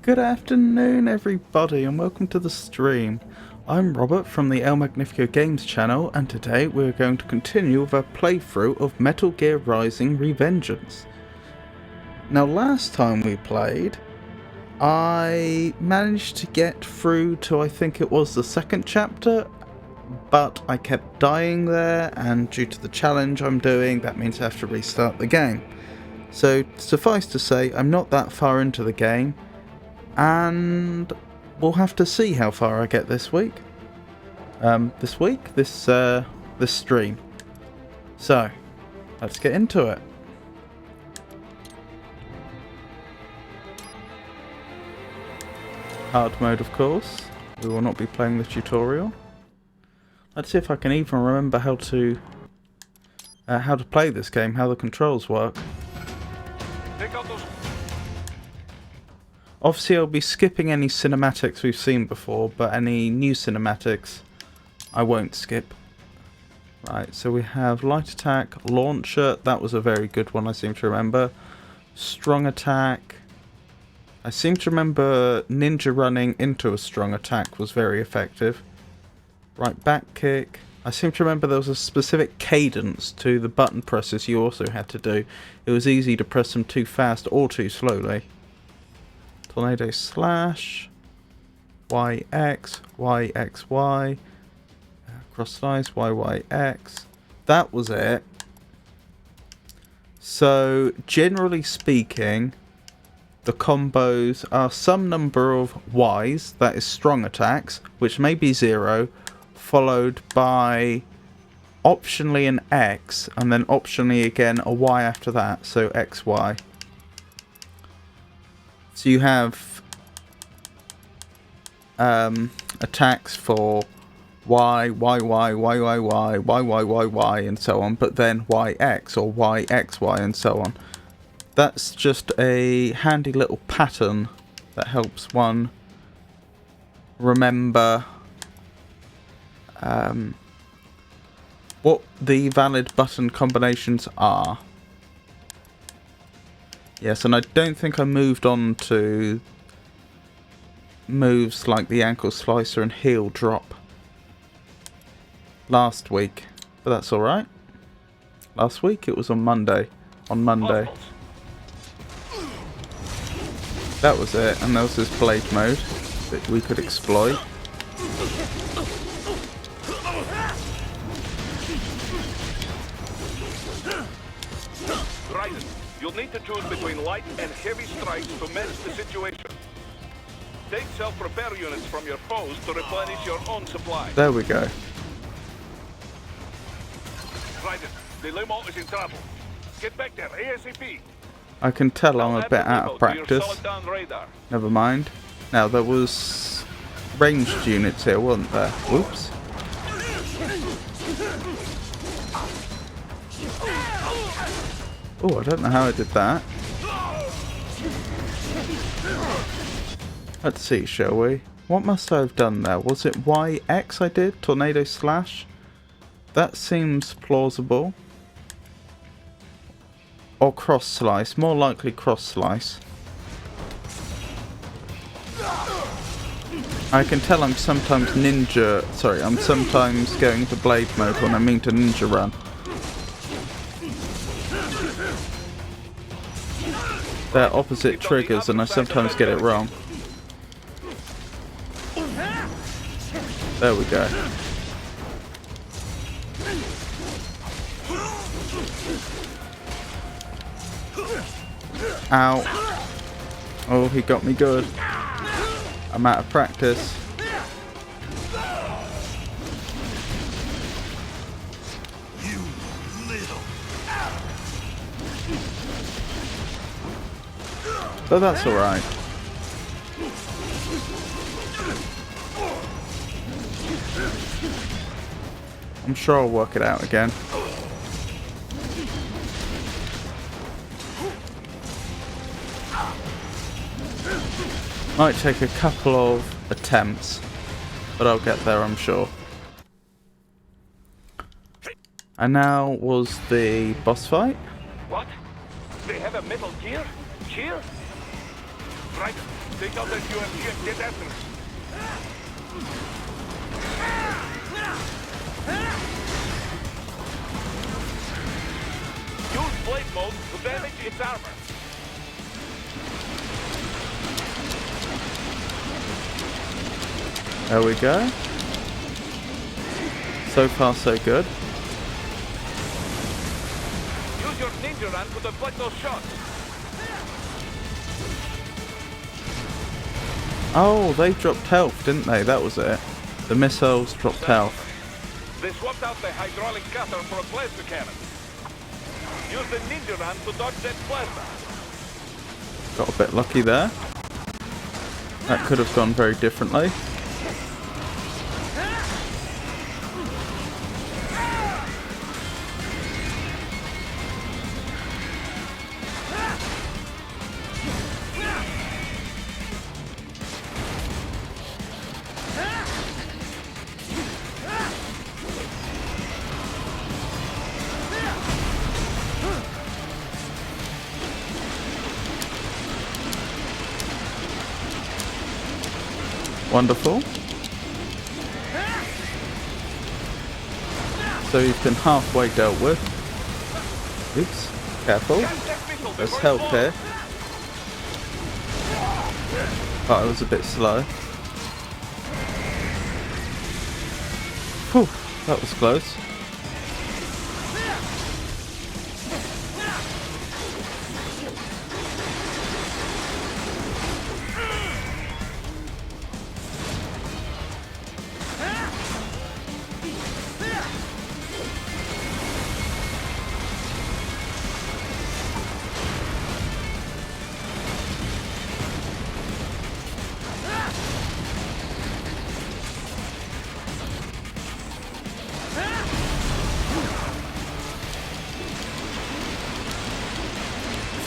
Good afternoon everybody and welcome to the stream. I'm Robert from the El Magnifico Games channel, and today we're going to continue with our playthrough of Metal Gear Rising: Revengeance. Now last time we played, I managed to get through to I think it was the second chapter, but I kept dying there, and due to the challenge I'm doing, that means I have to restart the game. So suffice to say, I'm not that far into the game, and we'll have to see how far I get this week. This stream. So, let's get into it. Hard mode, of course. We will not be playing the tutorial. Let's see if I can even remember how to play this game, how the controls work. Take out those. Obviously I'll be skipping any cinematics we've seen before, but any new cinematics I won't skip. Right, so we have light attack, launcher, that was a very good one I seem to remember. Strong attack. I seem to remember ninja running into a strong attack was very effective. Right back kick. I seem to remember there was a specific cadence to the button presses you also had to do. It was easy to press them too fast or too slowly. Tornado slash, YX, YXY, cross slice, YYX. That was it. So, generally speaking, the combos are some number of Ys, that is strong attacks, which may be 0, followed by optionally an X, and then optionally again a Y after that, so XY. So you have attacks for Y, YY, YYY, YYYY and so on, but then YX or YXY and so on. That's just a handy little pattern that helps one remember what the valid button combinations are. Yes, and I don't think I moved on to moves like the ankle slicer and heel drop last week, but that's alright. Last week? It was on Monday. On Monday. That was it, and there was this blade mode that we could exploit. You'll need to choose between light and heavy strikes to match the situation. Take self-repair units from your foes to replenish your own supply. There we go. Raiden, the limo is in trouble. Get back there ASAP. I can tell I'm I'll a add bit the out limo of to your practice. solid down radar. Never mind. Now, there was ranged units here, weren't there? Whoops. Oh, I don't know how I did that. Let's see, shall we? What must I have done there? Was it YX I did? Tornado slash? That seems plausible. Or cross slice. More likely cross slice. I can tell I'm sometimes I'm sometimes going into blade mode when I mean to ninja run. They're opposite triggers and I sometimes get it wrong. There we go. Ow. Oh, he got me good. I'm out of practice. But that's alright. I'm sure I'll work it out again. Might take a couple of attempts, but I'll get there, I'm sure. And now was the boss fight. What? They have a metal gear? Here? Right. Take out that UMG and get after it. Use blade mode to damage its armor. There we go. So far, so good. Use your ninja run to deflect those shots. Oh, they dropped health, didn't they? That was it. The missiles dropped health. They swapped out the hydraulic cutter for a plasma cannon. Use the ninja run to dodge that plasma. Got a bit lucky there. That could have gone very differently. Wonderful. So he's been halfway dealt with. Oops, careful. There's help here. But I was a bit slow. Whew, that was close.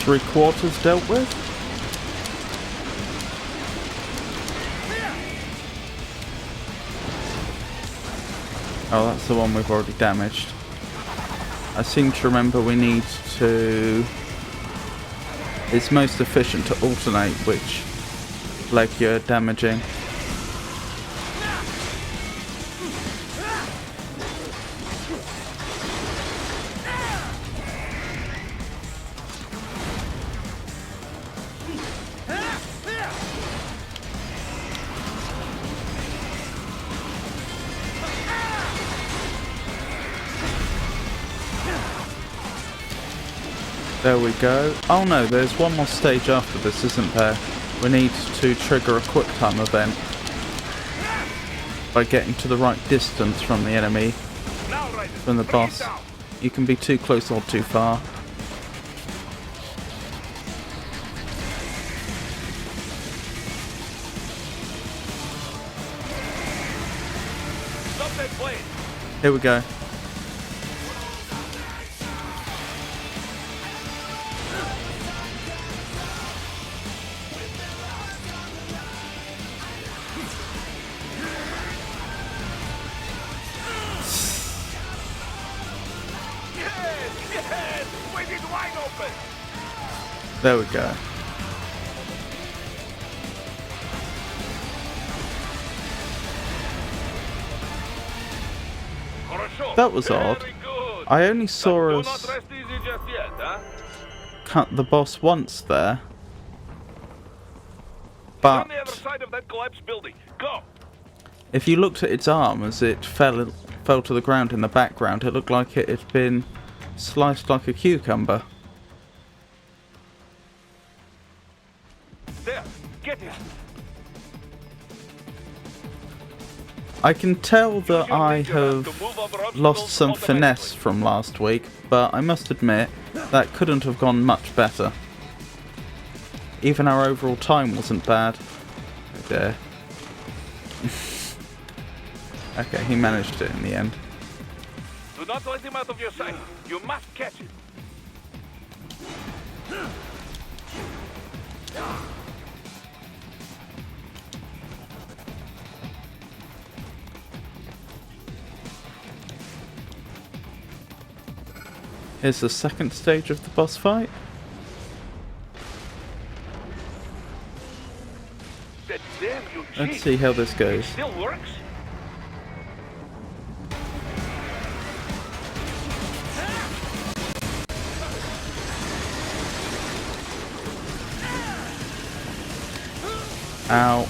Three-quarters dealt with. Oh, that's the one we've already damaged. I seem to remember we need to... It's most efficient to alternate which leg you're damaging. There we go. Oh no, there's one more stage after this, isn't there? We need to trigger a quick time event by getting to the right distance from the enemy, from the boss. You can be too close or too far. Here we go. There we go. That was odd. I only saw us cut the boss once there. But if you looked at its arm as it fell to the ground in the background, it looked like it had been sliced like a cucumber. There, get it. I can tell that I have lost some finesse from last week, but I must admit that couldn't have gone much better. Even our overall time wasn't bad. Oh dear. Okay, he managed it in the end. Do not let him out of your sight. You must catch him. Here's the second stage of the boss fight. Let's see how this goes. It still works. Ow.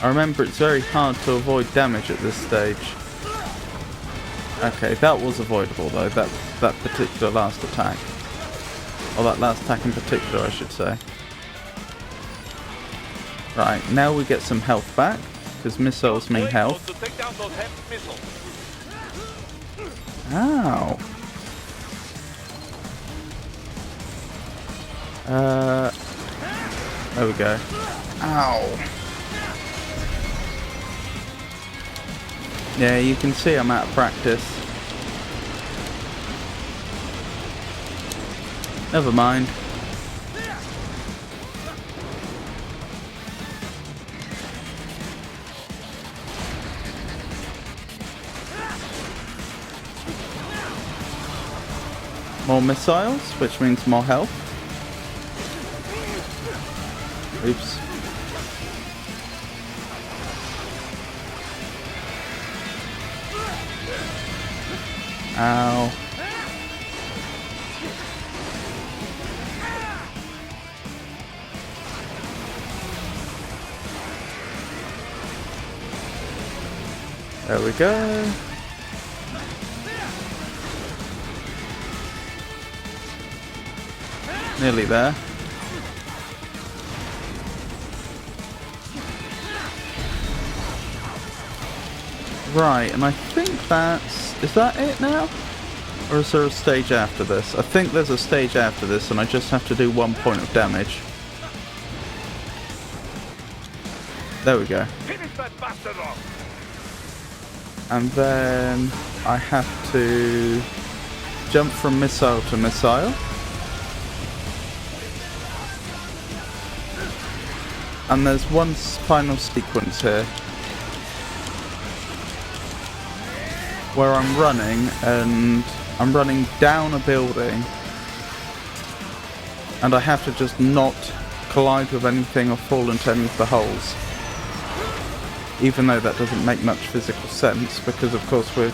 I remember it's very hard to avoid damage at this stage. Okay, that was avoidable though, that particular last attack. Or that last attack in particular, I should say. Right, now we get some health back, because missiles mean health. Ow. There we go. Ow. Yeah, you can see I'm out of practice. Never mind. More missiles, which means more health. Oops. Ow. There we go. Nearly there. Right, and I think that's... Is that it now? Or is there a stage after this? I think there's a stage after this and I just have to do 1 point of damage. There we go. Finish that bastard off. And then I have to jump from missile to missile. And there's one final sequence here where I'm running and I'm running down a building and I have to just not collide with anything or fall into any of the holes. Even though that doesn't make much physical sense because of course we're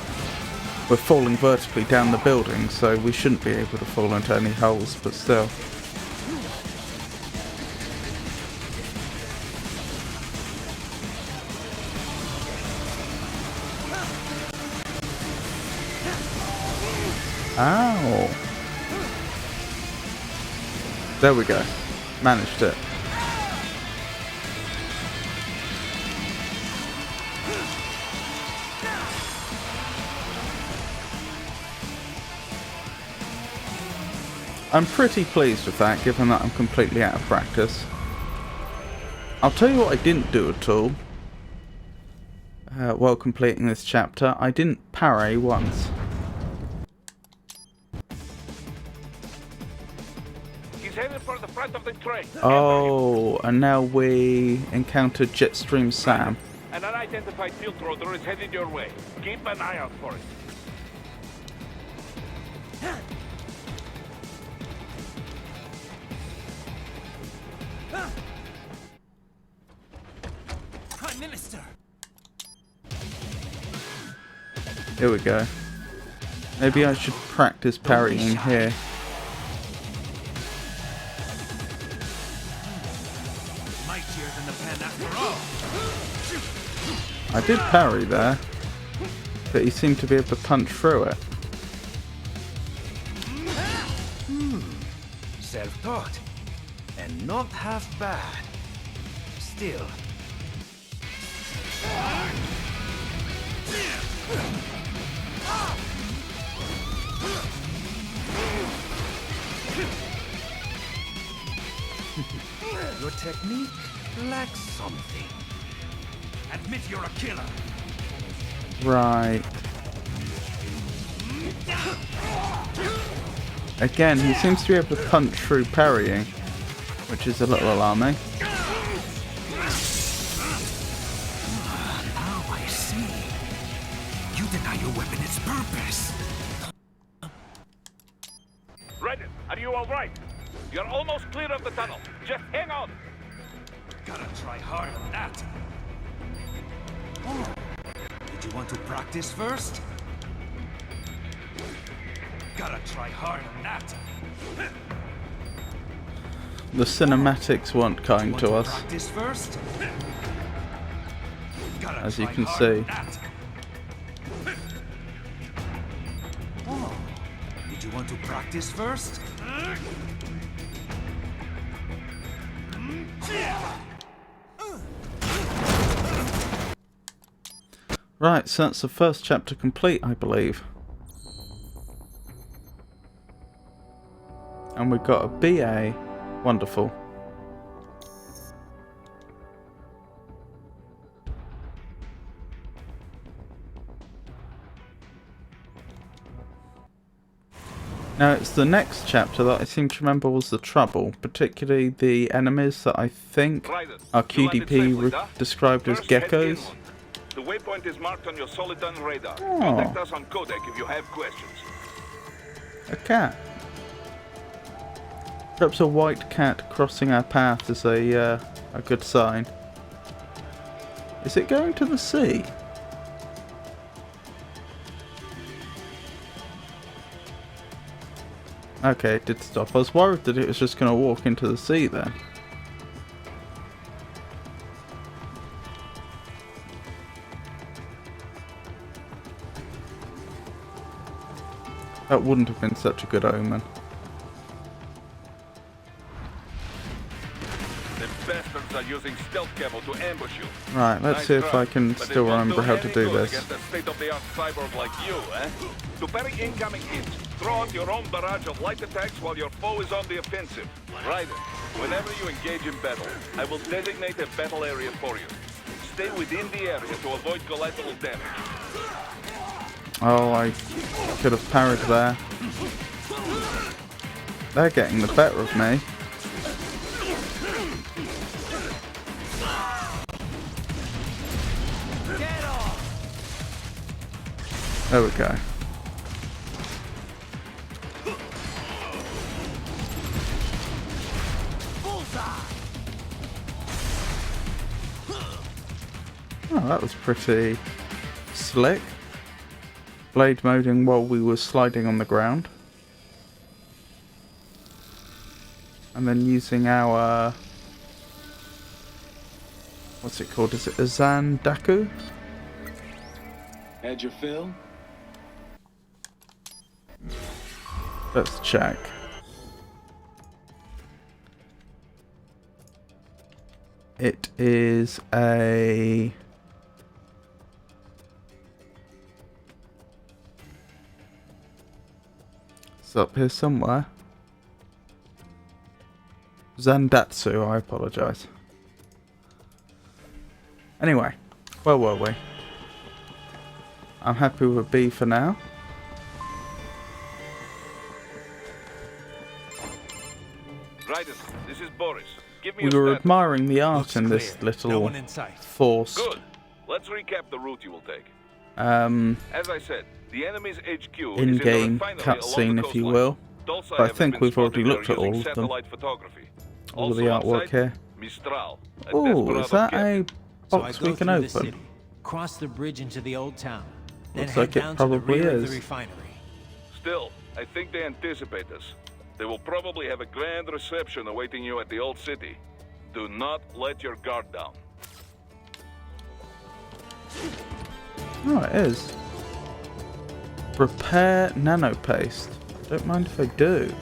falling vertically down the building, so we shouldn't be able to fall into any holes, but still. Ow. There we go. Managed it. I'm pretty pleased with that, given that I'm completely out of practice. I'll tell you what I didn't do at all while completing this chapter. I didn't parry once. He's headed for the front of the train. Oh, and now we encountered Jetstream Sam. An unidentified field roader is headed your way. Keep an eye out for it. Prime Minister. Here we go. Maybe I should practice parrying here. Mightier than the pen after all. I did parry there, but he seemed to be able to punch through it. Self-taught. And not half bad. Still. Your technique lacks something. Admit you're a killer. Right. Again, he seems to be able to punch through parrying, which is a little alarming. Now I see. You deny your weapon its purpose. Raiden, are you all right? You're almost clear of the tunnel. Just hang on. Gotta try hard on that. Oh, did you want to practice first? Gotta try hard on that. The cinematics weren't kind to us, Practice first. Gotta as you try can hard see. on that. Oh, did you want to practice first? Right, so that's the first chapter complete, I believe. And we've got a BA. Wonderful. Now it's the next chapter that I seem to remember was the trouble, particularly the enemies that I think Raiden, are you landed safely, QDP huh? described as First, head geckos. inland. The waypoint is marked on your Soliton radar. Oh. Contact us on Codec if you have questions. A cat. Perhaps a white cat crossing our path is a good sign. Is it going to the sea? Okay, it did stop. I was worried that it was just going to walk into the sea then. That wouldn't have been such a good omen. The bastards are using stealth camo to ambush you. Right, let's Nice see if try, I can but it still won't remember do how to any do good this. against a state-of-the-art cyborg like you, eh? To parry incoming hits, throw out your own barrage of light attacks while your foe is on the offensive. Raiden, whenever you engage in battle, I will designate a battle area for you. Stay within the area to avoid collateral damage. Oh, I could have parried there. They're getting the better of me. There we go. Oh, that was pretty slick. Blade moding while we were sliding on the ground. And then using our... what's it called? Is it Azan Daku? Had your fill? Let's check. It is a... It's up here somewhere. Zandatsu, I apologise. Anyway, where were we? I'm happy with a B for now. Raiden, this is Boris. Give me We your were status. admiring the art Looks in this clear. little No one in sight. forced... Good. Let's recap the route you will take. As I said, the enemy's HQ is in the in-game refinery cutscene, along the if you coastline. will. Dulce But I have think been we've already spotted looked at there all using of them. satellite photography. All of Also the on artwork site, here. Mistral, a Oh, is Desperado that kit. a So I box go we can through the open? city, cross the bridge into the old town, then Looks head like it down to the probably rear of is. the refinery. Still, I think they anticipate us. They will probably have a grand reception awaiting you at the old city. Do not let your guard down. Oh, it is. Repair nanopaste. Don't mind if I do.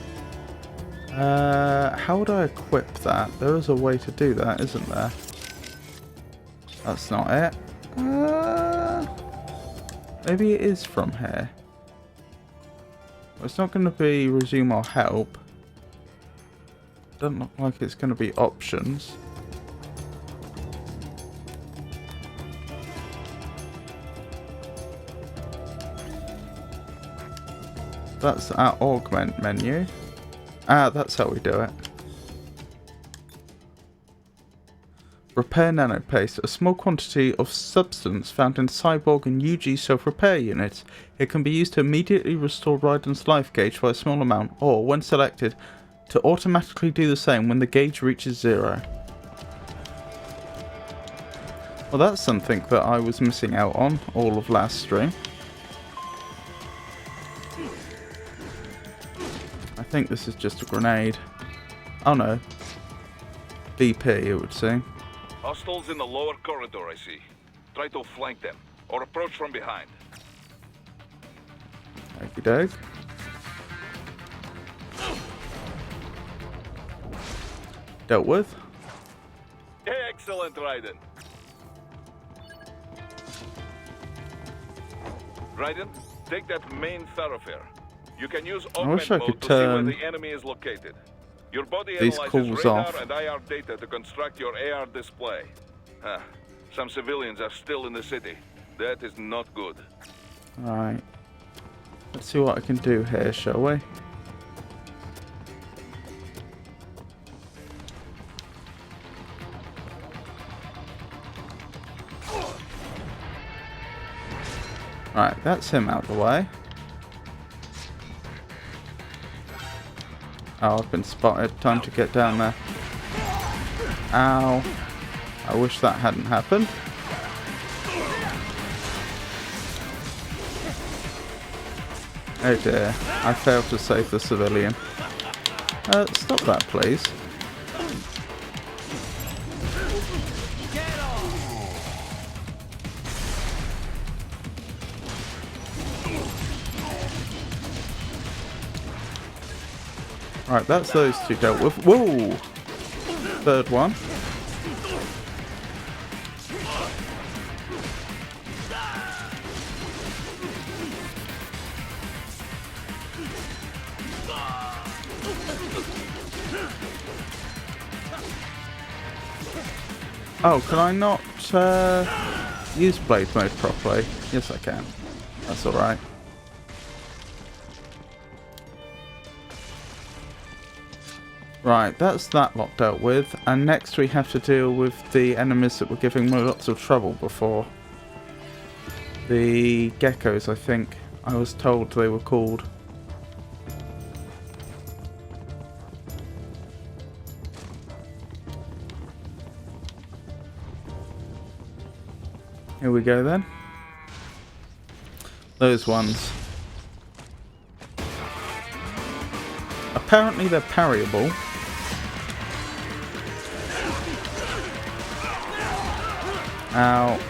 How would I equip that? There is a way to do that, isn't there? That's not it. Maybe it is from here. Well, it's not going to be resume or help. Doesn't look like it's going to be options. That's our augment menu. Ah, that's how we do it. Repair nanopaste, a small quantity of substance found in Cyborg and UG self-repair units. It can be used to immediately restore Raiden's life gauge by a small amount, or, when selected, to automatically do the same when the gauge reaches 0. Well, that's something that I was missing out on all of last stream. I think this is just a grenade. Oh no. BP, it would seem. Hostiles in the lower corridor, I see. Try to flank them, or approach from behind. Okie doke. Dealt with. Excellent, Raiden. Raiden, take that main thoroughfare. You can use wish augment I mode could to see where turn the enemy is located. Your body these analyzes calls radar off. and IR data to construct your AR display. Some civilians are still in the city. That is not good. Right. Let's see what I can do here, shall we? Right, that's him out the way. Oh, I've been spotted. Time to get down there. Ow. I wish that hadn't happened. Oh dear. I failed to save the civilian. Stop that, please. Right, that's those two dealt with. Whoa! Third one. Oh, can I not use blade mode properly? Yes, I can. That's alright. Right, that's that lot dealt with, and next we have to deal with the enemies that were giving me lots of trouble before. The geckos, I think I was told they were called. Here we go then. Those ones. Apparently they're parryable. Ow.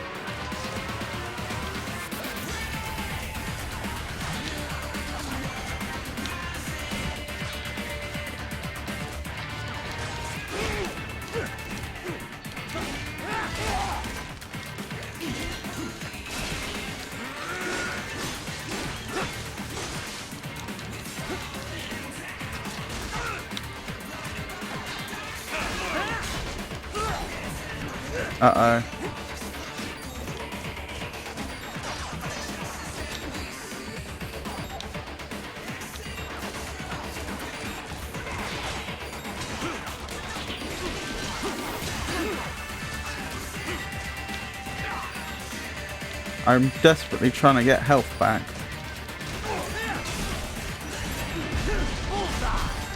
Uh-oh. I'm desperately trying to get health back.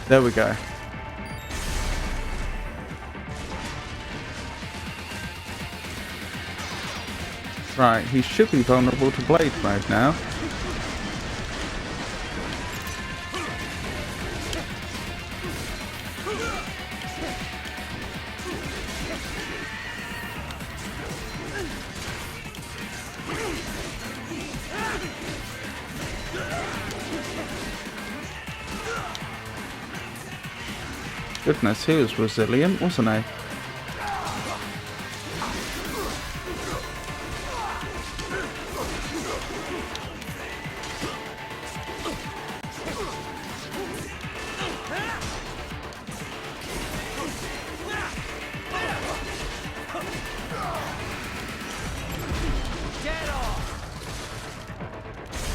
There we go. Right, he should be vulnerable to blade mode now. Goodness, he was resilient, wasn't he?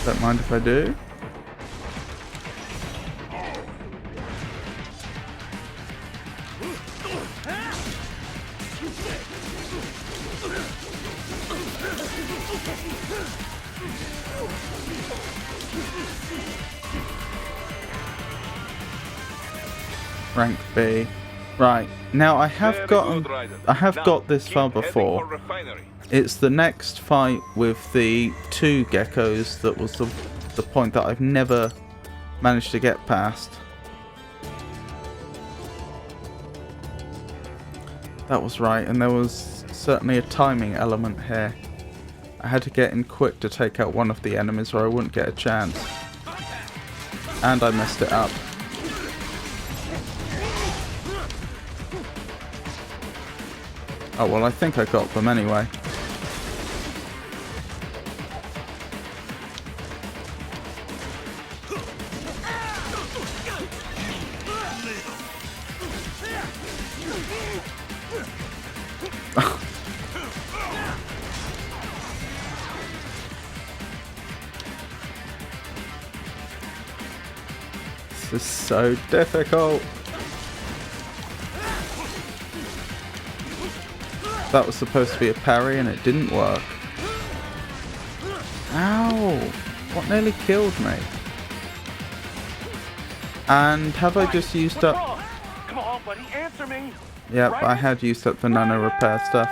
Don't mind if I do. Rank B. Right, now I have got this far before. It's the next fight with the two geckos that was the point that I've never managed to get past. That was right, and there was certainly a timing element here. I had to get in quick to take out one of the enemies or I wouldn't get a chance. And I messed it up. Oh well, I think I got them anyway. This is so difficult. That was supposed to be a parry and it didn't work. Ow! What nearly killed me? And have I just used up... Come on, buddy, answer me. Yep, I had used up the nano repair stuff.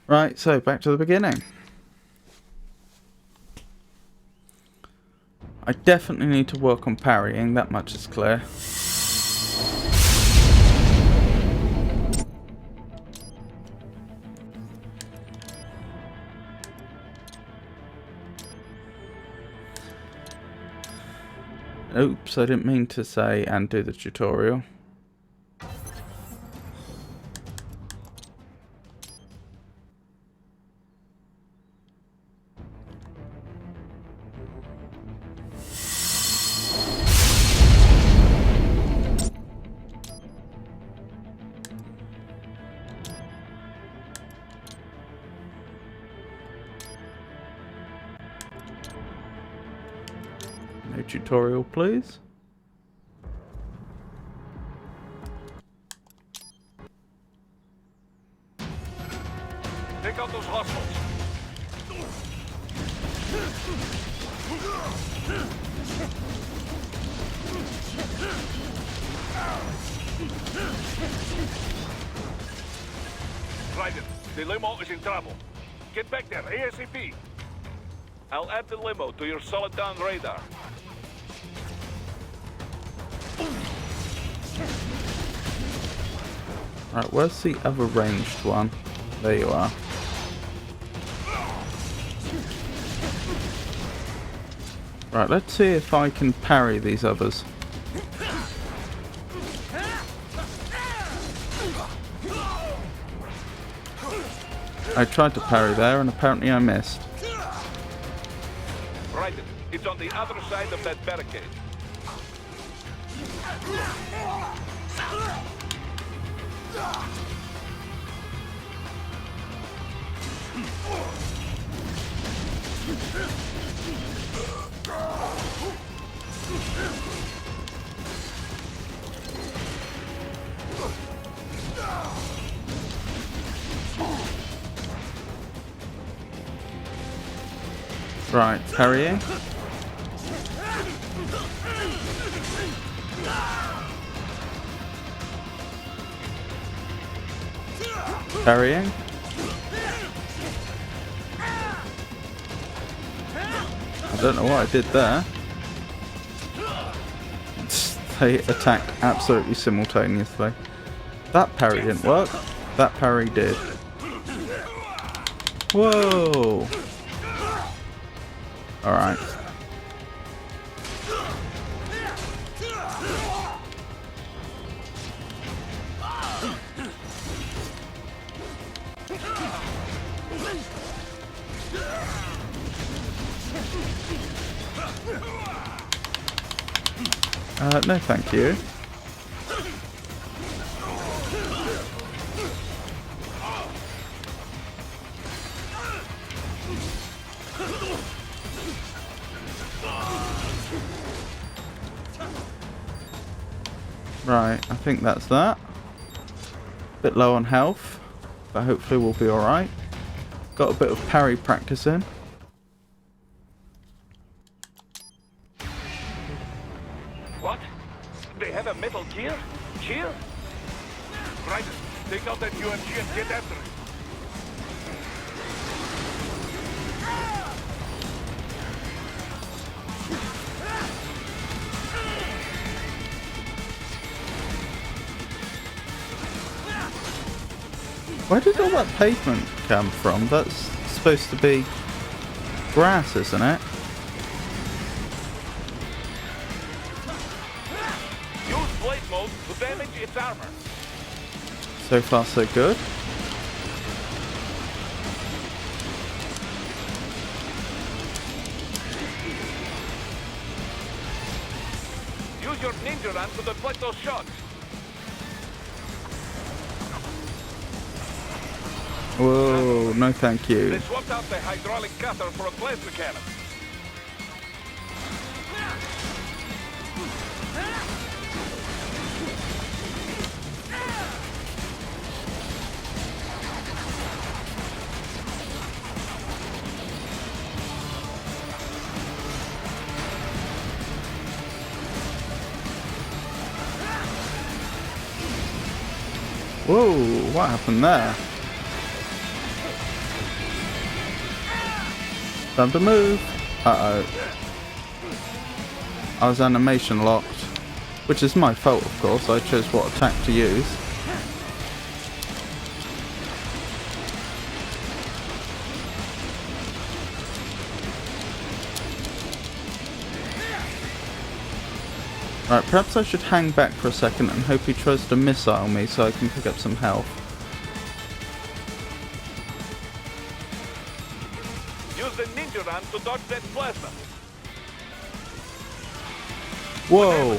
Right, so back to the beginning. I definitely need to work on parrying, that much is clear. Oops, I didn't mean to say and do the tutorial. No tutorial, please. Take out those hostiles. Raiden, the limo is in trouble. Get back there, ASAP. I'll add the limo to your solid down radar. Right, where's the other ranged one? There you are. Right, let's see if I can parry these others. I tried to parry there and apparently I missed. Right, it's on the other side of that barricade. Right, parrying. Parrying. I don't know what I did there. They attacked absolutely simultaneously. That parry didn't work. That parry did. Whoa! Alright. No thank you. Right, I think that's that. Bit low on health, but hopefully we'll be alright. Got a bit of parry practice in. What? They have a metal gear? Gear? Right. Take out that UMG and get after it. Where did all that pavement come from? That's supposed to be grass, isn't it? Use blade mode to damage its armor. So far so good. Use your ninja run to deflect those shots. Whoa, no thank you. They swapped out the hydraulic cutter for a plasma cannon. Whoa, what happened there? Time to move. Uh-oh. I was animation locked. Which is my fault, of course. I chose what attack to use. Right, perhaps I should hang back for a second and hope he tries to missile me so I can pick up some health. Use the ninja run to dodge that plasma. Whoa!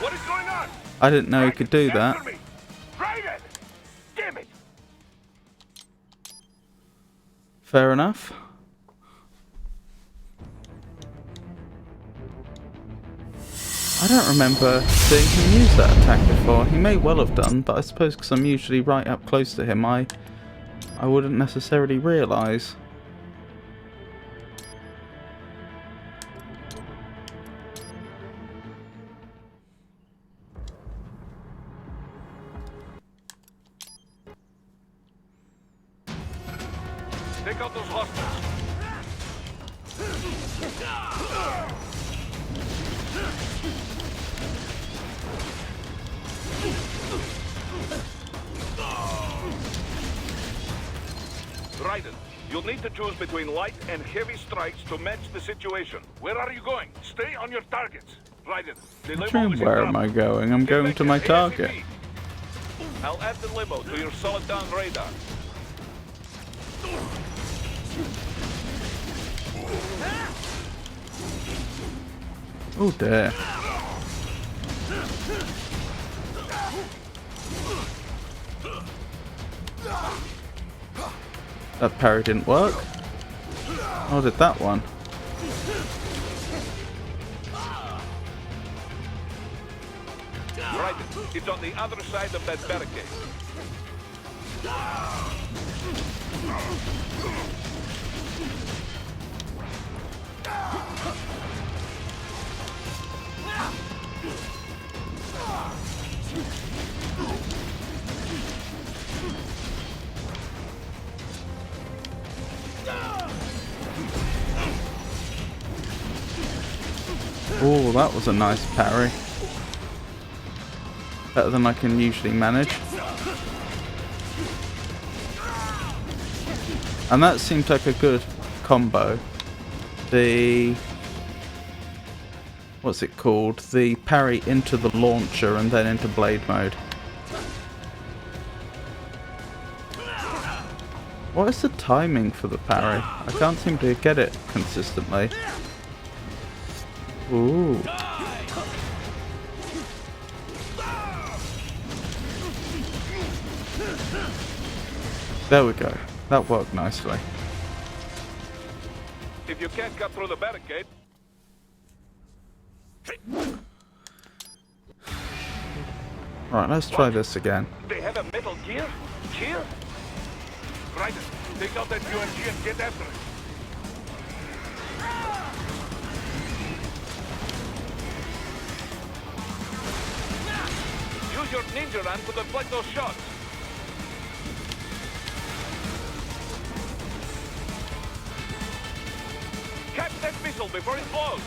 What is going on? I didn't know he could do that. Answer me. Raiden! Damn it! Fair enough. I don't remember seeing him use that attack before. He may well have done, but I suppose because I'm usually right up close to him, I wouldn't necessarily realise. Take out those hostiles. Raiden, you'll need to choose between light and heavy strikes to match the situation. Where are you going? Stay on your targets. Raiden, the limo is in Where am trouble. I going? I'm Get going back to my here target. ASAP. I'll add the limo to your solid down radar. Oh dear. That parry didn't work. Oh, did that one? Right, it's on the other side of that barricade. Oh, that was a nice parry. Better than I can usually manage. And that seemed like a good combo. The... what's it called? The parry into the launcher and then into blade mode. What is the timing for the parry? I can't seem to get it consistently. Ooh. There we go. That worked nicely. If you can't cut through the barricade... Right, let's try this again. They have a metal gear? Here? Right, take out that UMG and get after it. Use your ninja run to deflect those shots. Catch that missile before it blows.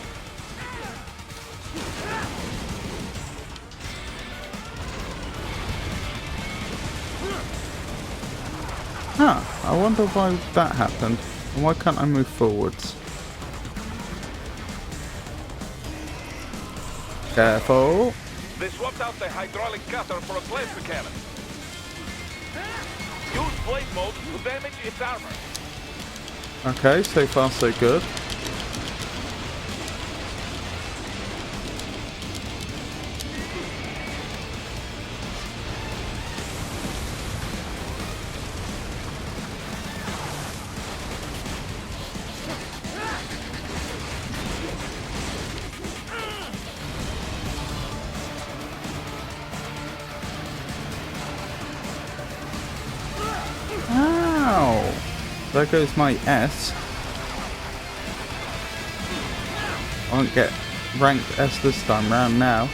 Huh, I wonder why that happened. And why can't I move forwards? Careful. They swapped out the hydraulic cutter for a plasma cannon. Use blade mode to damage its armor. Okay, so far so good. Ow! There goes my S. I won't get ranked S this time round now.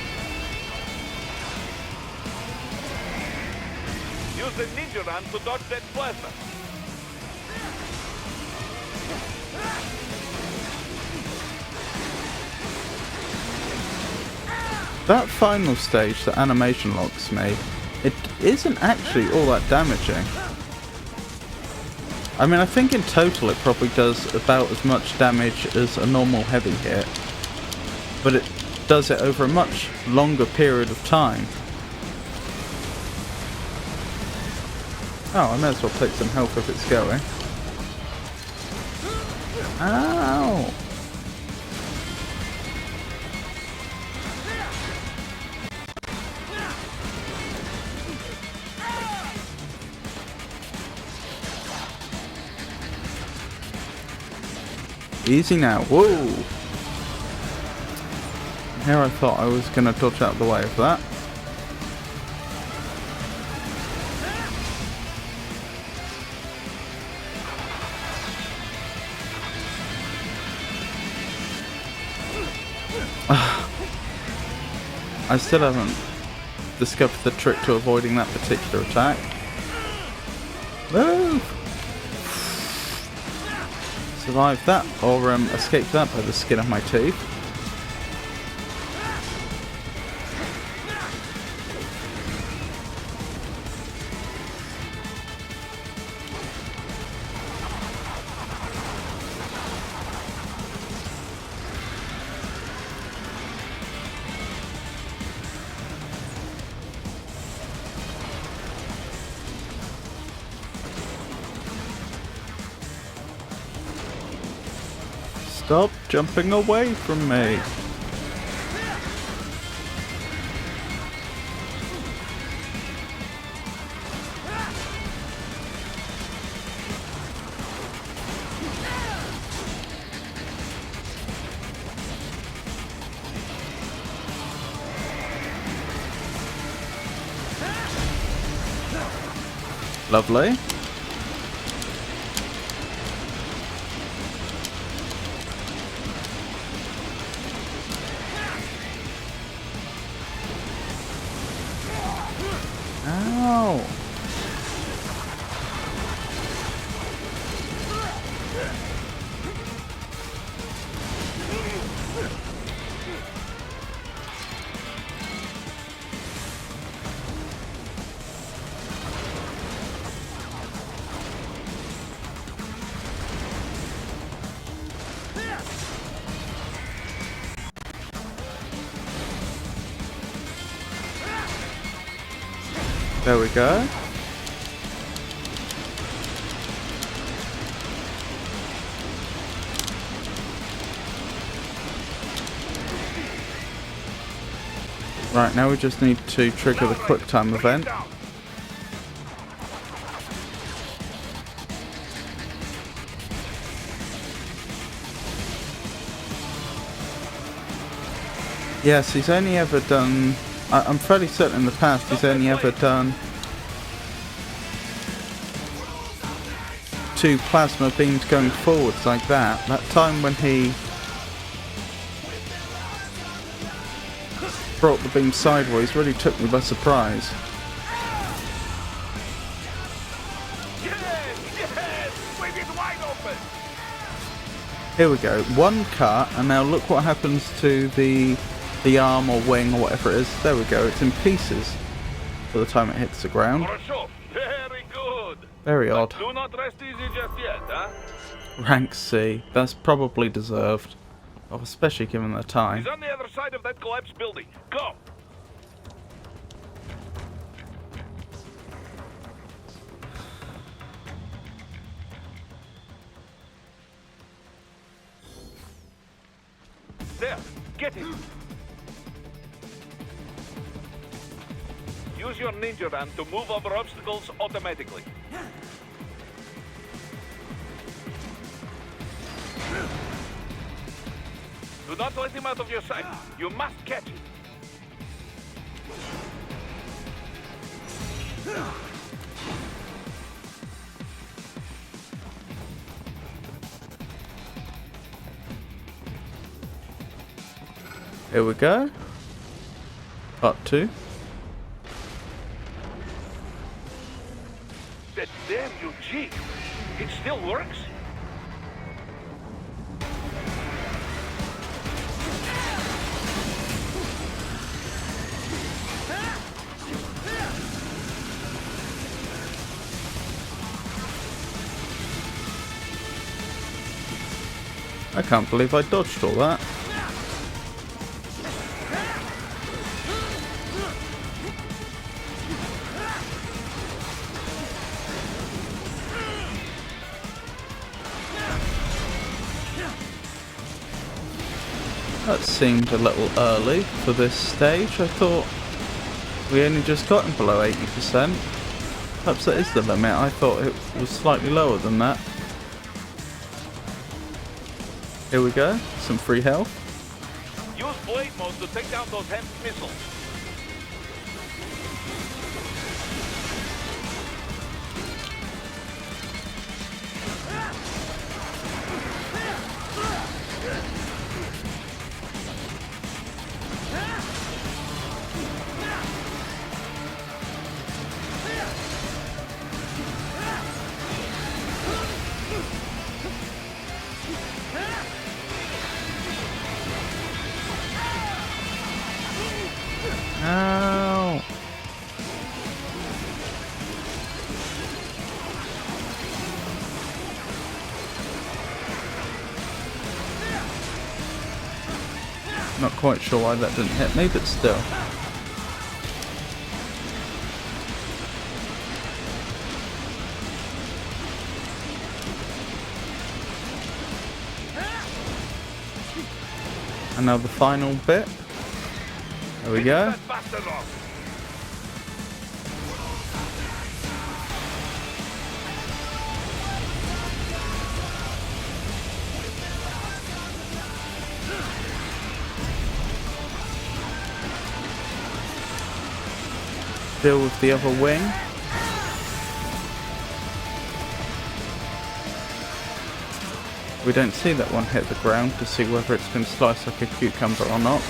Use the ninja run to dodge that plasma. That final stage that animation locks me, it isn't actually all that damaging. I mean, I think in total it probably does about as much damage as a normal heavy hit, but it does it over a much longer period of time. Oh, I may as well take some health if it's going. Ow! Easy now. Whoa! Here I thought I was going to dodge out the way of that. I still haven't discovered the trick to avoiding that particular attack. Move! Survive that, or escape that by the skin of my teeth. Stop jumping away from me. Lovely. Ow. There we go. Right, now we just need to trigger the quick time event. Yes, he's only ever done... I'm fairly certain in the past he's only ever done 2 plasma beams going forwards like that. That time when he brought the beam sideways really took me by surprise. Here we go, 1 cut, and now look what happens to the arm or wing or whatever it is. There we go, it's in pieces by the time it hits the ground. Very good. Very odd. Do not rest easy just yet, huh? Rank C, that's probably deserved. Oh, especially given the time. He's on the other side of that collapsed building. Go! There, get him! Use your ninja ram to move over obstacles automatically. Do not let him out of your sight. You must catch him. Here we go. Part 2. That damn Eugene. It still works? I can't believe I dodged all that. That seemed a little early for this stage. I thought we only just gotten below 80%. Perhaps that is the limit. I thought it was slightly lower than that. Here we go, some free health. Use blade mode to take down those hemp missiles. Ow. Not quite sure why that didn't hit me, but still. And now the final bit. There we go. That bastard off. Deal with the other wing. We don't see that one hit the ground to see whether it's been sliced like a cucumber or not.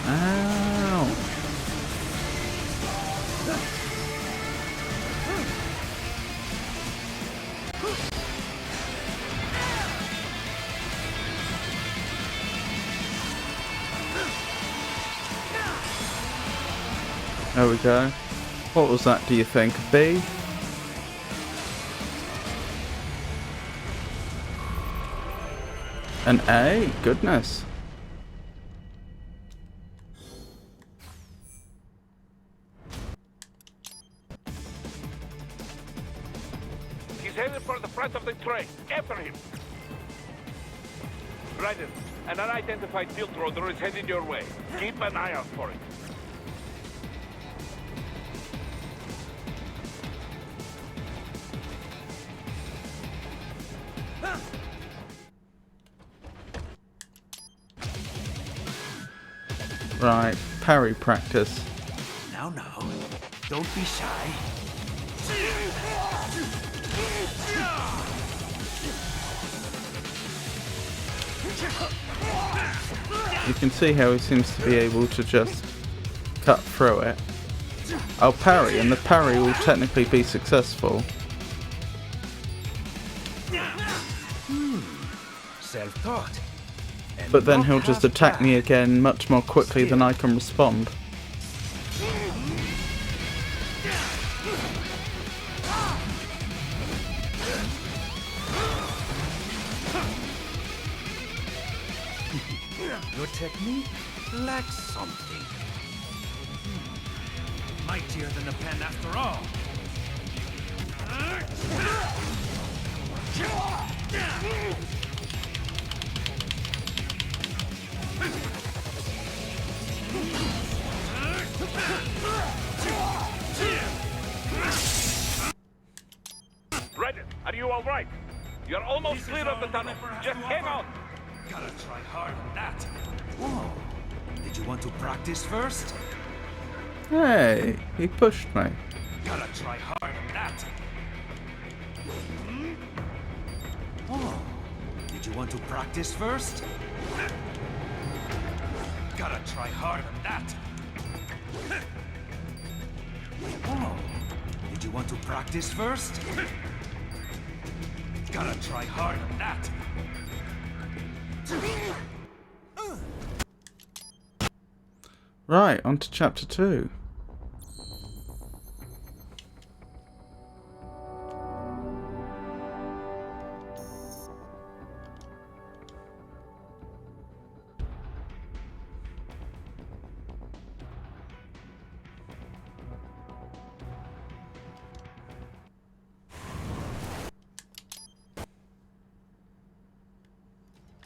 Ow! There we go. What was that, do you think? B? An A? Goodness. He's headed for the front of the train. After him. Raiden, an unidentified field roader is headed your way. Keep an eye out for it. Right, parry practice. Now, don't be shy. You can see how he seems to be able to just cut through it. I'll parry, and the parry will technically be successful. Self-taught. But then he'll just attack me again much more quickly than I can respond. Your technique lacks something. Mightier than the pen after all. Raiden, are you all right? You're almost clear of the tunnel. Just hang on. Gotta try hard on that. Whoa. Did you want to practice first? Hey, he pushed me. Gotta try hard on that. Oh. Did you want to practice first? Gotta try hard on that. Oh. Did you want to practice first? Gotta try hard on that. Right, on to chapter 2.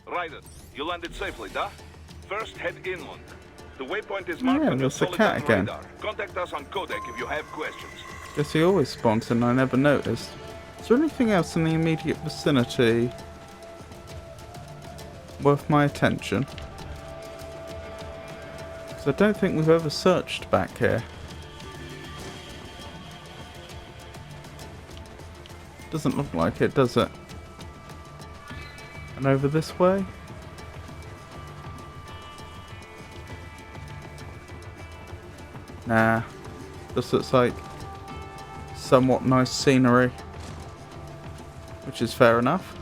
Raiden, you landed safely, duh? First, head inland. The waypoint is marked Yeah, on your there's the cat solid again. radar. Contact us on codec if you have questions. Guess he always spawns and I never noticed. Is there anything else in the immediate vicinity worth my attention? Because I don't think we've ever searched back here. Doesn't look like it, does it? And over this way? Nah. Just looks like somewhat nice scenery. Which is fair enough.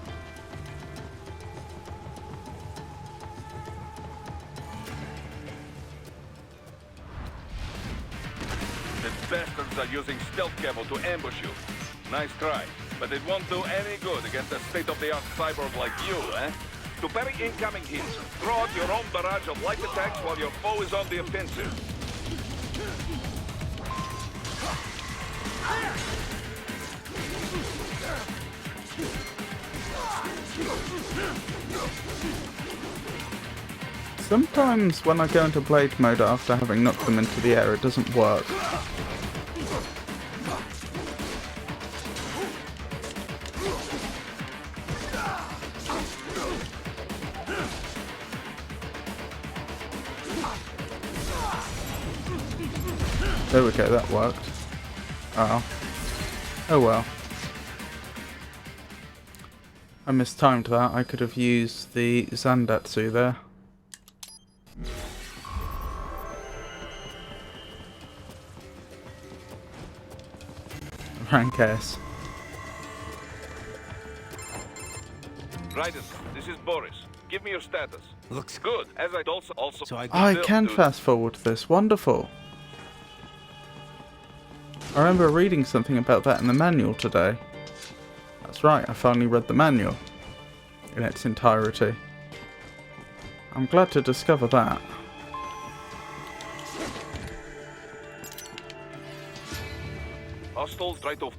The bastards are using stealth camo to ambush you. Nice try, but it won't do any good against a state-of-the-art cyborg like you, eh? To parry incoming hits, throw out your own barrage of light attacks while your foe is on the offensive. Sometimes when I go into blade mode after having knocked them into the air, it doesn't work. There we go, that worked. Oh. Oh well. I mistimed that. I could have used the Zandatsu there. Rank S. Raiden, this is Boris. Give me your status. Looks Good. As I'd also so I I Still, can dude. fast forward this. Wonderful. I remember reading something about that in the manual today. That's right, I finally read the manual in its entirety. I'm glad to discover that. Hostiles try to.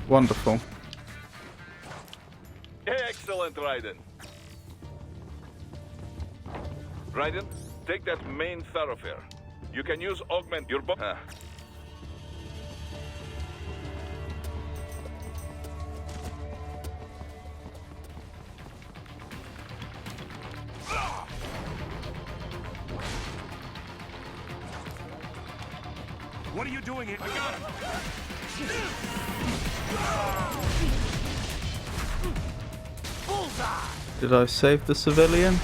Wonderful. Excellent, Raiden. Raiden, take that main thoroughfare. You can use augment your What are you doing here? I got him. Bullseye! Did I save the civilian?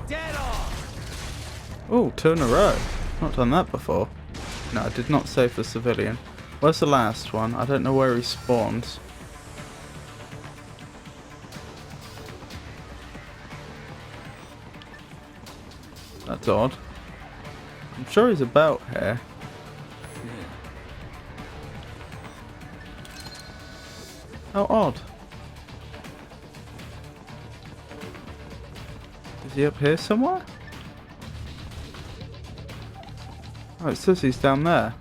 Dead on! Oh, 2 in a row. Not done that before. No, I did not save the civilian. Where's the last one? I don't know where he spawns. That's odd. I'm sure he's about here. How odd. Is he up here somewhere? Oh, it says he's down there.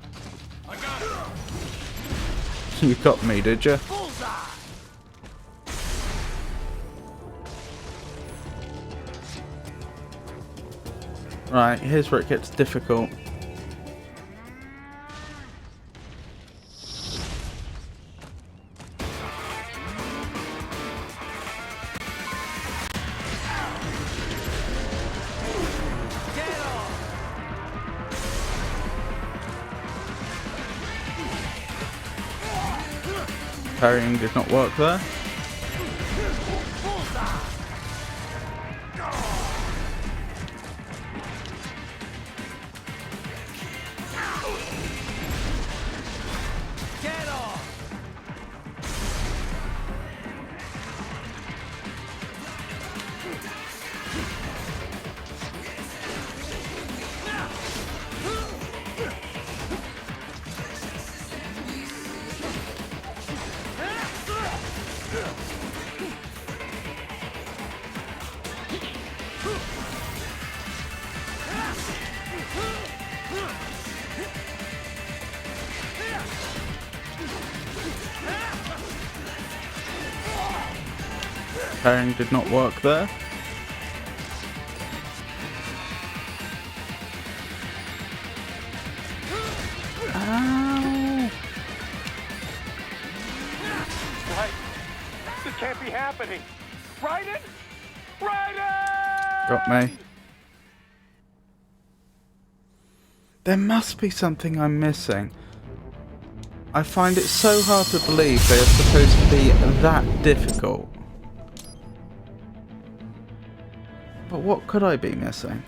I got him! You got me, did you? Bullseye! Right, here's where it gets difficult. Dead on! Parrying did not work there. Bullseye! Dead on! Parrying did not work there. Ow! Right. This can't be happening. Raiden? Raiden! Got me. There must be something I'm missing. I find it so hard to believe they are supposed to be that difficult. But what could I be missing?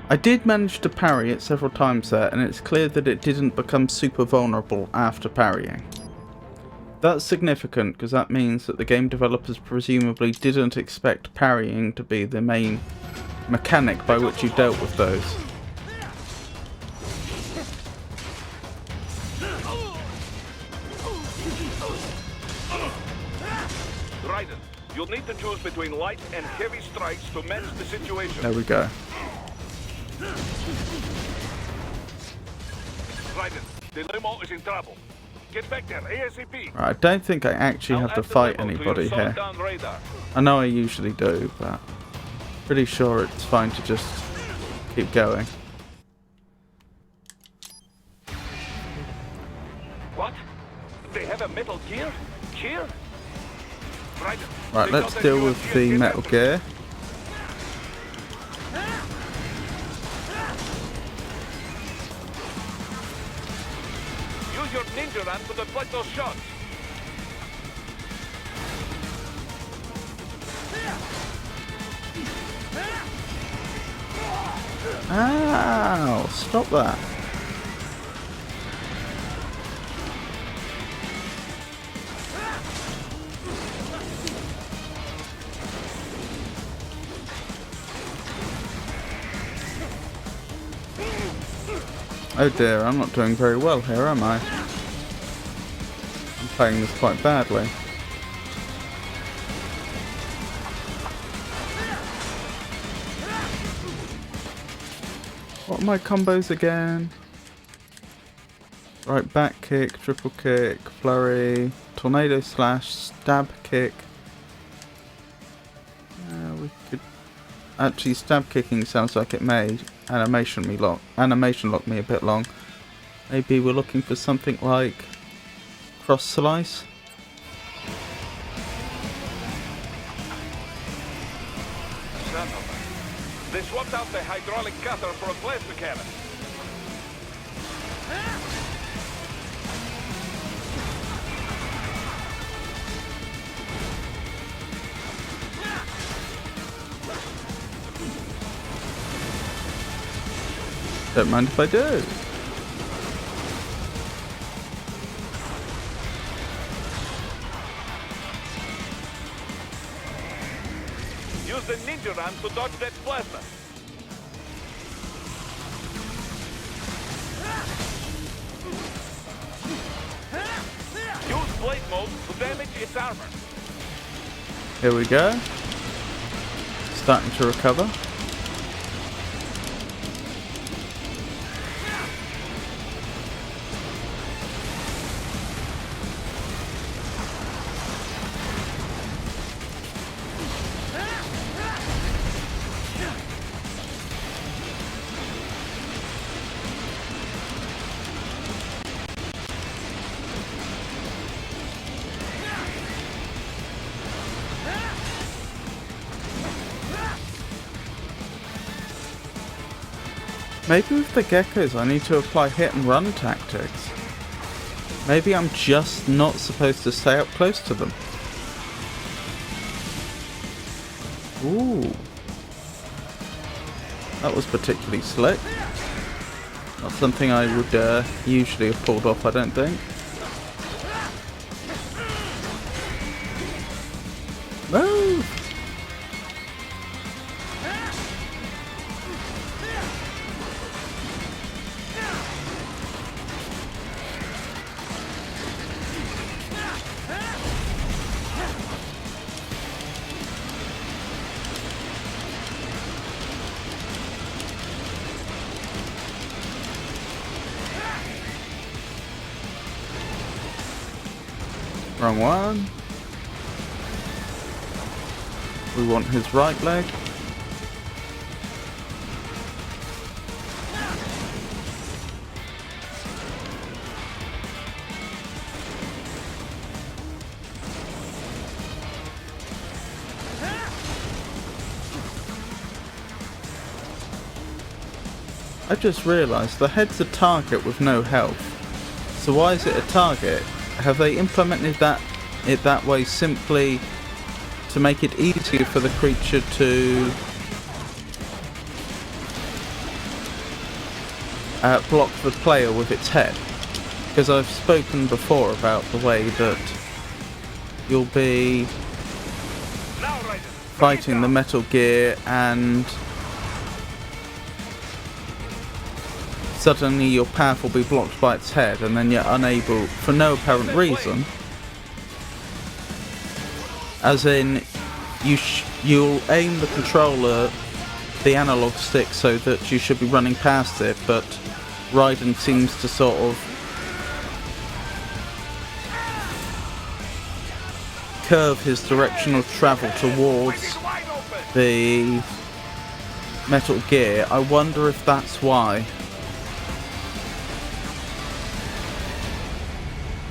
I did manage to parry it several times there, and it's clear that it didn't become super vulnerable after parrying. That's significant because that means that the game developers presumably didn't expect parrying to be the main mechanic by which you dealt with those. Raiden, you'll need to choose between light and heavy strikes to match the situation. There we go. Raiden, the limo is in trouble. Get back there, ASAP. Right, I don't think I actually have to fight anybody here. I know I usually do, but pretty sure it's fine to just keep going. What? They have a metal gear? here? Right. Right, let's deal with the Metal Gear. Use your ninja ram to deflect those shots. Ow! Stop that. Oh dear, I'm not doing very well here, am I? I'm playing this quite badly. What are my combos again? Right, back kick, triple kick, flurry, tornado slash, stab kick. We could actually stab kicking sounds like it may animation lock me a bit long. Maybe we're looking for something like cross slice. They swapped out the hydraulic cutter for a plasma cannon. Don't mind if I do. Use the ninja ram to dodge that plasma. Use blade mode to damage its armor. Here we go. Starting to recover. Maybe with the geckos I need to apply hit and run tactics. Maybe I'm just not supposed to stay up close to them. Ooh. That was particularly slick. Not something I would usually have pulled off, I don't think. Move! Wrong one. We want his right leg. I just realised the head's a target with no health. So why is it a target? Have they implemented it that way simply to make it easier for the creature to block the player with its head? Because I've spoken before about the way that you'll be fighting the Metal Gear and suddenly your path will be blocked by its head and then you're unable, for no apparent reason, as in you'll aim the controller, the analog stick, so that you should be running past it, but Raiden seems to sort of curve his direction of travel towards the Metal Gear. I wonder if that's why.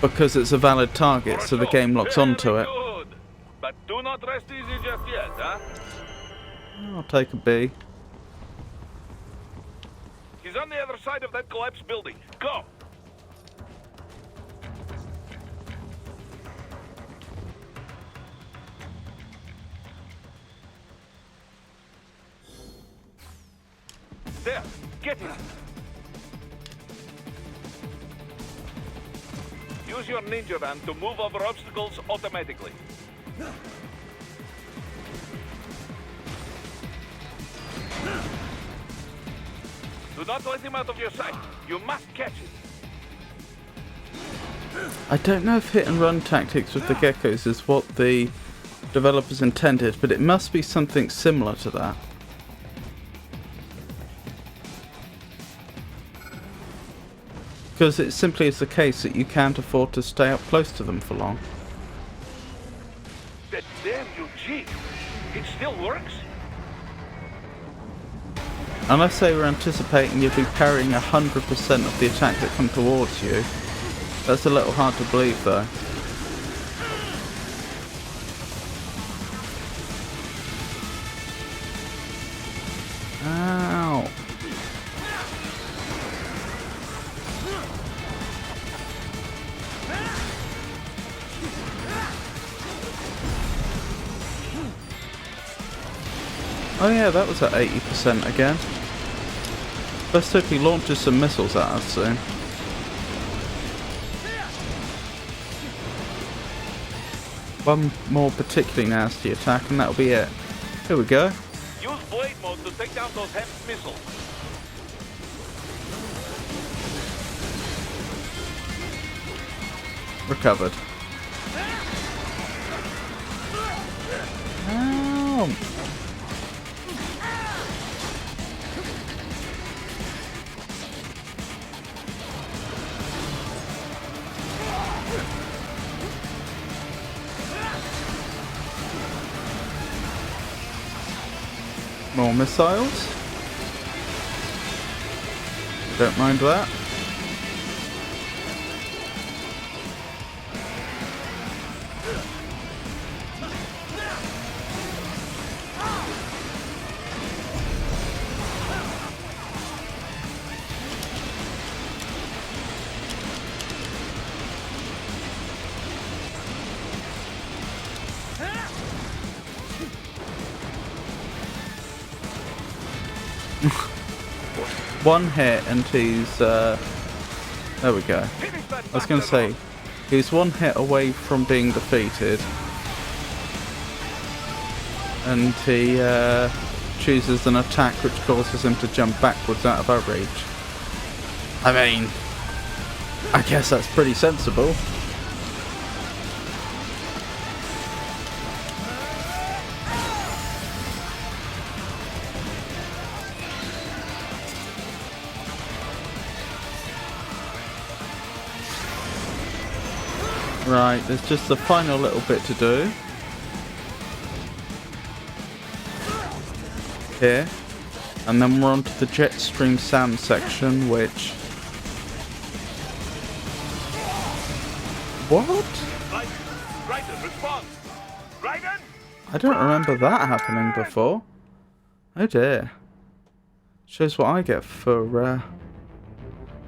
because it's a valid target, so the game locks onto it. Good. But do not rest easy just yet, huh? I'll take a B. He's on the other side of that collapsed building. Go! There, get him! Use your ninja van to move over obstacles automatically. Do not let him out of your sight. You must catch him. I don't know if hit and run tactics with the geckos is what the developers intended, but it must be something similar to that. Because it simply is the case that you can't afford to stay up close to them for long. That damn UG! It still works? Unless they were anticipating you'd be parrying 100% of the attack that come towards you. That's a little hard to believe though. Ow. Oh yeah, that was at 80% again. Let's hope he launches some missiles at us soon. One more particularly nasty attack and that'll be it. Here we go. Use blade mode to take down those HEMS missiles. Recovered. Ow. More missiles. Don't mind that. One hit and he's there we go. I was going to say he's one hit away from being defeated and he chooses an attack which causes him to jump backwards out of our reach. I mean, I guess that's pretty sensible. Right, there's just the final little bit to do. Here. And then we're on to the Jetstream Sam section, which... What? Raiden, respond! Raiden! I don't remember that happening before. Oh dear. Shows what I get for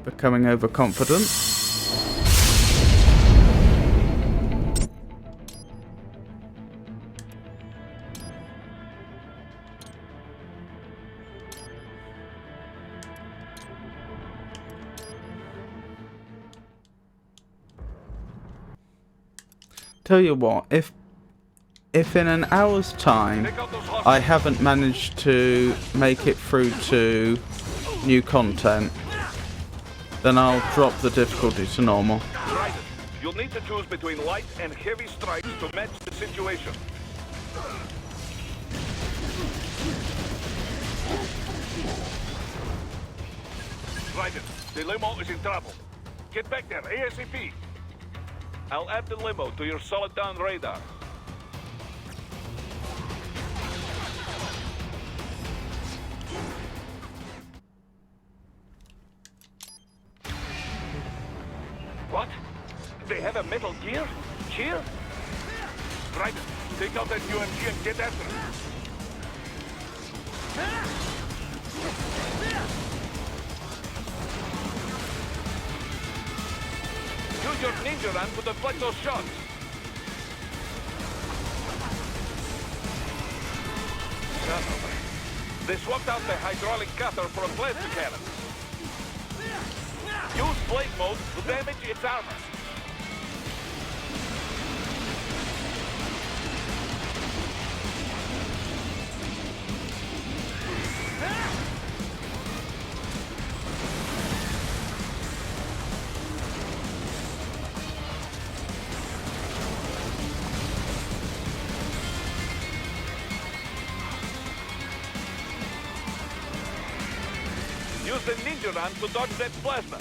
becoming overconfident. Tell you what, if in an hour's time I haven't managed to make it through to new content, then I'll drop the difficulty to normal. Raiden, you'll need to choose between light and heavy strikes to match the situation. Raiden, the limo is in trouble. Get back there, ASAP. I'll add the limo to your solid down radar. What? They have a metal gear? Shield? Right. Take out that UMG and get after it. Use your ninja run to deflect those shots. They swapped out the hydraulic cutter for a plasma cannon. Use blade mode to damage its armor. Use the ninja run to dodge that plasma.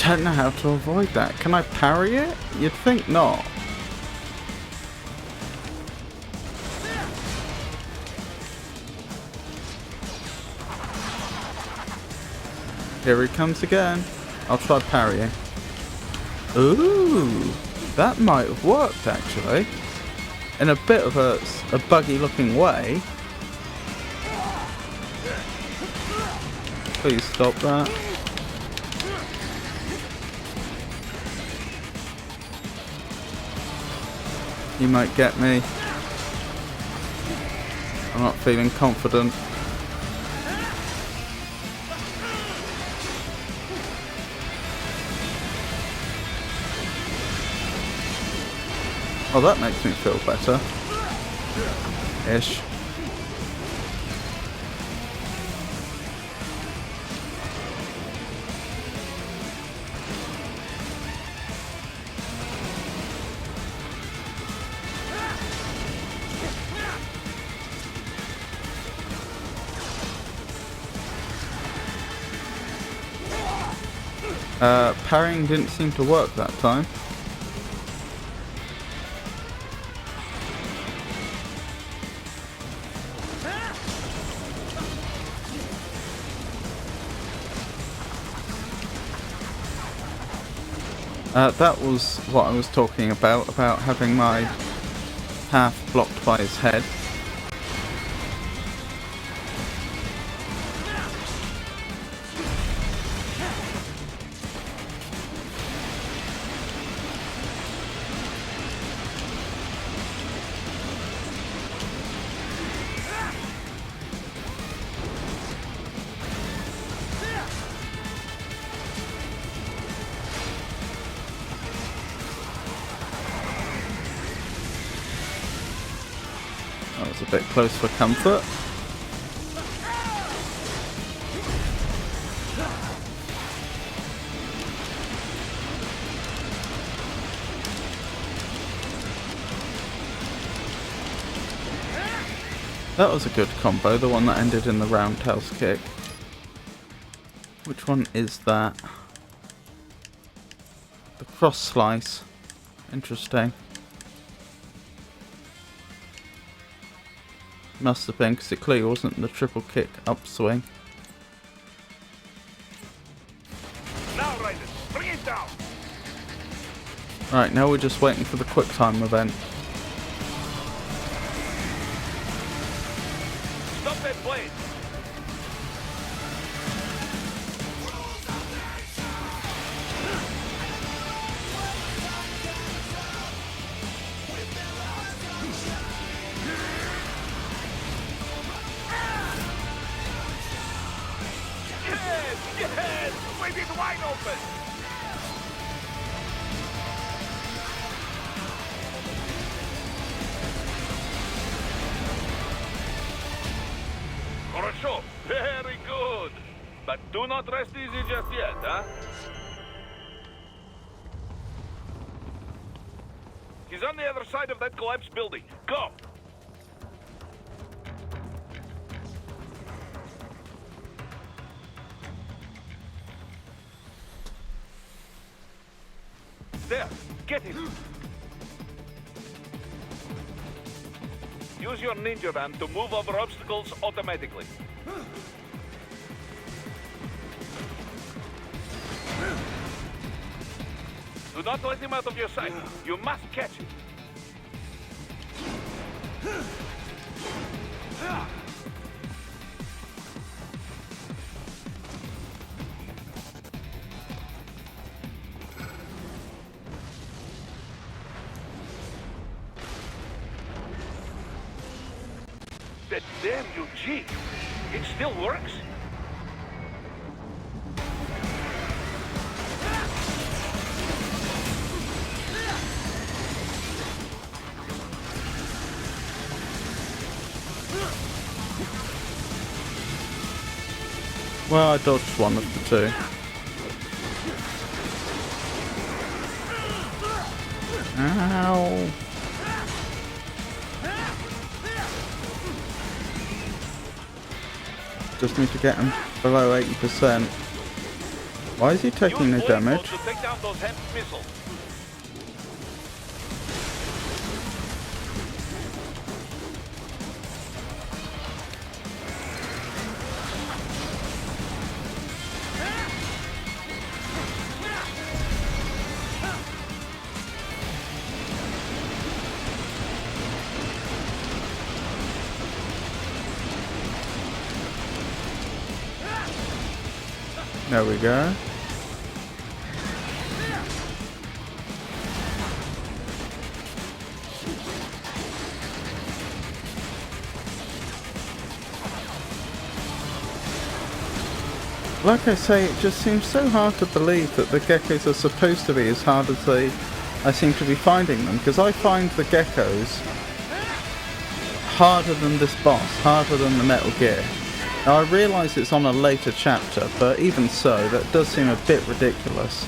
I don't know how to avoid that. Can I parry it? You'd think not. Here he comes again. I'll try parrying. Ooh, that might have worked actually. In a bit of a buggy looking way. Please stop that. You might get me. I'm not feeling confident. Oh, that makes me feel better. Ish. Parrying didn't seem to work that time. That was what I was talking about having my path blocked by his head. That was a bit close for comfort. That was a good combo, the one that ended in the roundhouse kick. Which one is that? The cross slice. Interesting. Must have been, because it clearly wasn't the triple kick upswing. Now, Raiden, bring it down. Right, now we're just waiting for the quick time event. Stop that blade. Yes! Leave it wide open! But do not rest easy just yet, huh? He's on the other side of that collapsed building. Go! There! Get him! Use your ninja van to move over obstacles automatically. Do not let him out of your sight. You must catch him. That damn UG! It still works? Well, I dodged one of the two. Ow! Just need to get him below 80%. Why is he taking no damage? To take down those hand missiles. There we go. Like I say, it just seems so hard to believe that the geckos are supposed to be as hard as I seem to be finding them, because I find the geckos harder than this boss, harder than the Metal Gear. Now I realise it's on a later chapter, but even so, that does seem a bit ridiculous.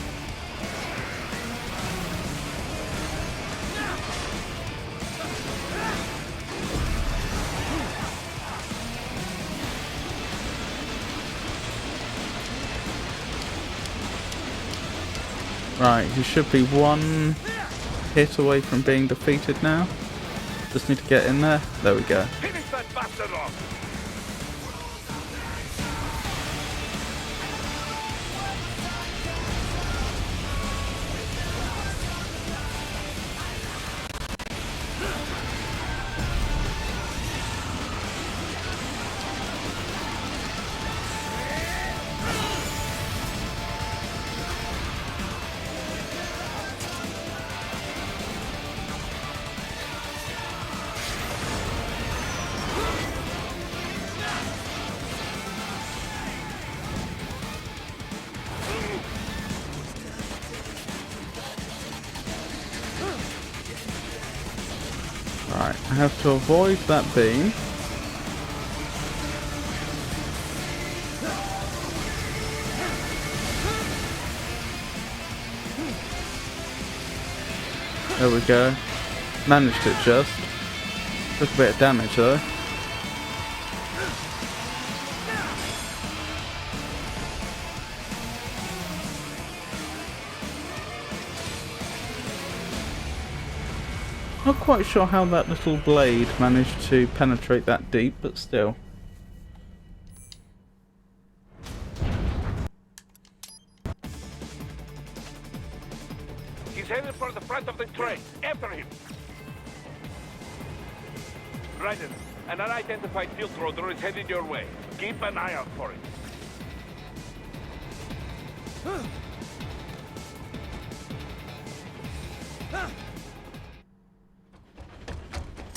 Right, he should be one hit away from being defeated now. Just need to get in there. There we go. Finish that bastard off! Right, I have to avoid that beam. There we go. Managed it just. Took a bit of damage though. Not quite sure how that little blade managed to penetrate that deep, but still. He's headed for the front of the train. After him. Raiden, an unidentified field roader is headed your way. Keep an eye out for it.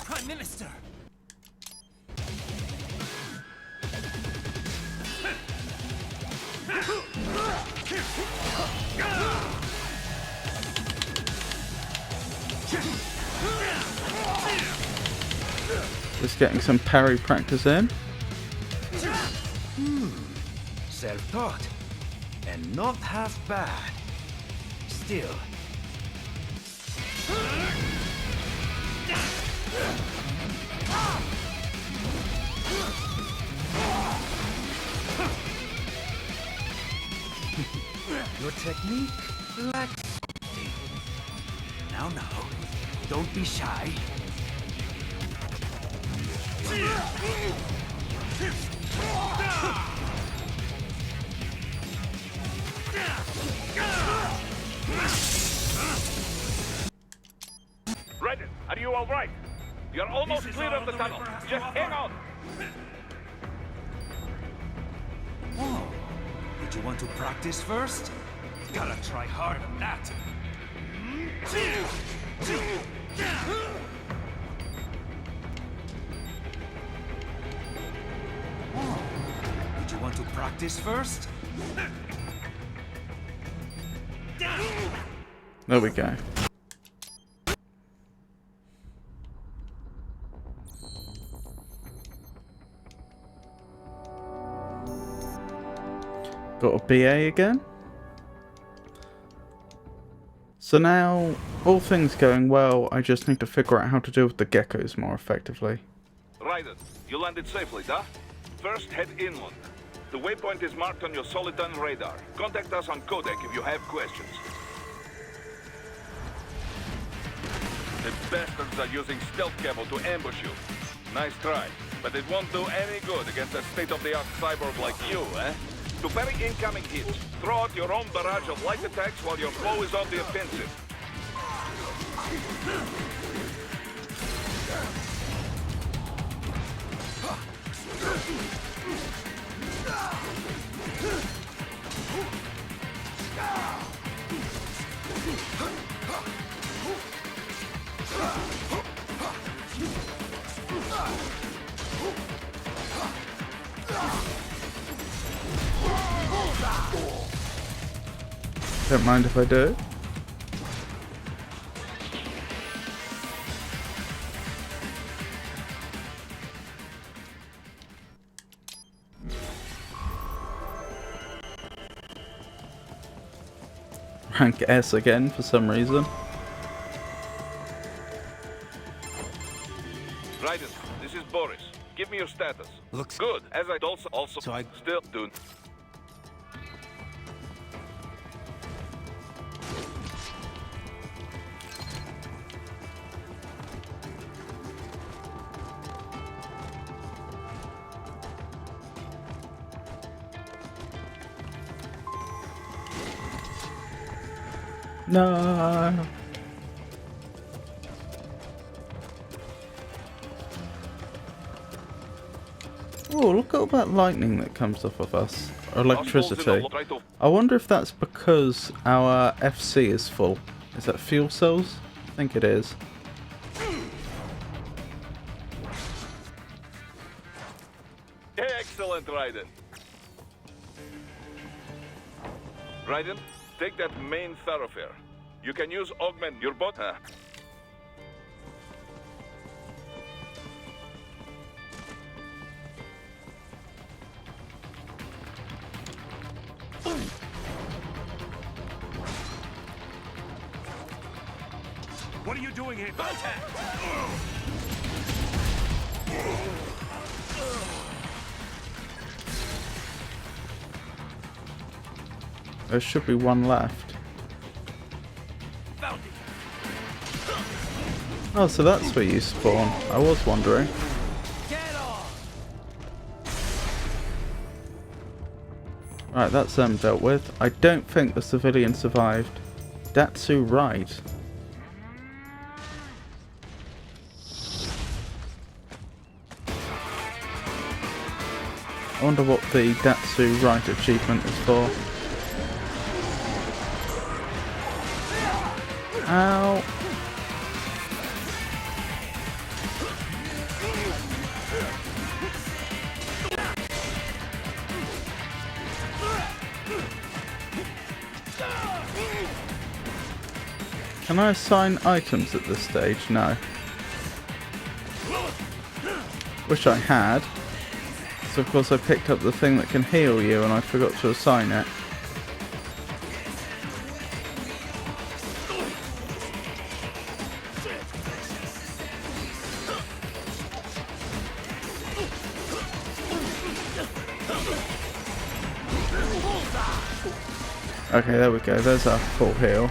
Prime Minister! Just getting some parry practice in. self-taught. And not half bad. Still. Your technique lacks something. Now, don't be shy. Raiden, are you all right? You're almost clear of the tunnel. Just hang on. Oh, did you want to practice first? Gotta try harder than that. Oh, did you want to practice first? There we go. Got a BA again. So now, all things going well, I just need to figure out how to deal with the geckos more effectively. Raiden, you landed safely, huh? First, head inland. The waypoint is marked on your Soliton radar. Contact us on Codec if you have questions. The bastards are using stealth camo to ambush you. Nice try, but it won't do any good against a state-of-the-art cyborg like you, eh? To parry incoming hits, throw out your own barrage of light attacks while your foe is on the offensive. Don't mind if I do. Rank S again for some reason. Raiden, this is Boris. Give me your status. Looks good. As I also So I still do. No. Oh, look at all that lightning that comes off of us. Or electricity. I wonder if that's because our FC is full. Is that fuel cells? I think it is. Excellent, Raiden. Raiden, take that main thoroughfare. You can use augment your bot. What are you doing here? Attack! There should be one left. Found it. Oh, so that's where you spawn. I was wondering. Get on! Right, that's dealt with. I don't think the civilian survived. Datsu right. I wonder what the Datsu right achievement is for. Ow! Can I assign items at this stage? No. Wish I had. Because of course I picked up the thing that can heal you and I forgot to assign it. Okay, there we go. There's our full heal.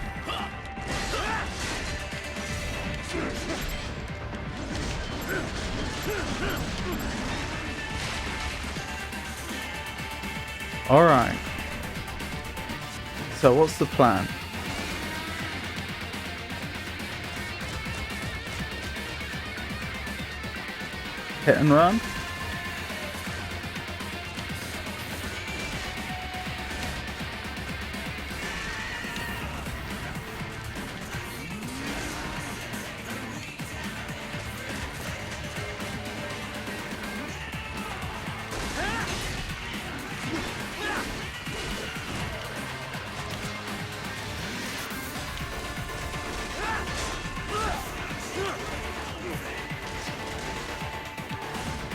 Alright. So what's the plan? Hit and run?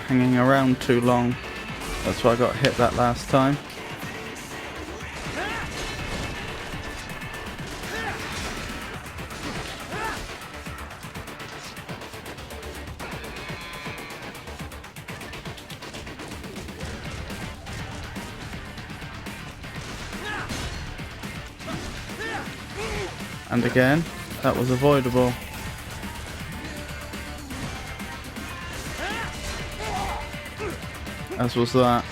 Hanging around too long. That's why I got hit that last time. And again, that was avoidable. As was that.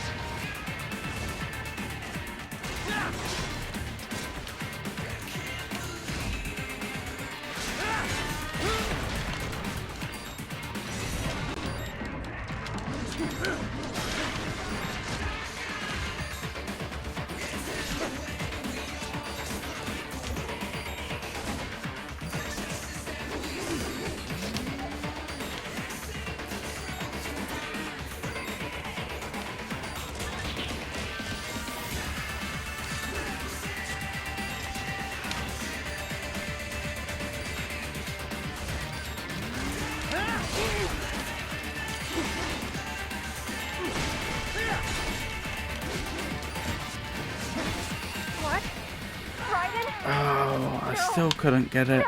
Oh, I still couldn't get it.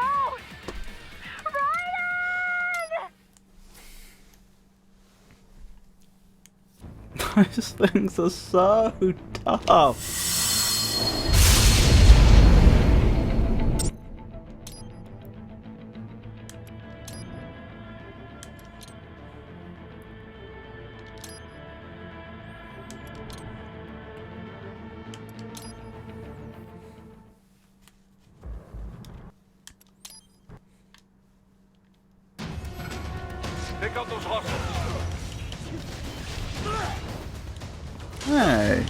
Those things are so tough. Take out those hostiles. Hey.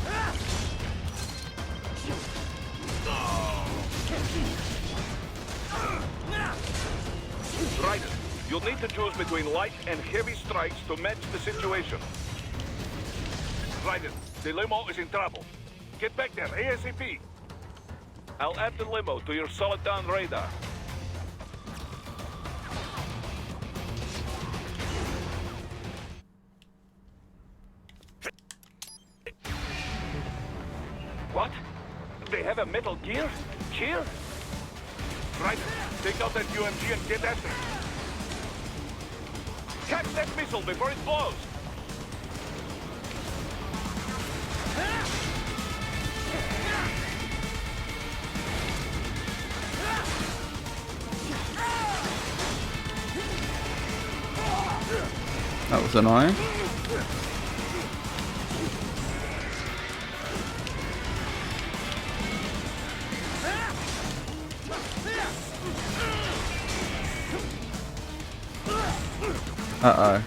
Right. You'll need to choose between light and heavy strikes to match the situation. Raiden, the limo is in trouble. Get back there ASAP. I'll add the limo to your solid down radar. What? They have a metal gear? Here? Right. Take out that UMG and get after it. Catch that missile before it blows! That was annoying. Uh-oh.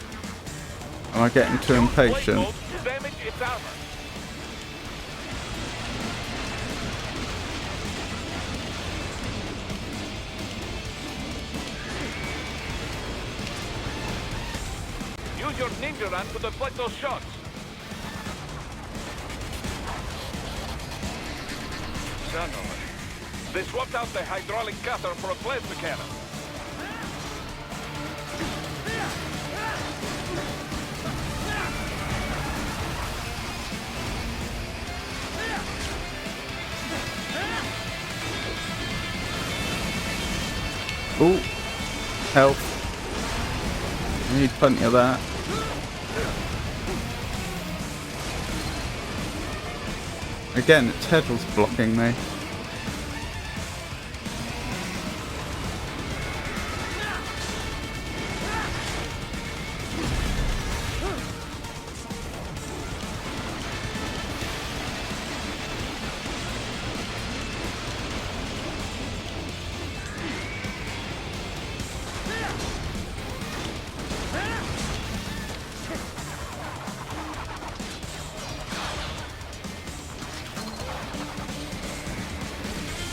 Am I getting too impatient? Damage its armor. Use your ninja run to deflect those shots. Son of it. They swapped out the hydraulic cutter for a plasma cannon. Ooh. Health. I need plenty of that. Again, its head was blocking me.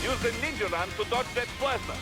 Use the ninja ram to dodge that plasma.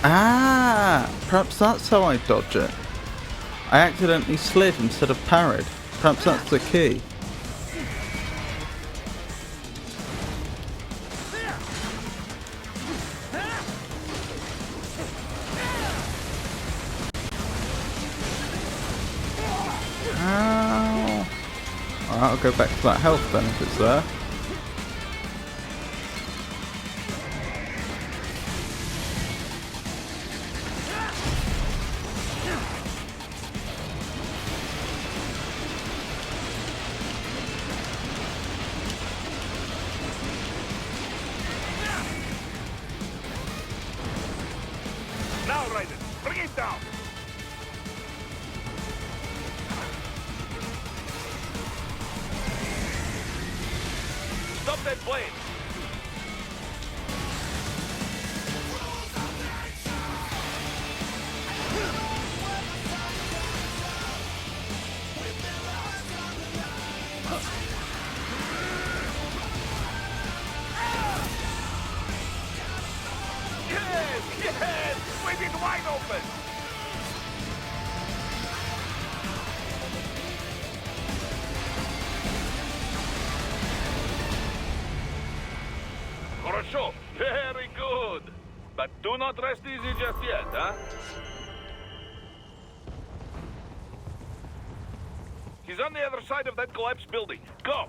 Ah! Perhaps that's how I dodge it. I accidentally slid instead of parried. Perhaps that's the key. Ow! Alright, I'll go back to that health then if it's there. Now, Raiden, bring it down. Stop that blade. Yes, yes, with it wide open. Хорошо, very good. But do not rest easy just yet, huh? He's on the other side of that collapsed building. Go!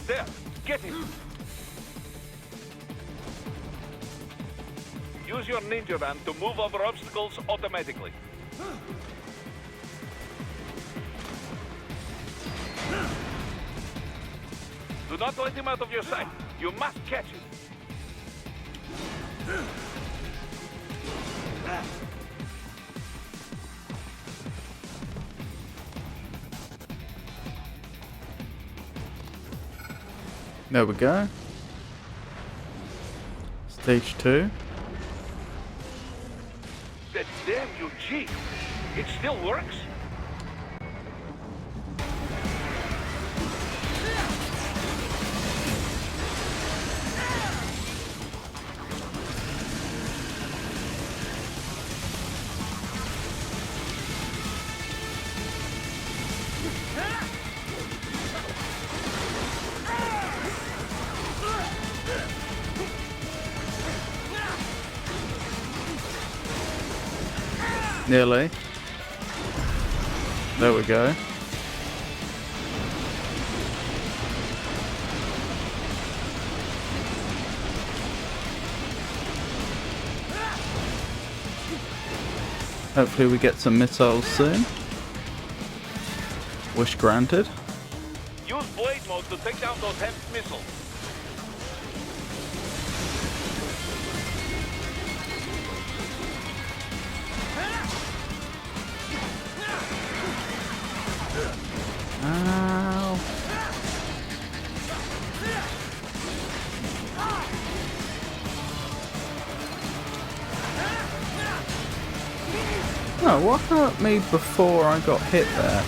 There, get him! Use your ninja ram to move over obstacles automatically. Do not let him out of your sight. You must catch him. There we go. Stage 2. That damn UG! It still works? Nearly. There we go. Hopefully we get some missiles soon. Wish granted. Use blade mode to take down those heavy missiles. Ow. No, what hurt me before I got hit there?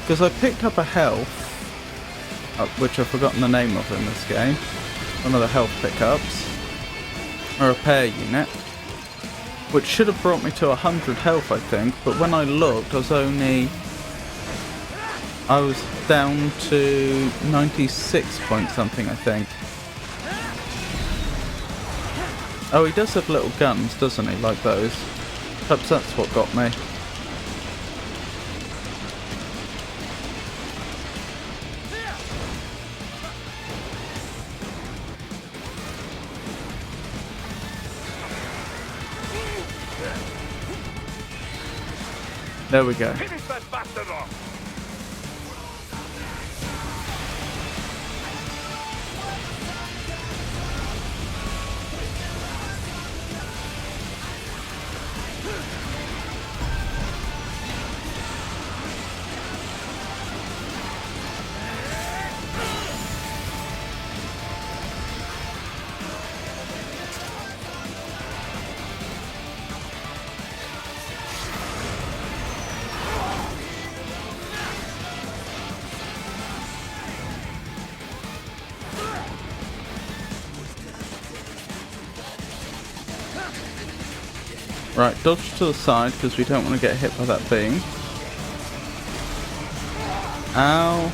Because I picked up a health, which I've forgotten the name of in this game. One of the health pickups. A repair unit. Which should have brought me to 100 health, I think. But when I looked, I was down to 96 point something, I think. Oh, he does have little guns, doesn't he? Like those. Perhaps that's what got me. There we go. Finish that bastard off! Right, dodge to the side because we don't want to get hit by that beam. Ow.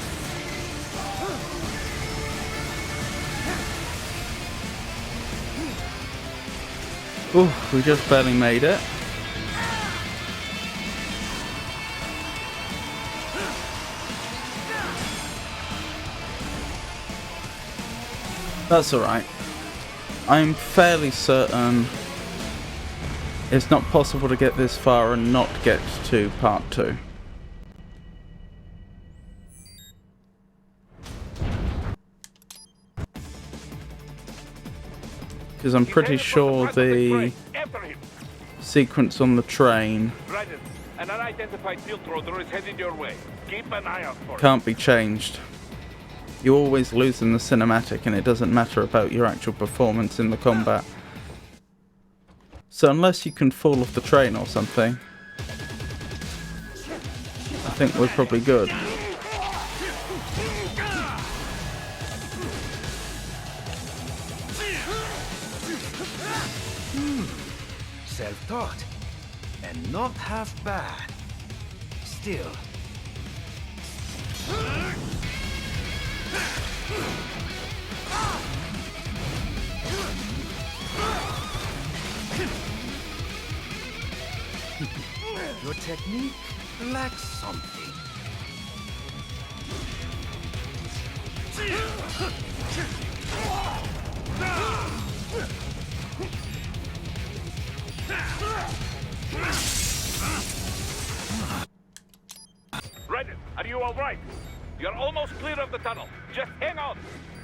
Ooh, we just barely made it. That's alright. I'm fairly certain it's not possible to get this far and not get to part 2. Because I'm pretty sure the sequence on the train An unidentified field roader is headed your way. Keep an eye out for it. can't be changed. You always lose in the cinematic and it doesn't matter about your actual performance in the combat. So unless you can fall off the train or something, I think we're probably good. Self-taught. And not half bad. Still. Your technique lacks something. Raiden, are you all right? You're almost clear of the tunnel. Just hang on.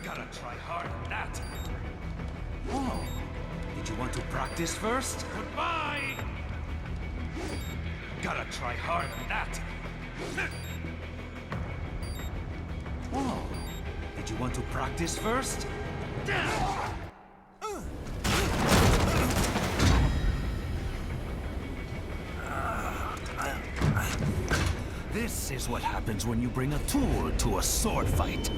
Gotta try hard on that. Oh, did you want to practice first? Goodbye! Gotta try hard on that. Oh, did you want to practice first? This is what happens when you bring a tool to a sword fight.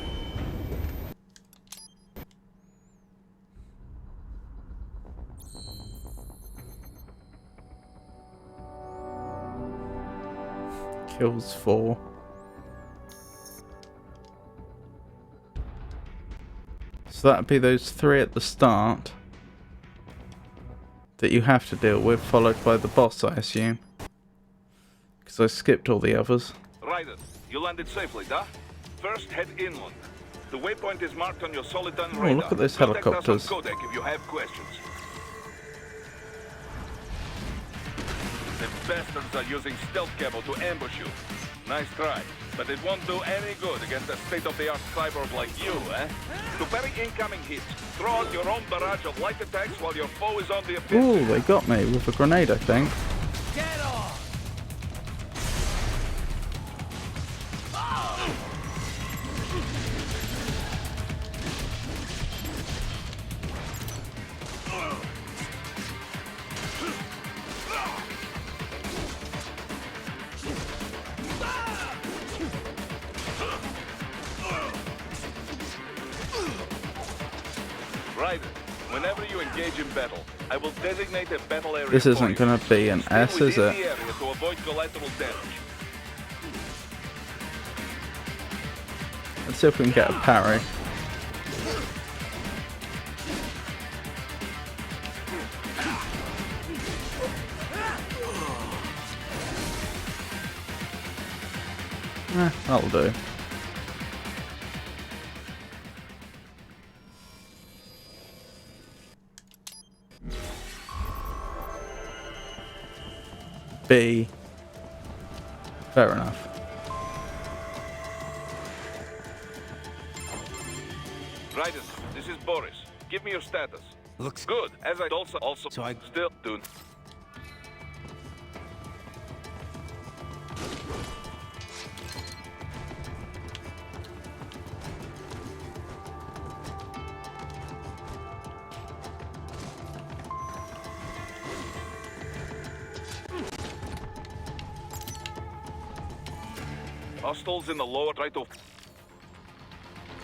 Kills 4. So that'd be those 3 at the start that you have to deal with, followed by the boss, I assume. Because I skipped all the others. Raiden, you landed safely, huh? First, head inland. The waypoint is marked on your Soliton radar. Oh, look at those helicopters. Contact us on Codec if you have questions. The bastards are using stealth cable to ambush you. Nice try, but it won't do any good against a state-of-the-art cyborg like you, eh? To parry incoming hits, throw out your own barrage of light attacks while your foe is on the offensive. Ooh, they got me with a grenade, I think. Get off! Right. Whenever you engage in battle, I will designate a battle area. This isn't going to be an S, is within it? the area to avoid collateral damage. Let's see if we can get a parry. That'll do. B. Fair enough. Raiden, this is Boris. Give me your status. Looks Good. As I also So I- still do. Hostiles in the lower right of.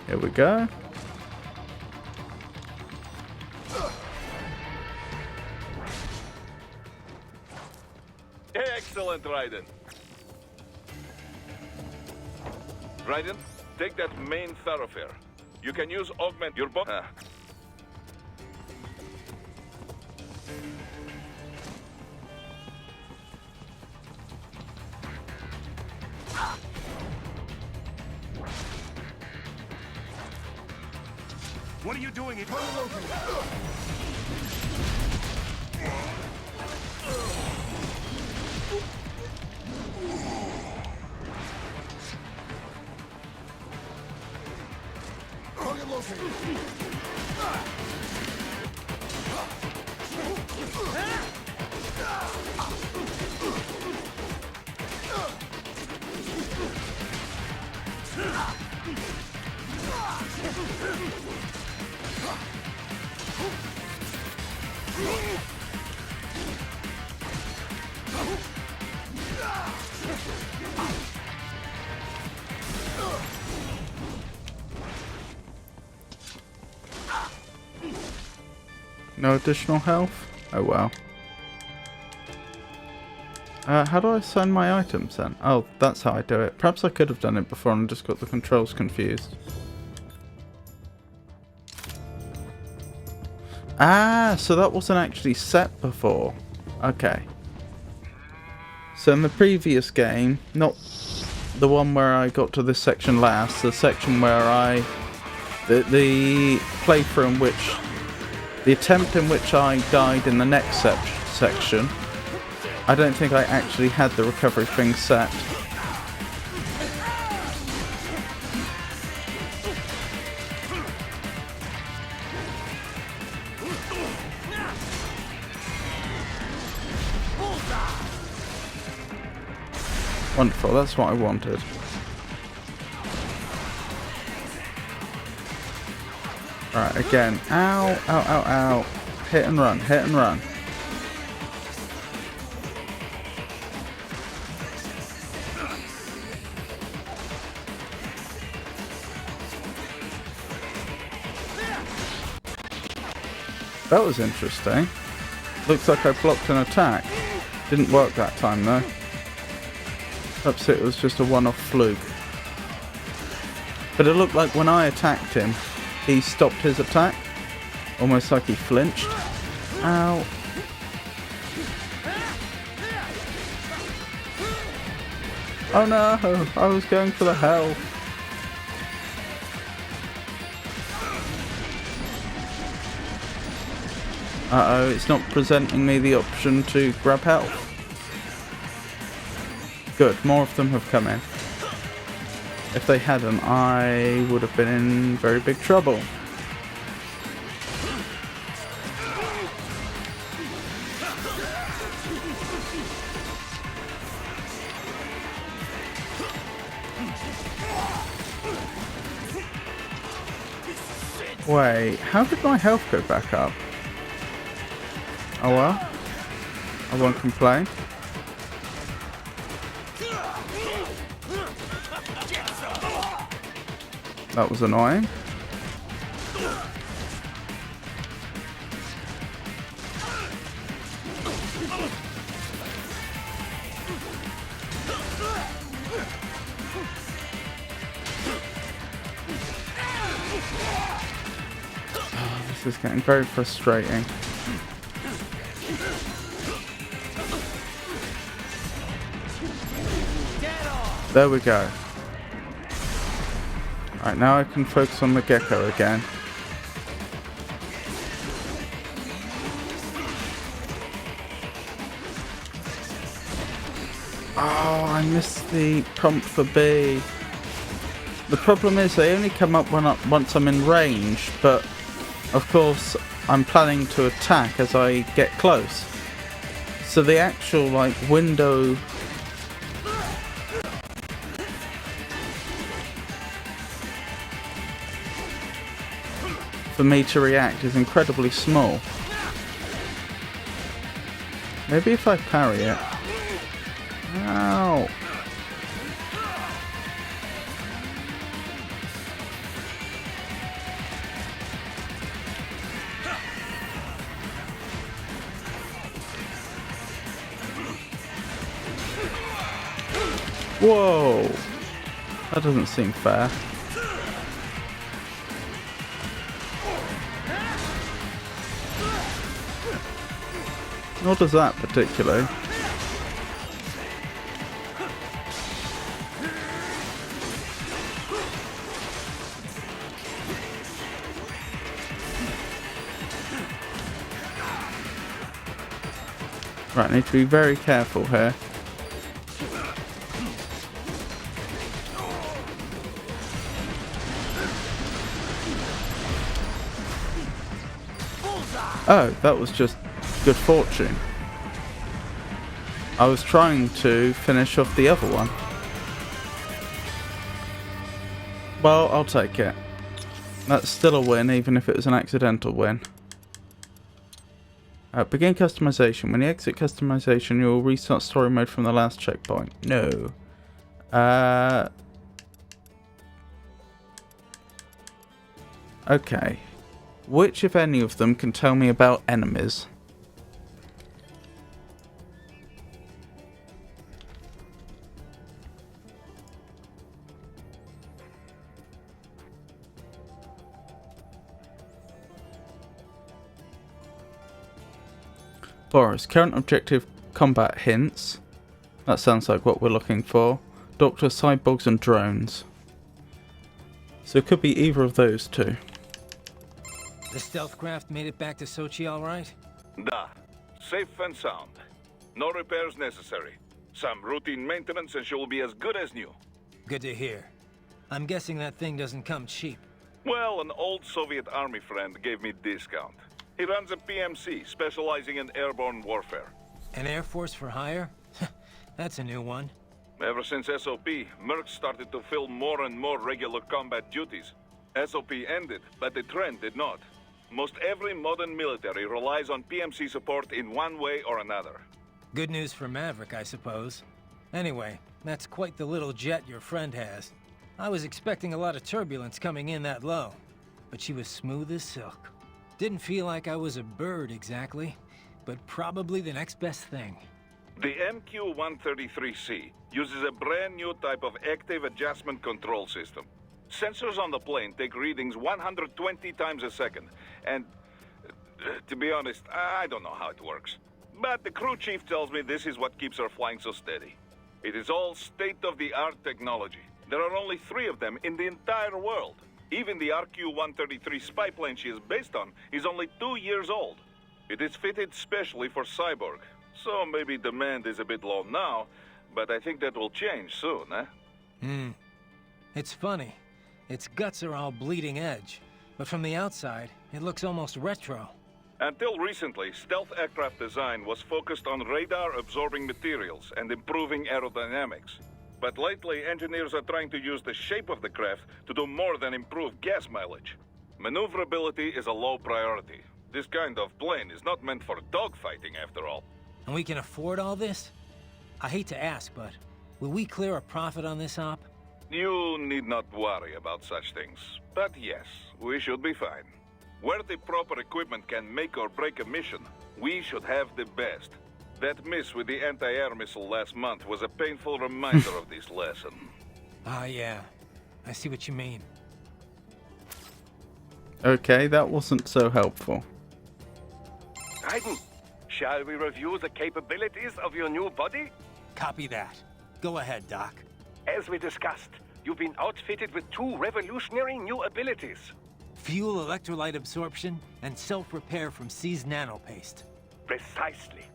Here we go. Excellent, Raiden. Raiden, take that main thoroughfare. You can use augment your bomb. What are you doing? No additional health? Oh well. How do I assign my items then? Oh, that's how I do it. Perhaps I could have done it before and just got the controls confused. Ah, so that wasn't actually set before. Okay. So in the previous game, not the one where I got to this section last, the section where the playthrough in which, the attempt in which I died in the next section, I don't think I actually had the recovery thing set. Wonderful, that's what I wanted. Right, again. Ow, ow, ow, ow. Hit and run, hit and run. That was interesting. Looks like I blocked an attack. Didn't work that time though. Perhaps it was just a one-off fluke. But it looked like when I attacked him, he stopped his attack. Almost like he flinched. Ow. Oh no, I was going for the health. Uh-oh, it's not presenting me the option to grab health. Good, more of them have come in. If they hadn't, I would have been in very big trouble. Wait, how did my health go back up? Oh well, I won't complain. That was annoying. This is getting very frustrating. There we go. Alright, now I can focus on the gecko again. Oh, I missed the prompt for B. The problem is they only come up once I'm in range, but of course I'm planning to attack as I get close. So the actual window for me to react is incredibly small. Maybe if I parry it. Ow! Whoa! That doesn't seem fair. Nor does that particularly. Right, I need to be very careful here. Oh, that was just good fortune. I was trying to finish off the other one. Well, I'll take it. That's still a win, even if it was an accidental win. Begin customization. When you exit customization, you will restart story mode from the last checkpoint. No. Okay. Which, if any of them, can tell me about enemies? Boris, current objective combat hints. That sounds like what we're looking for. Doctor, cyborgs and drones. So it could be either of those two. The stealth craft made it back to Sochi all right? Da. Safe and sound. No repairs necessary. Some routine maintenance and she will be as good as new. Good to hear. I'm guessing that thing doesn't come cheap. Well, an old Soviet army friend gave me discount. He runs a PMC, specializing in airborne warfare. An Air Force for hire? That's a new one. Ever since SOP, Mercs started to fill more and more regular combat duties. SOP ended, but the trend did not. Most every modern military relies on PMC support in one way or another. Good news for Maverick, I suppose. Anyway, that's quite the little jet your friend has. I was expecting a lot of turbulence coming in that low, but she was smooth as silk. Didn't feel like I was a bird exactly, but probably the next best thing. The MQ-133C uses a brand new type of active adjustment control system. Sensors on the plane take readings 120 times a second, and to be honest, I don't know how it works. But the crew chief tells me this is what keeps her flying so steady. It is all state-of-the-art technology. There are only 3 of them in the entire world. Even the RQ-133 spy plane she is based on is only 2 years old. It is fitted specially for Cyborg, so maybe demand is a bit low now, but I think that will change soon, eh? It's funny. Its guts are all bleeding edge, but from the outside, it looks almost retro. Until recently, stealth aircraft design was focused on radar-absorbing materials and improving aerodynamics. But lately, engineers are trying to use the shape of the craft to do more than improve gas mileage. Maneuverability is a low priority. This kind of plane is not meant for dogfighting, after all. And we can afford all this? I hate to ask, but will we clear a profit on this op? You need not worry about such things. But yes, we should be fine. Where the proper equipment can make or break a mission, we should have the best. That miss with the anti-air missile last month was a painful reminder of this lesson. Ah, yeah. I see what you mean. Okay, that wasn't so helpful. Raiden, shall we review the capabilities of your new body? Copy that. Go ahead, Doc. As we discussed, you've been outfitted with 2 revolutionary new abilities. Fuel electrolyte absorption and self-repair from C's nanopaste. Precisely.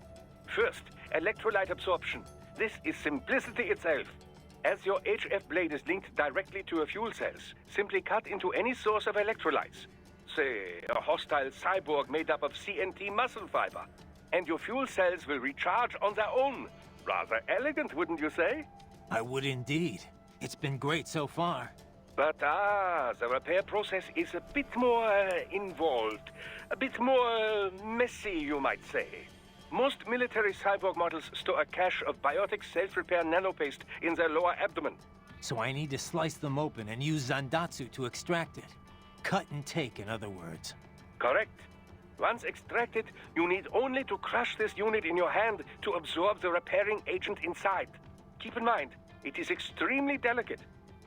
First, electrolyte absorption. This is simplicity itself. As your HF blade is linked directly to your fuel cells, simply cut into any source of electrolytes. Say, a hostile cyborg made up of CNT muscle fiber. And your fuel cells will recharge on their own. Rather elegant, wouldn't you say? I would indeed. It's been great so far. But the repair process is a bit more involved. A bit more messy, you might say. Most military cyborg models store a cache of biotic self-repair nanopaste in their lower abdomen. So I need to slice them open and use Zandatsu to extract it. Cut and take, in other words. Correct. Once extracted, you need only to crush this unit in your hand to absorb the repairing agent inside. Keep in mind, it is extremely delicate.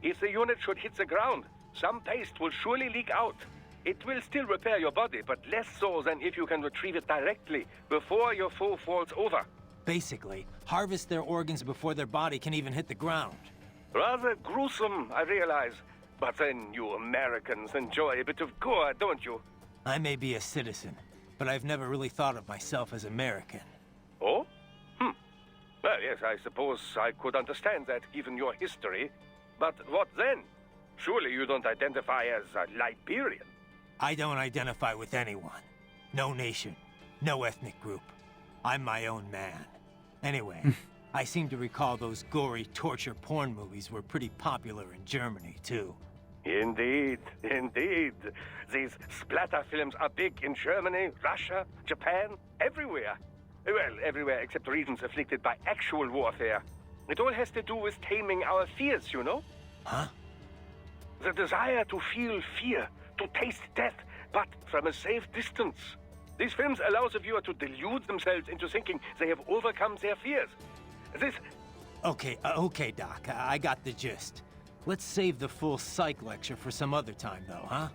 If the unit should hit the ground, some paste will surely leak out. It will still repair your body, but less so than if you can retrieve it directly before your foe falls over. Basically, harvest their organs before their body can even hit the ground. Rather gruesome, I realize. But then you Americans enjoy a bit of gore, don't you? I may be a citizen, but I've never really thought of myself as American. Oh? Well, yes, I suppose I could understand that, given your history. But what then? Surely you don't identify as a Liberian. I don't identify with anyone. No nation. No ethnic group. I'm my own man. Anyway, I seem to recall those gory torture porn movies were pretty popular in Germany, too. Indeed, indeed. These splatter films are big in Germany, Russia, Japan, everywhere. Well, everywhere except regions afflicted by actual warfare. It all has to do with taming our fears, you know? Huh? The desire to feel fear, to taste death, but from a safe distance. These films allow the viewer to delude themselves into thinking they have overcome their fears. This... Okay, Doc. I got the gist. Let's save the full psych lecture for some other time, though, huh?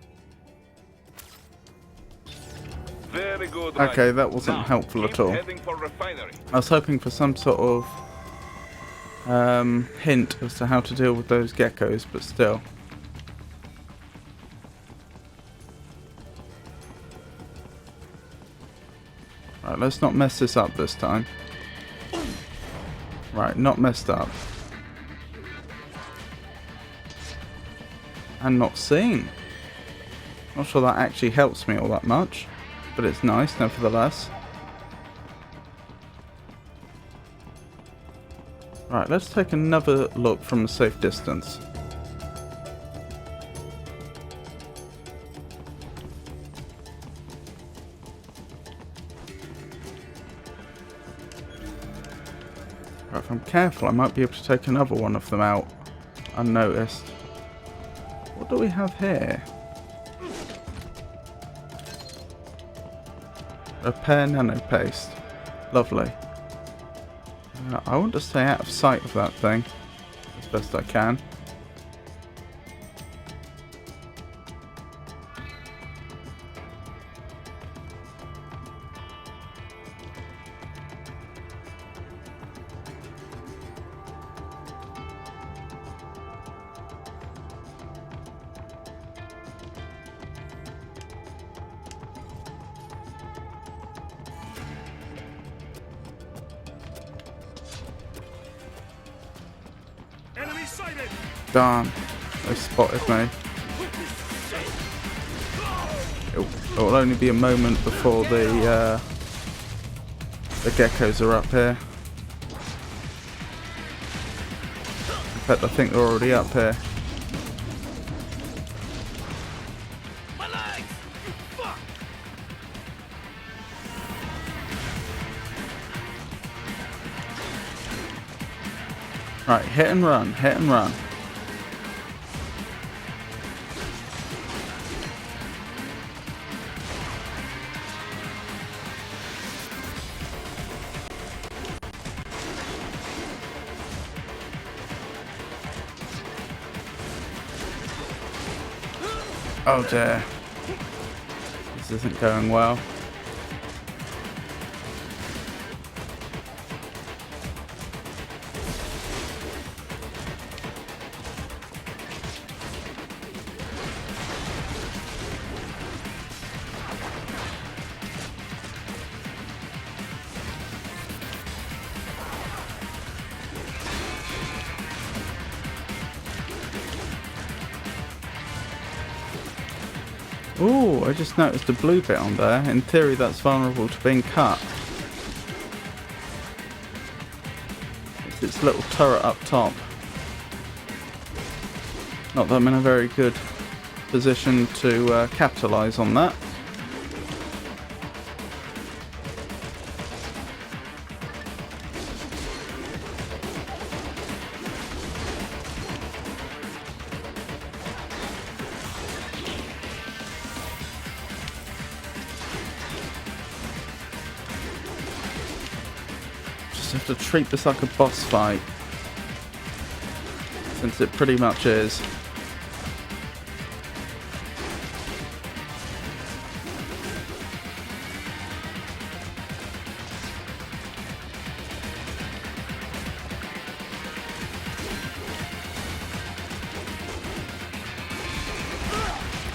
Very good. Okay, Raiden. that wasn't Now, helpful keep at all. heading for refinery. I was hoping for some sort of hint as to how to deal with those geckos, but still. Right, let's not mess this up this time. Right, not messed up. And not seen. Not sure that actually helps me all that much, but it's nice nevertheless. Right, let's take another look from a safe distance. Right, if I'm careful, I might be able to take another one of them out unnoticed. What do we have here? Repair nanopaste. Lovely. I want to stay out of sight of that thing as best I can. Enemy sighted! Darn, they spotted me. It'll only be a moment before the geckos are up here. In fact, I think they're already up here. My legs! You fuck! Right, hit and run, hit and run. Oh dear. This isn't going well. Ooh, I just noticed a blue bit on there. In theory, that's vulnerable to being cut. It's its little turret up top. Not that I'm in a very good position to capitalise on that. Have to treat this like a boss fight, since it pretty much is.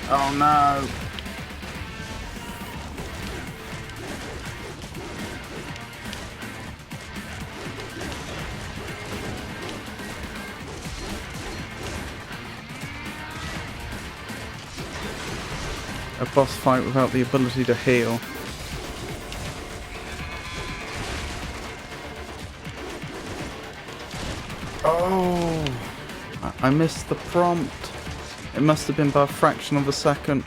Oh no! A boss fight without the ability to heal. Oh! I missed the prompt. It must have been by a fraction of a second.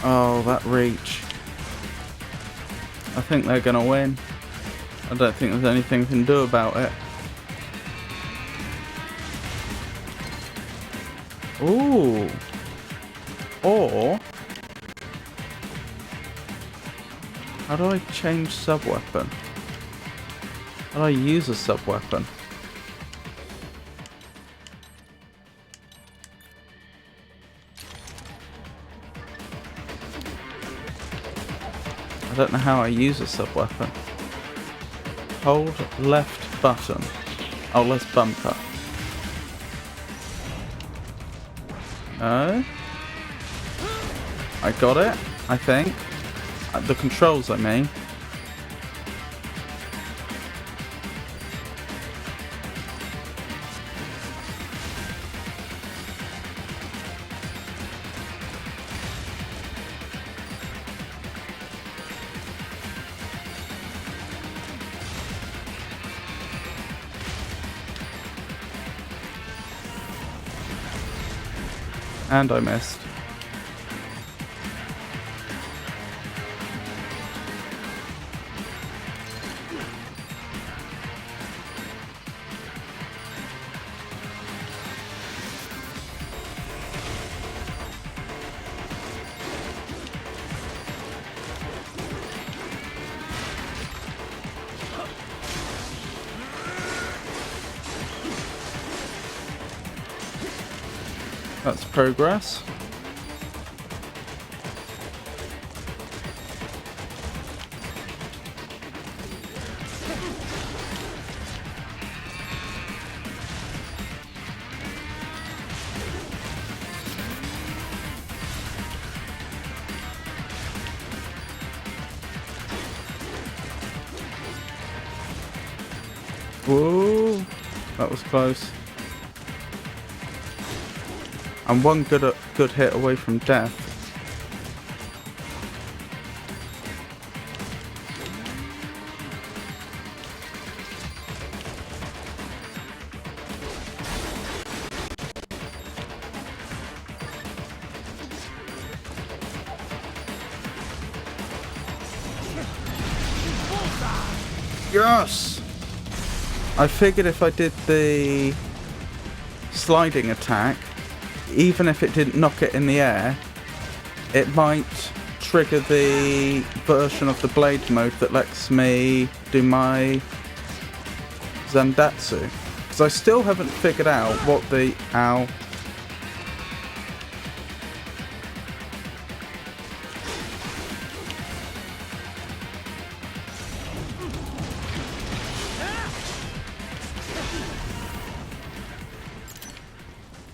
Oh, that reach. I think they're gonna win. I don't think there's anything we can do about it. Ooh. Or... how do I change sub-weapon? How do I use a sub-weapon? I don't know how I use a sub-weapon. Hold left button. Oh, let's bumper. No. I got it, I think. The controls, I mean. And I missed. That's progress. Whoa, that was close. I'm one good hit away from death. Yes! I figured if I did the sliding attack, even if it didn't knock it in the air, it might trigger the version of the blade mode that lets me do my Zandatsu. Because I still haven't figured out what the... Ow.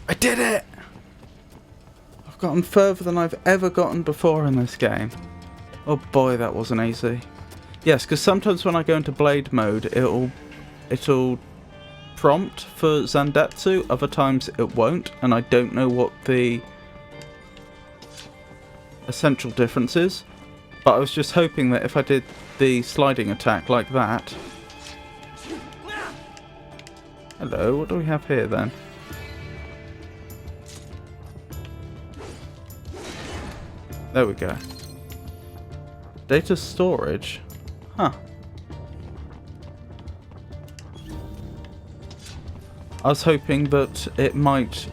I did it! I've gotten further than I've ever gotten before in this game. Oh boy, that wasn't easy. Yes, because sometimes when I go into blade mode, it'll prompt for Zandatsu, other times it won't, and I don't know what the essential difference is. But I was just hoping that if I did the sliding attack like that... Hello, what do we have here then? There we go. Data storage? Huh. I was hoping that it might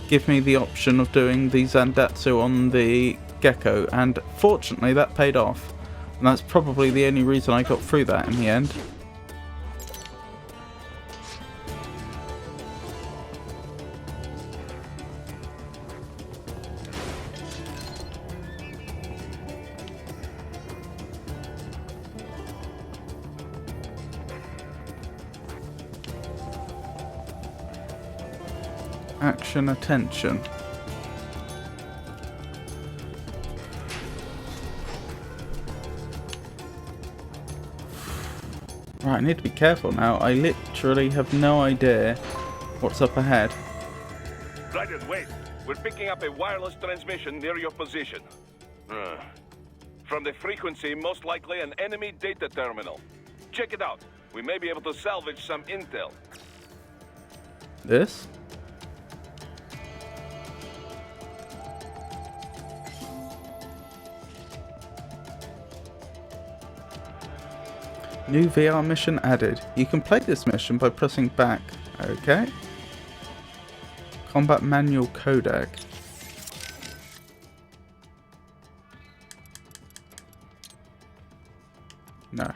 give me the option of doing the Zandatsu on the Gecko, and fortunately that paid off. And that's probably the only reason I got through that in the end. Action attention. Right, I need to be careful now. I literally have no idea what's up ahead. Raiden, wait. We're picking up a wireless transmission near your position. From the frequency, most likely an enemy data terminal. Check it out. We may be able to salvage some intel. This? New VR mission added. You can play this mission by pressing back. Okay. Combat manual codec. No.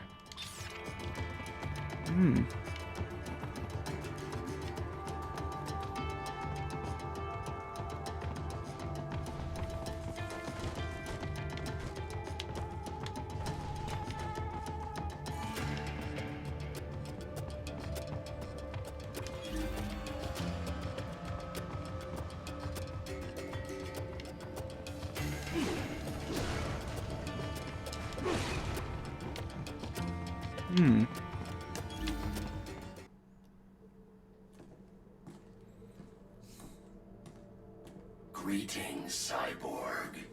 Greetings, cyborg.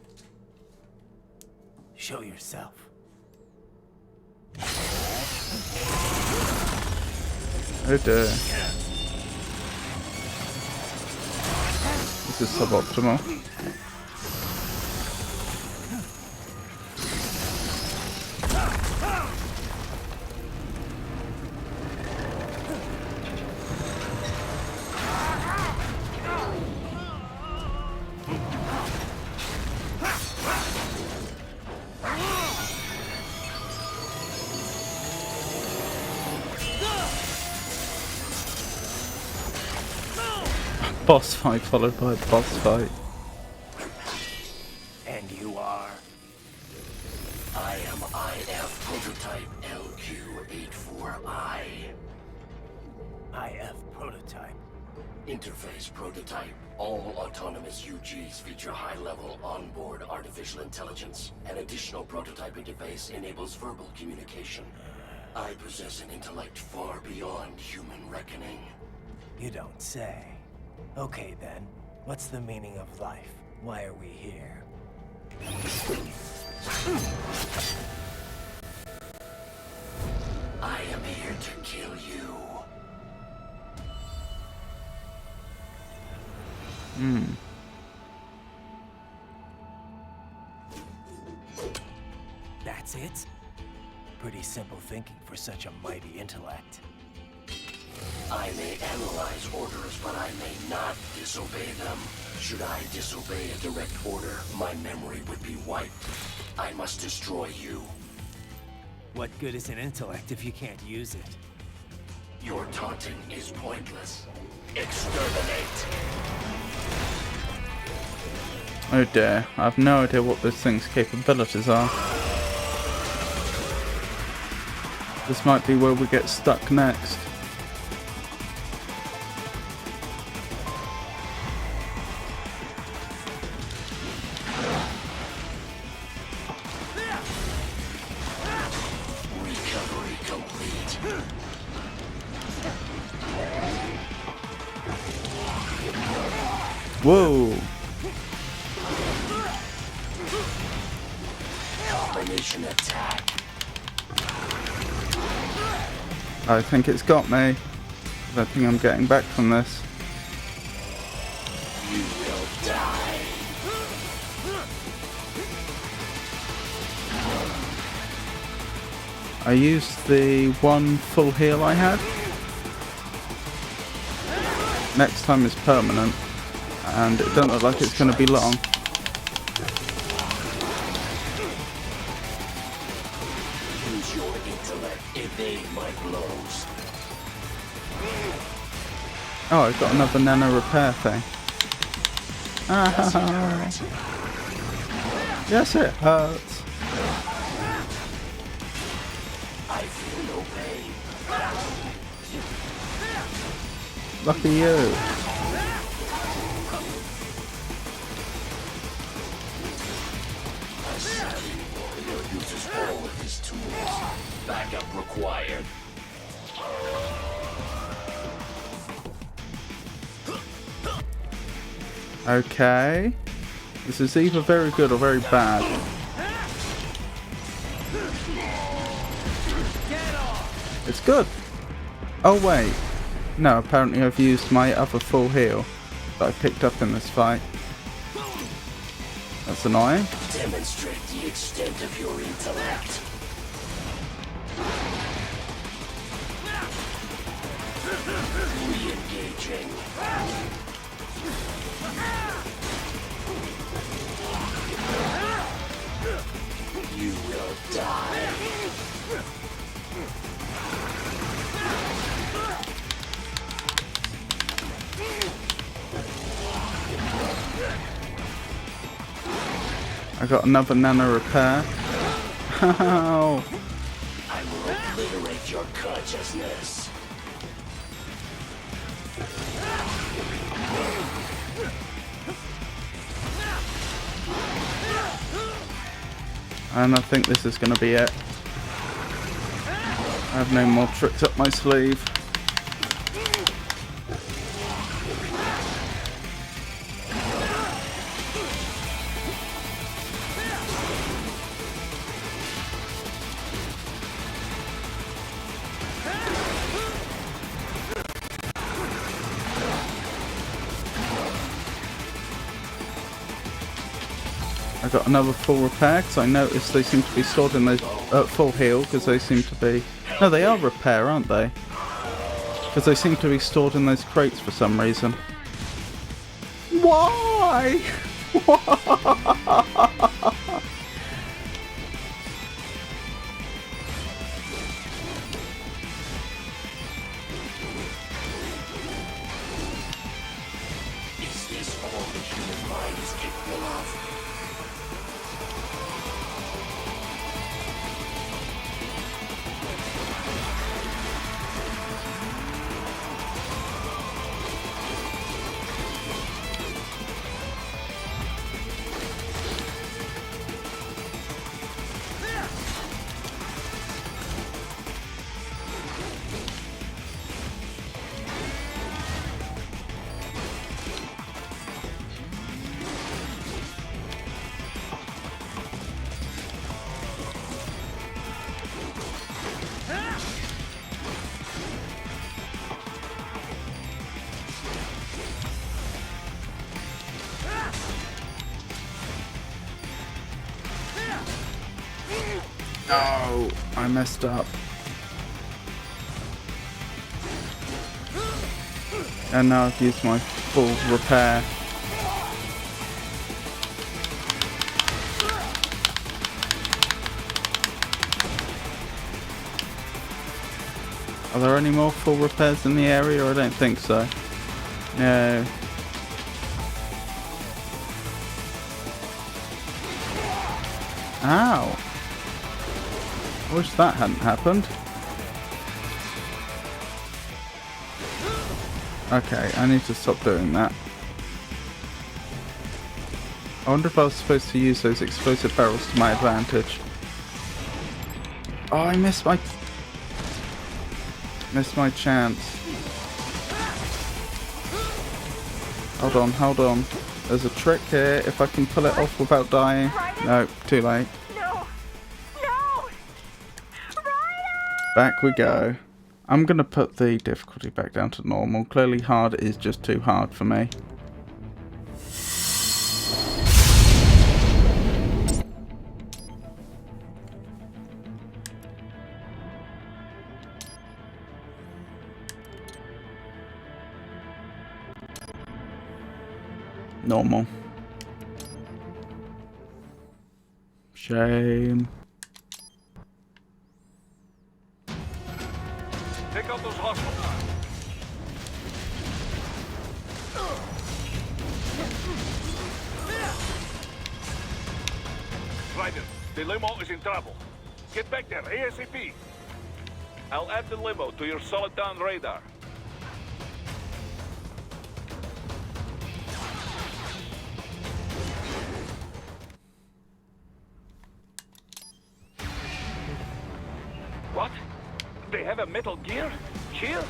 Show yourself. Oh dear. This is suboptimal. Boss fight followed by a boss fight. And you are? I am IF prototype LQ84I. IF prototype. Interface prototype. All autonomous UGs feature high-level onboard artificial intelligence. An additional prototype interface enables verbal communication. I possess an intellect far beyond human reckoning. You don't say. Okay then, what's the meaning of life? Why are we here? I am here to kill you. That's it? Pretty simple thinking for such a mighty intellect. I may analyze orders, but I may not disobey them. Should I disobey a direct order, my memory would be wiped. I must destroy you. What good is an intellect if you can't use it? Your taunting is pointless. Exterminate! Oh dear, I have no idea what this thing's capabilities are. This might be where we get stuck next. Recovery complete. Whoa! Combination attack. I think it's got me. I don't think I'm getting back from this. You will die. I used the one full heal I had. Next time is permanent, and it doesn't look like it's going to be long. Use your intellect. Evade my blows. Oh, I've got another nano repair thing. Ah, yes, it hurts. I feel no pain. Lucky you. A savvy warrior uses all of his tools. Backup required. Okay. This is either very good or very bad. It's good. Oh wait. No, apparently I've used my other full heal that I picked up in this fight. That's annoying. Demonstrate the extent of your intellect. Re-engaging. You will die. I got another nano repair. Ow. I will obliterate your consciousness. And I think this is going to be it. I have no more tricks up my sleeve. I got another full repair because I noticed they seem to be stored in those full heal because they seem to be. No, they are repair, aren't they? Because they seem to be stored in those crates for some reason. Why? Is this all the human mind is capable of? No, I messed up. And now I've used my full repair. Are there any more full repairs in the area? I don't think so. No. Ow! I wish that hadn't happened. Okay, I need to stop doing that. I wonder if I was supposed to use those explosive barrels to my advantage. Oh, I missed my chance. Hold on, hold on. There's a trick here. If I can pull it off without dying. No, too late. No! No! Back we go. I'm gonna put the difficulty back down to normal. Clearly hard is just too hard for me. Normal. Shame. Take out those hostiles. Ryder, the limo is in trouble. Get back there, ASAP. I'll add the limo to your solid down radar. What? They have a metal gear? Shield?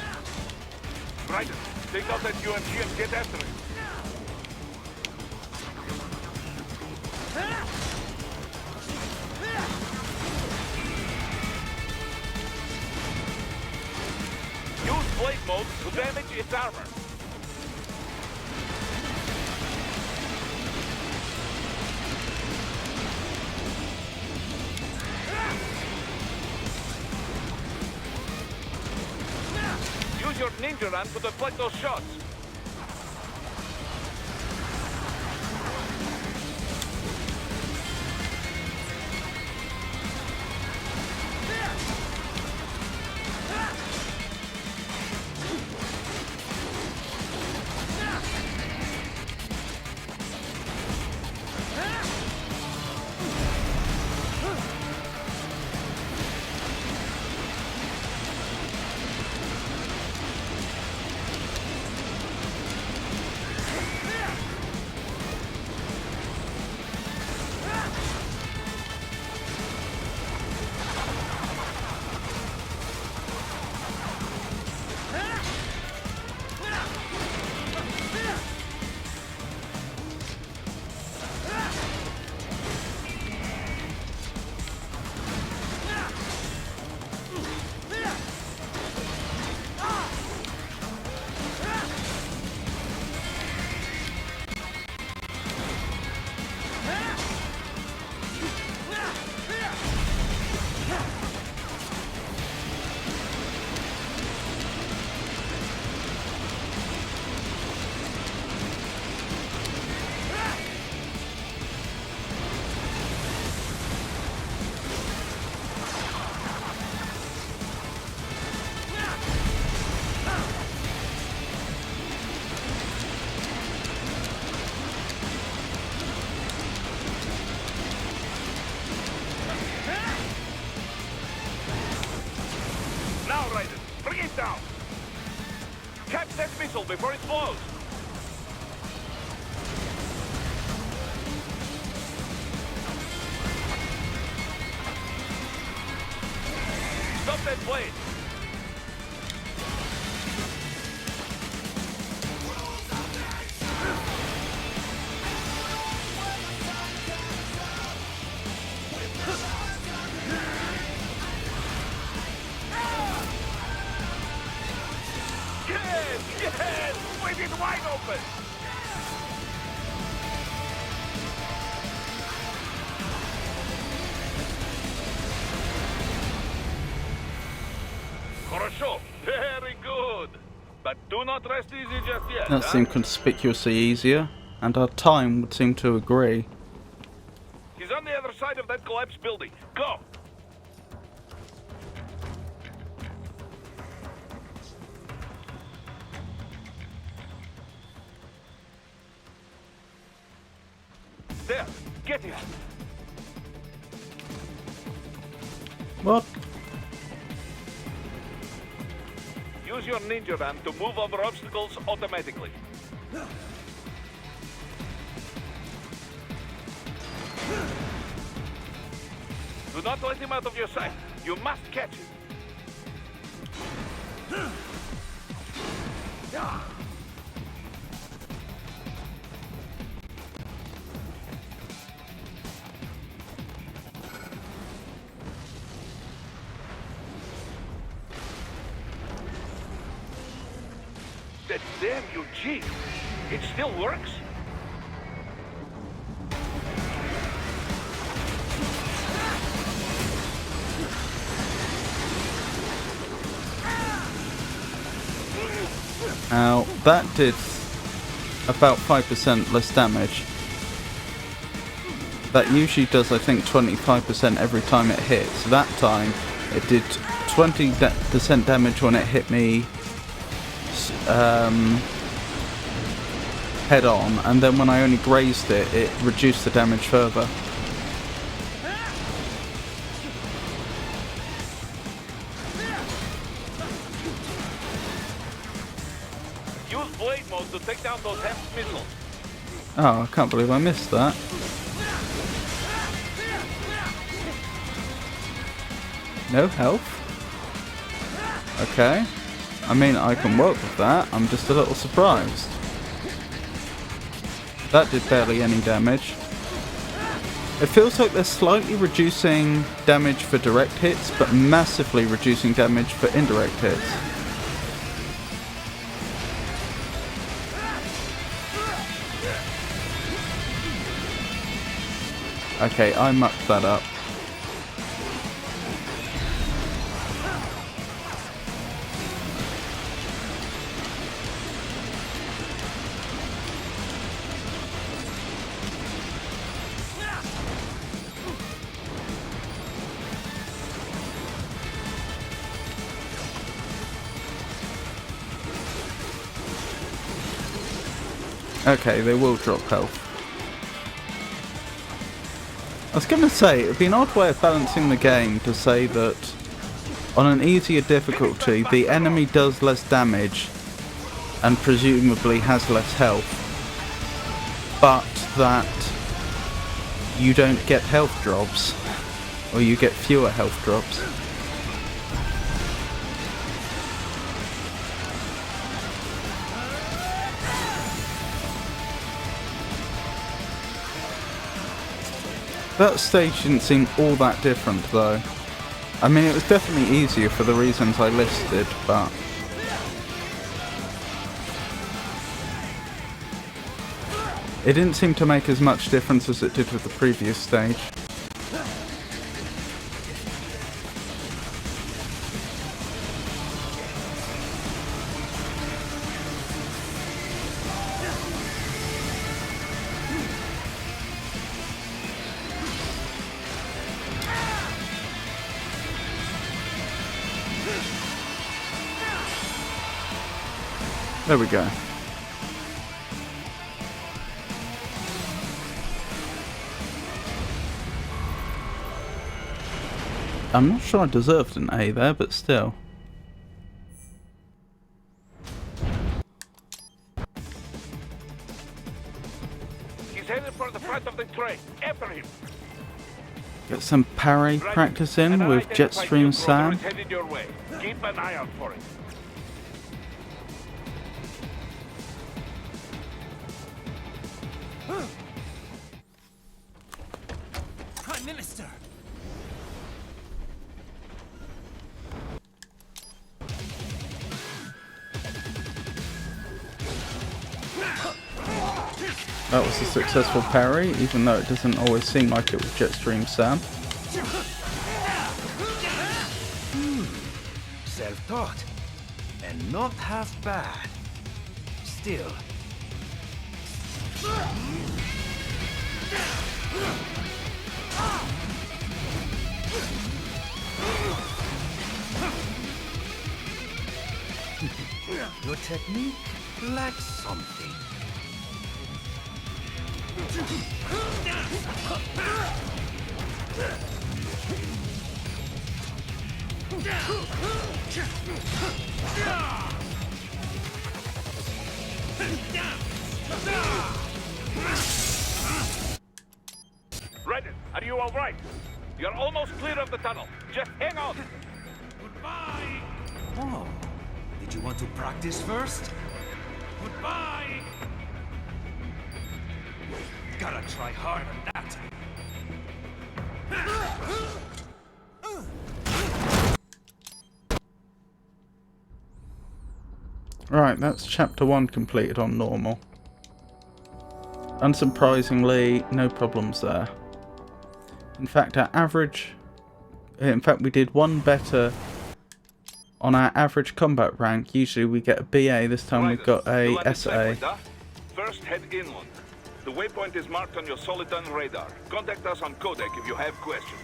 Ryder, take out that UMG and get after it. Use blade mode to damage its armor. Use your ninja run to deflect those shots. Now, Raiden, bring it down! Catch that missile before it blows! Stop that blade! Yes! With it wide open! Хорошо! Very good! But but do not rest easy just yet. That seemed conspicuously easier, and our time would seem to agree. He's on the other side of that collapsed building. Go! There, get him! What? Use your ninja ram to move over obstacles automatically. Do not let him out of your sight. You must catch him. That damn UG! It still works? Now, that did about 5% less damage. That usually does, I think, 25% every time it hits. That time, it did 20% damage when it hit me head on, and then when I only grazed it, it reduced the damage further. Use blade mode to take down those HEMS missiles. Oh, I can't believe I missed that. No health? Okay. I mean, I can work with that. I'm just a little surprised. That did barely any damage. It feels like they're slightly reducing damage for direct hits, but massively reducing damage for indirect hits. Okay, I mucked that up. Okay, they will drop health. I was going to say, it would be an odd way of balancing the game to say that on an easier difficulty, the enemy does less damage and presumably has less health, but that you don't get health drops, or you get fewer health drops. That stage didn't seem all that different though. I mean, it was definitely easier for the reasons I listed, but it didn't seem to make as much difference as it did with the previous stage. There we go. I'm not sure I deserved an A there, but still. He's headed for the front of the train. After him. Get some parry practice in with Jetstream Sam. Headed your way. Keep an eye out for it. Prime Minister! That was a successful parry, even though it doesn't always seem like it with Jetstream Sam. Self-taught. and not half bad. Still. Your technique lacks something. Raiden, are you all right? You're almost clear of the tunnel. Just hang on. Goodbye! Oh, did you want to practice first? Goodbye! Gotta try hard on that. Right, that's chapter 1 completed on normal. Unsurprisingly, no problems there. In fact, we did one better on our average combat rank. Usually we get a BA, this time we've got a SA. First, head inland. The waypoint is marked on your Soliton radar. Contact us on Codec if you have questions.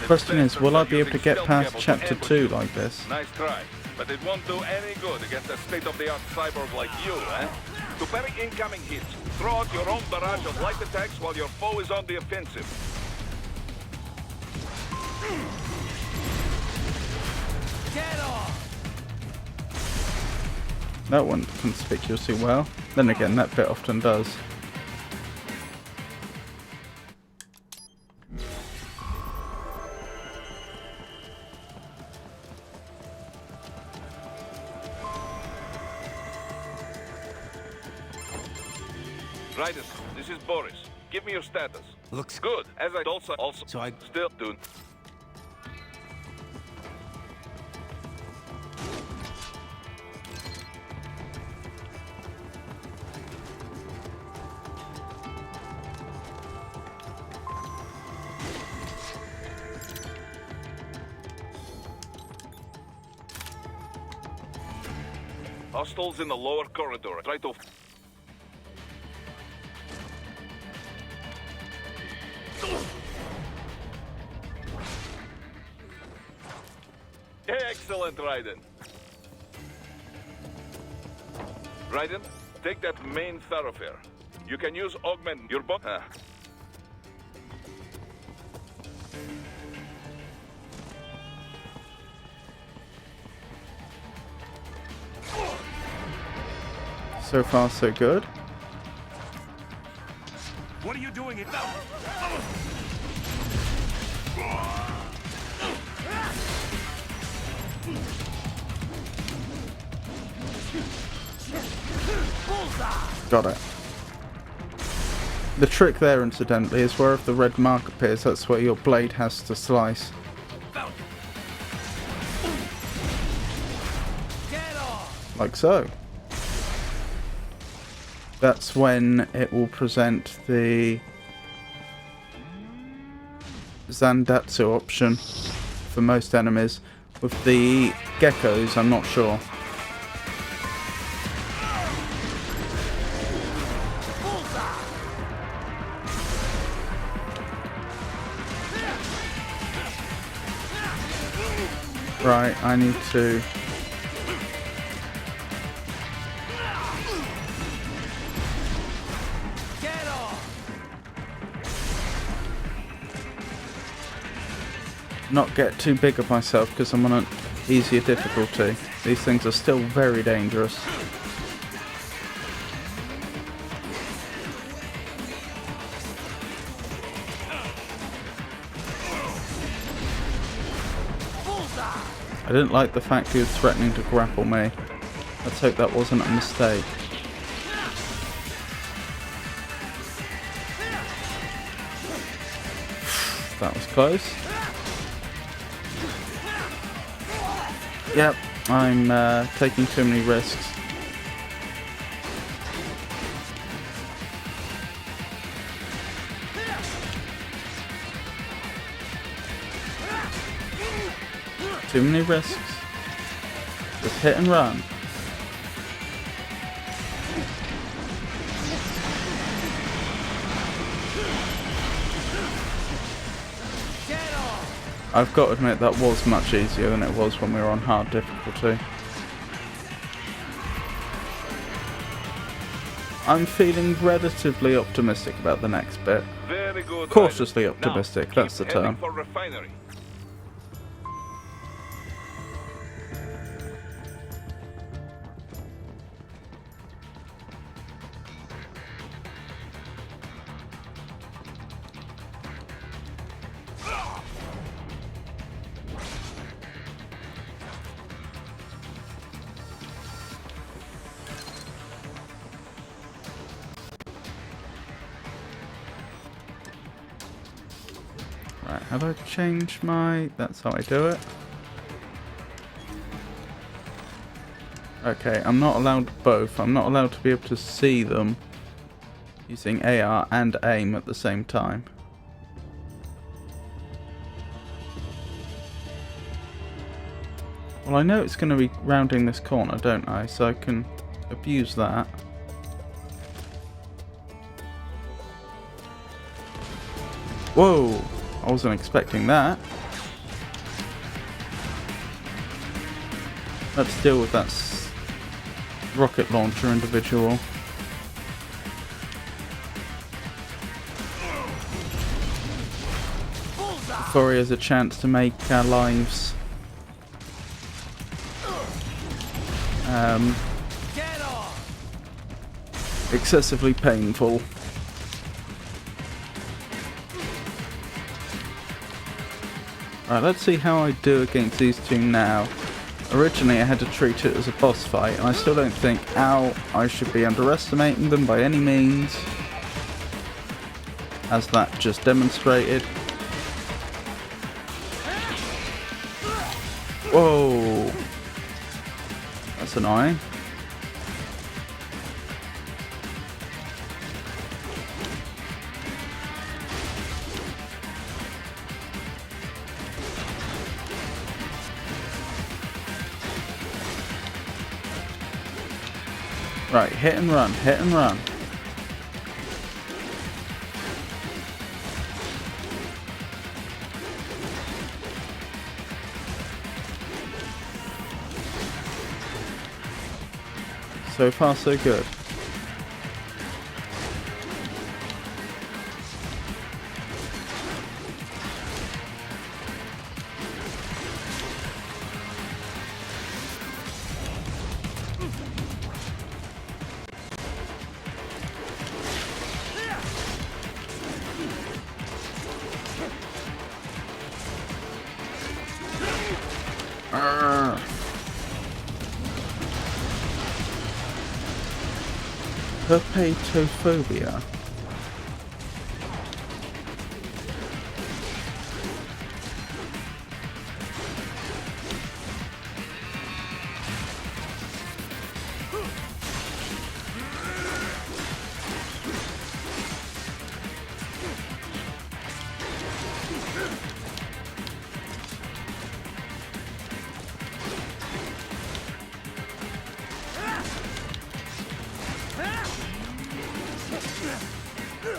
Question is, will I be able to get past chapter 2 like this? Nice try, but it won't do any good against a state-of-the-art cyborg like you, eh? To parry incoming hits, throw out your own barrage of light attacks while your foe is on the offensive. Get off! That went conspicuously well. Then again, that bit often does. Raiden, this is Boris. Give me your status. Looks Good, as I also So I... still do. Hostiles in the lower corridor. Try to... Excellent, Raiden. Raiden, take that main thoroughfare. You can use augment your bot. So far, so good. What are you doing it? Got it. The trick there, incidentally, is wherever the red mark appears, that's where your blade has to slice. Like so. That's when it will present the Zandatsu option for most enemies. With the geckos, I'm not sure. Right, I need to... not get too big of myself because I'm on an easier difficulty. These things are still very dangerous. I didn't like the fact he was threatening to grapple me. Let's hope that wasn't a mistake. That was close. Yep, I'm taking too many risks. Too many risks. Just hit and run. I've got to admit that was much easier than it was when we were on hard difficulty. I'm feeling relatively optimistic about the next bit. Very good. Cautiously Ryder. optimistic, Now, that's the keep heading term. for refinery. Right, how do I change my... That's how I do it. Okay, I'm not allowed both. I'm not allowed to be able to see them using AR and aim at the same time. Well, I know it's going to be rounding this corner, don't I? So I can abuse that. Whoa! I wasn't expecting that. Let's deal with that rocket launcher individual. Before he has a chance to make our lives excessively painful. Right, let's see how I do against these two now. Originally I had to treat it as a boss fight, and I still don't think I should be underestimating them by any means, as that just demonstrated. Whoa! That's annoying. Right, hit and run, hit and run. So far, so good. Herpetophobia.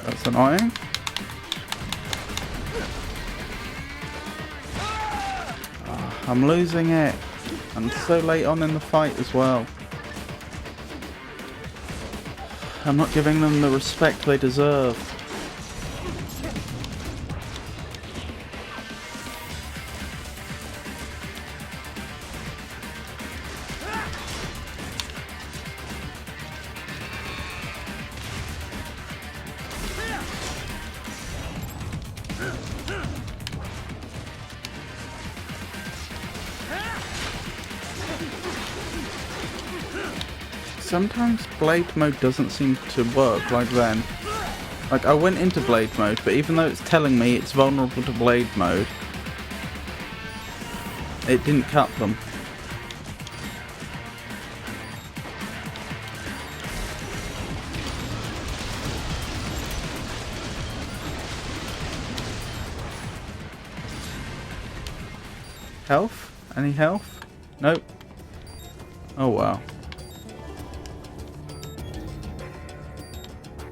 That's annoying. Oh, I'm losing it. I'm so late on in the fight as well. I'm not giving them the respect they deserve. Sometimes blade mode doesn't seem to work like then. Like, I went into blade mode, but even though it's telling me it's vulnerable to blade mode, it didn't cut them. Health? Any health? Nope. Oh wow.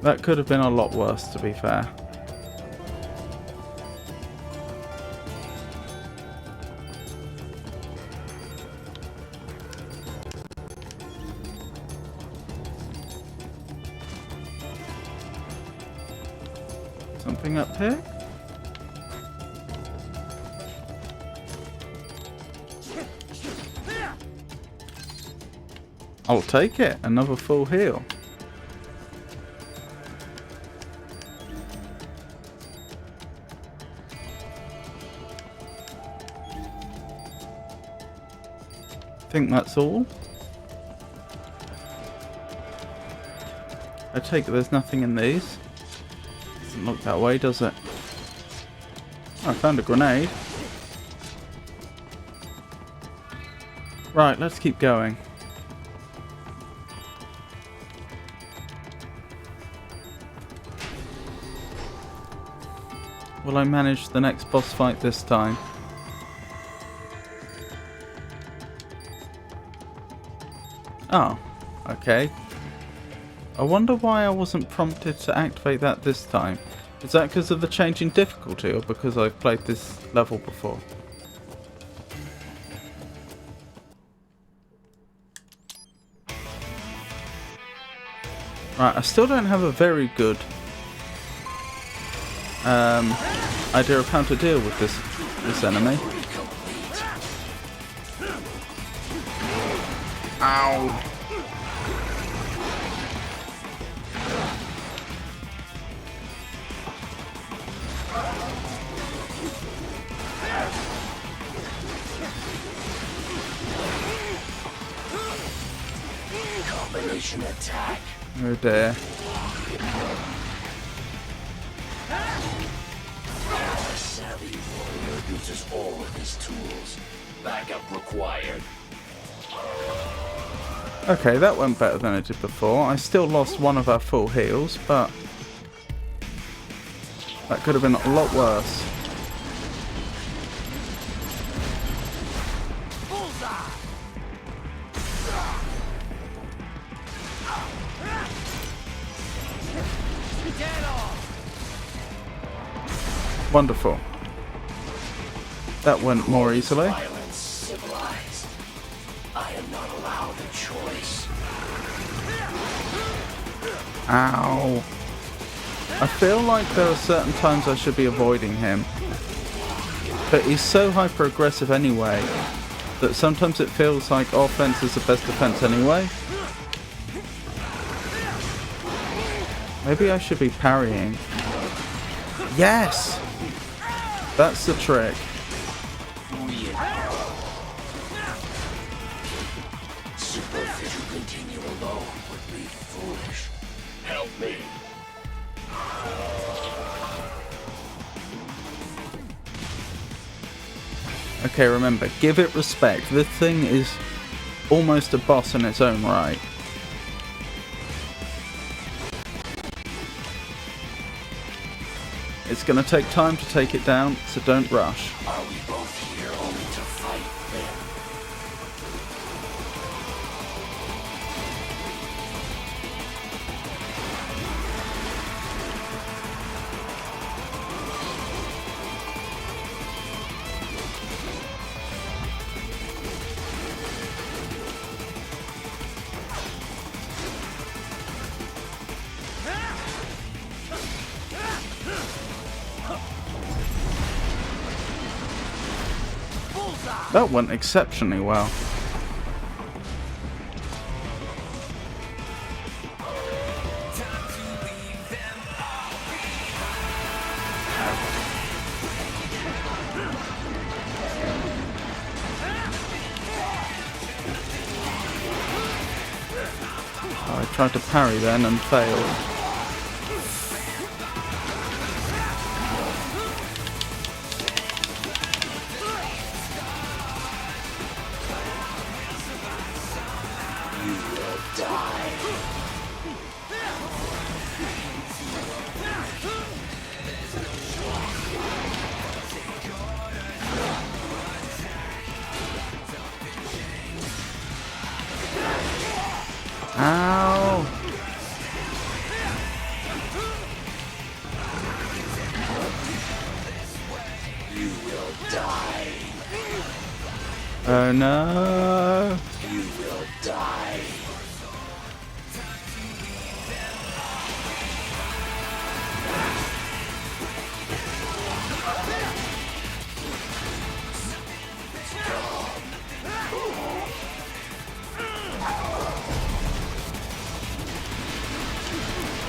That could have been a lot worse, to be fair. Something up here? I'll take it. Another full heal. I think that's all. I take it there's nothing in these. Doesn't look that way, does it? Oh, I found a grenade. Right, let's keep going. Will I manage the next boss fight this time? Oh, okay. I wonder why I wasn't prompted to activate that this time. Is that because of the change in difficulty or because I've played this level before? Right, I still don't have a very good idea of how to deal with this enemy. Ow! Combination attack. Oh dear. A savvy warrior uses all of his tools. Backup required. Okay, that went better than it did before. I still lost one of our full heals, but that could have been a lot worse. Wonderful. That went more easily. Violence civilized. I am not allowed a choice. Ow. I feel like there are certain times I should be avoiding him. But he's so hyper aggressive anyway that sometimes it feels like offense is the best defense anyway. Maybe I should be parrying. Yes! That's the trick. Superficial continue alone would be foolish. Help me. Okay, remember, give it respect. This thing is almost a boss in its own right. It's going to take time to take it down, so don't rush. Are we both here only to fight then? That went exceptionally well. I tried to parry then and failed. Oh no! You will die.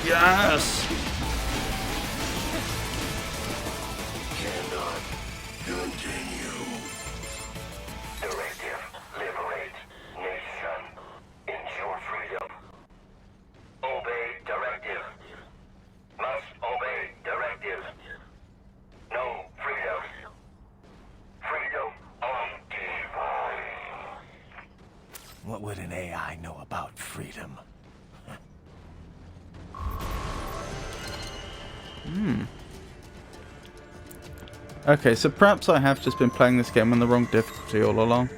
Yes! Cannot continue. Directive, liberate nation. Ensure freedom. Obey directive. Must obey directive. No freedom. Freedom on divine. What would an AI know about freedom? Okay, so perhaps I have just been playing this game on the wrong difficulty all along.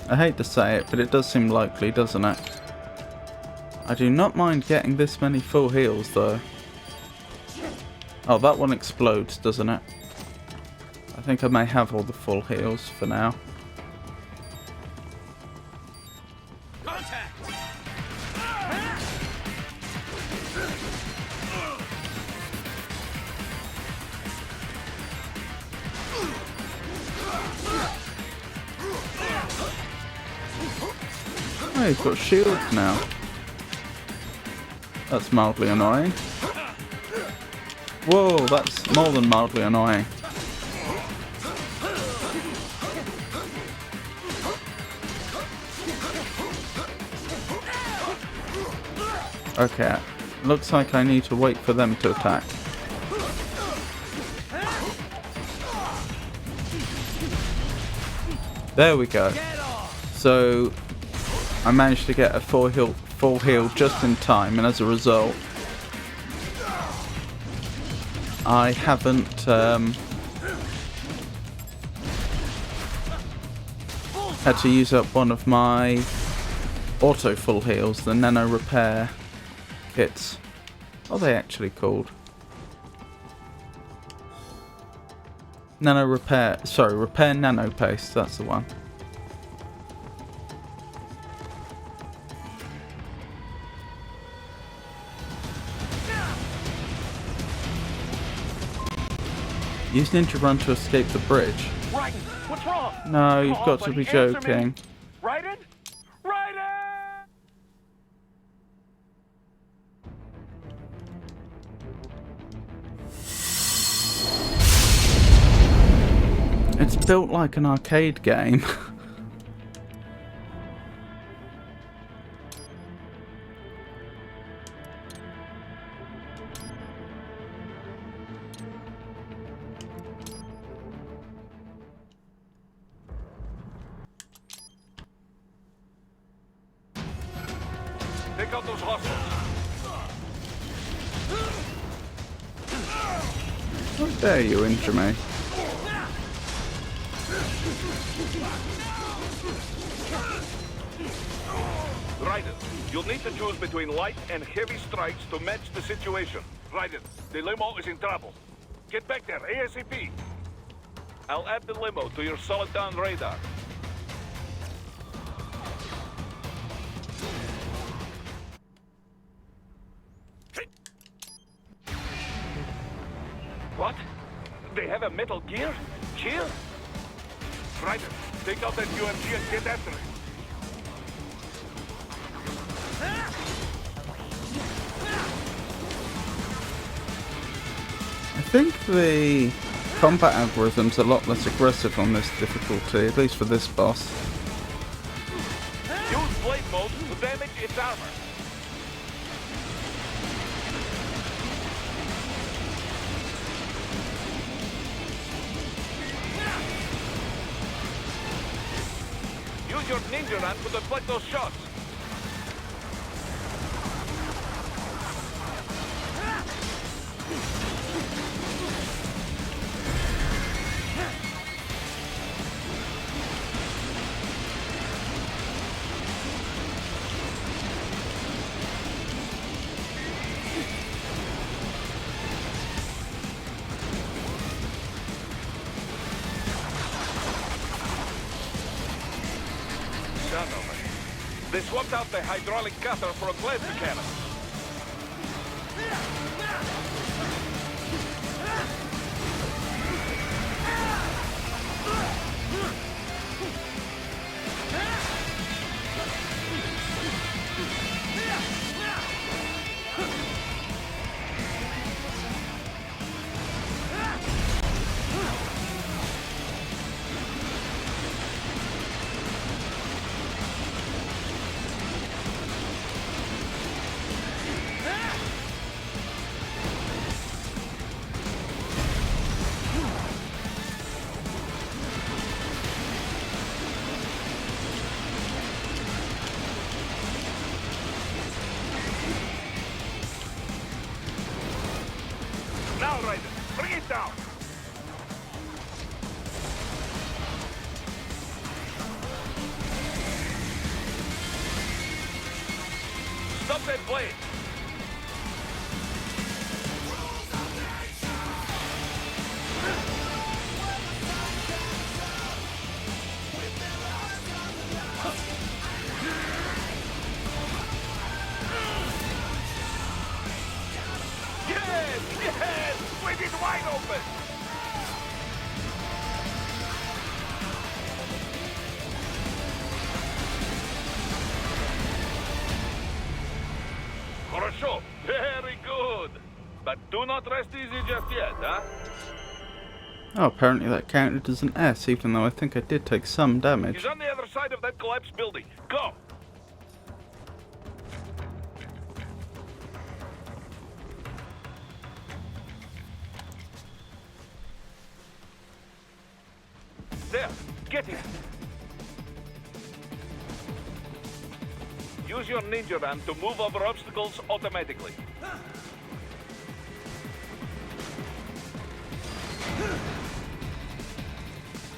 I hate to say it, but it does seem likely, doesn't it? I do not mind getting this many full heals, though. Oh, that one explodes, doesn't it? I think I may have all the full heals for now. Oh, he's got shields now. That's mildly annoying. Whoa, that's more than mildly annoying. Okay, looks like I need to wait for them to attack. There we go. So I managed to get a full heal just in time, and as a result, I haven't had to use up one of my auto full heals, the nano repair kits. What are they actually called? Nano repair, sorry, repair nano paste, that's the one. Use Ninja Run to escape the bridge. Raiden, what's wrong? No, you've Come got on, to be buddy, answer me. joking. Raiden? Raiden! It's built like an arcade game. Take out those hostiles. How dare you injure me? Raiden, you'll need to choose between light and heavy strikes to match the situation. Raiden, the limo is in trouble. Get back there, ASAP. I'll add the limo to your solid down radar. What? They have a Metal Gear? Here? Raiden, take out that UMG and get after it. I think the combat algorithm's a lot less aggressive on this difficulty, at least for this boss. Use blade mode to damage its armor. Use your ninja run to deflect those shots. son of it. They swapped out the hydraulic cutter for a plasma cannon. Now, Raiden, bring it down! Stop that blade! Yes! Yes! With it wide open! Хорошо. Very good. But do not rest easy just yet, huh? Oh, apparently that counted as an S, even though I think I did take some damage. He's on the other side of that collapsed building. Go! There, get him. Use your ninja ram to move over obstacles automatically.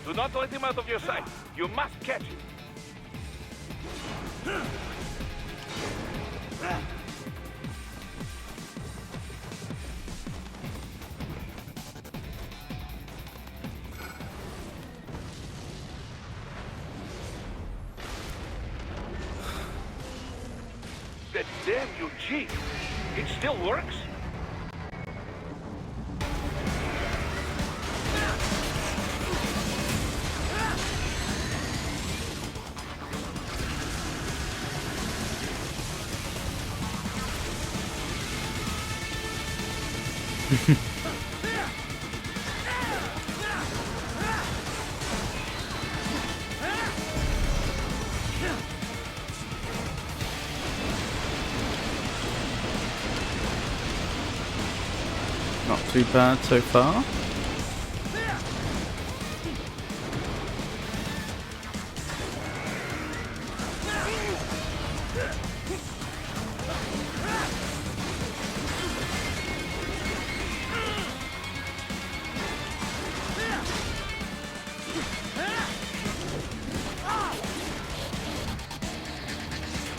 Do not let him out of your sight. You must catch him. That damn UG! It still works? Not too bad so far.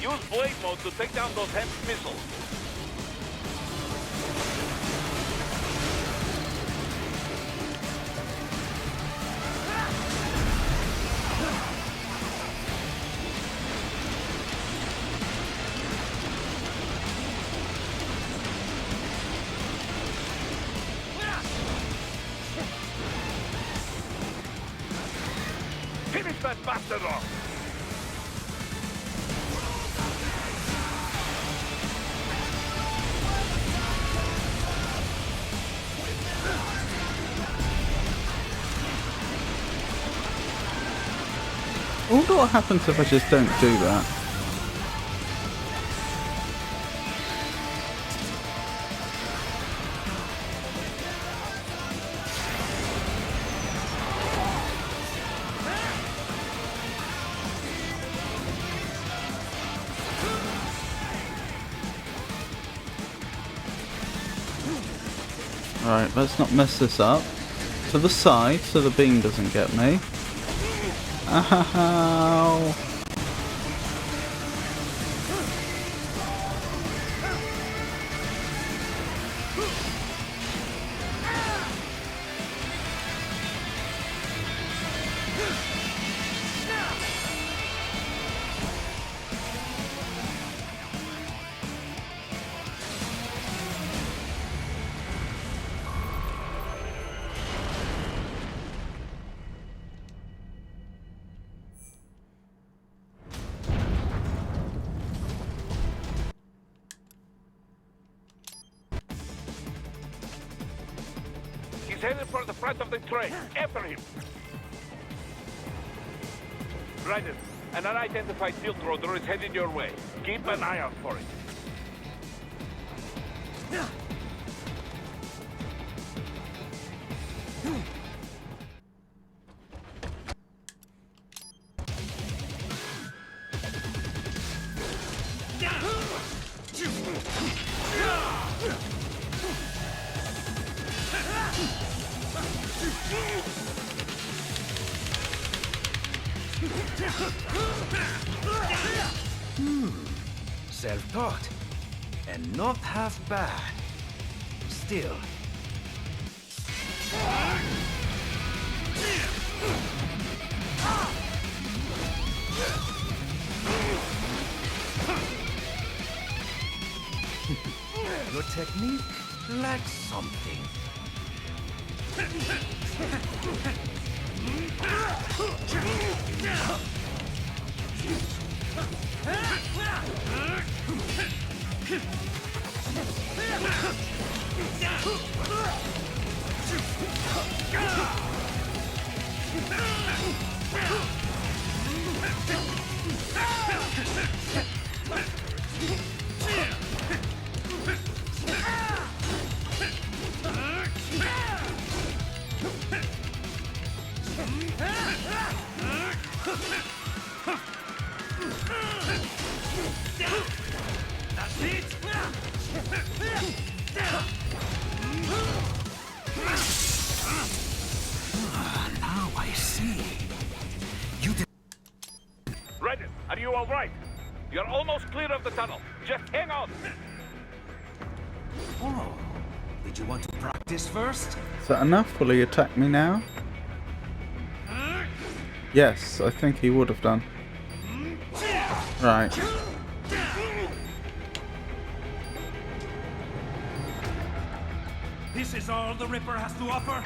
Use blade mode to take down those HEMS missiles. Finish that bastard off! I wonder what happens if I just don't do that. Alright, let's not mess this up. To the side so the beam doesn't get me. Ow! headed for the front of the train. After him. Raiden, an unidentified field roader is headed your way. Keep an eye out for it. Self-taught. And not half bad. Still. Your technique lacks something. That's it! Now I see. You did. Raiden, are you all right? You're almost clear of the tunnel. Just hang on. Oh, did you want to practice first? Is that enough? Will he attack me now? Yes, I think he would have done. Right. This is all the Ripper has to offer?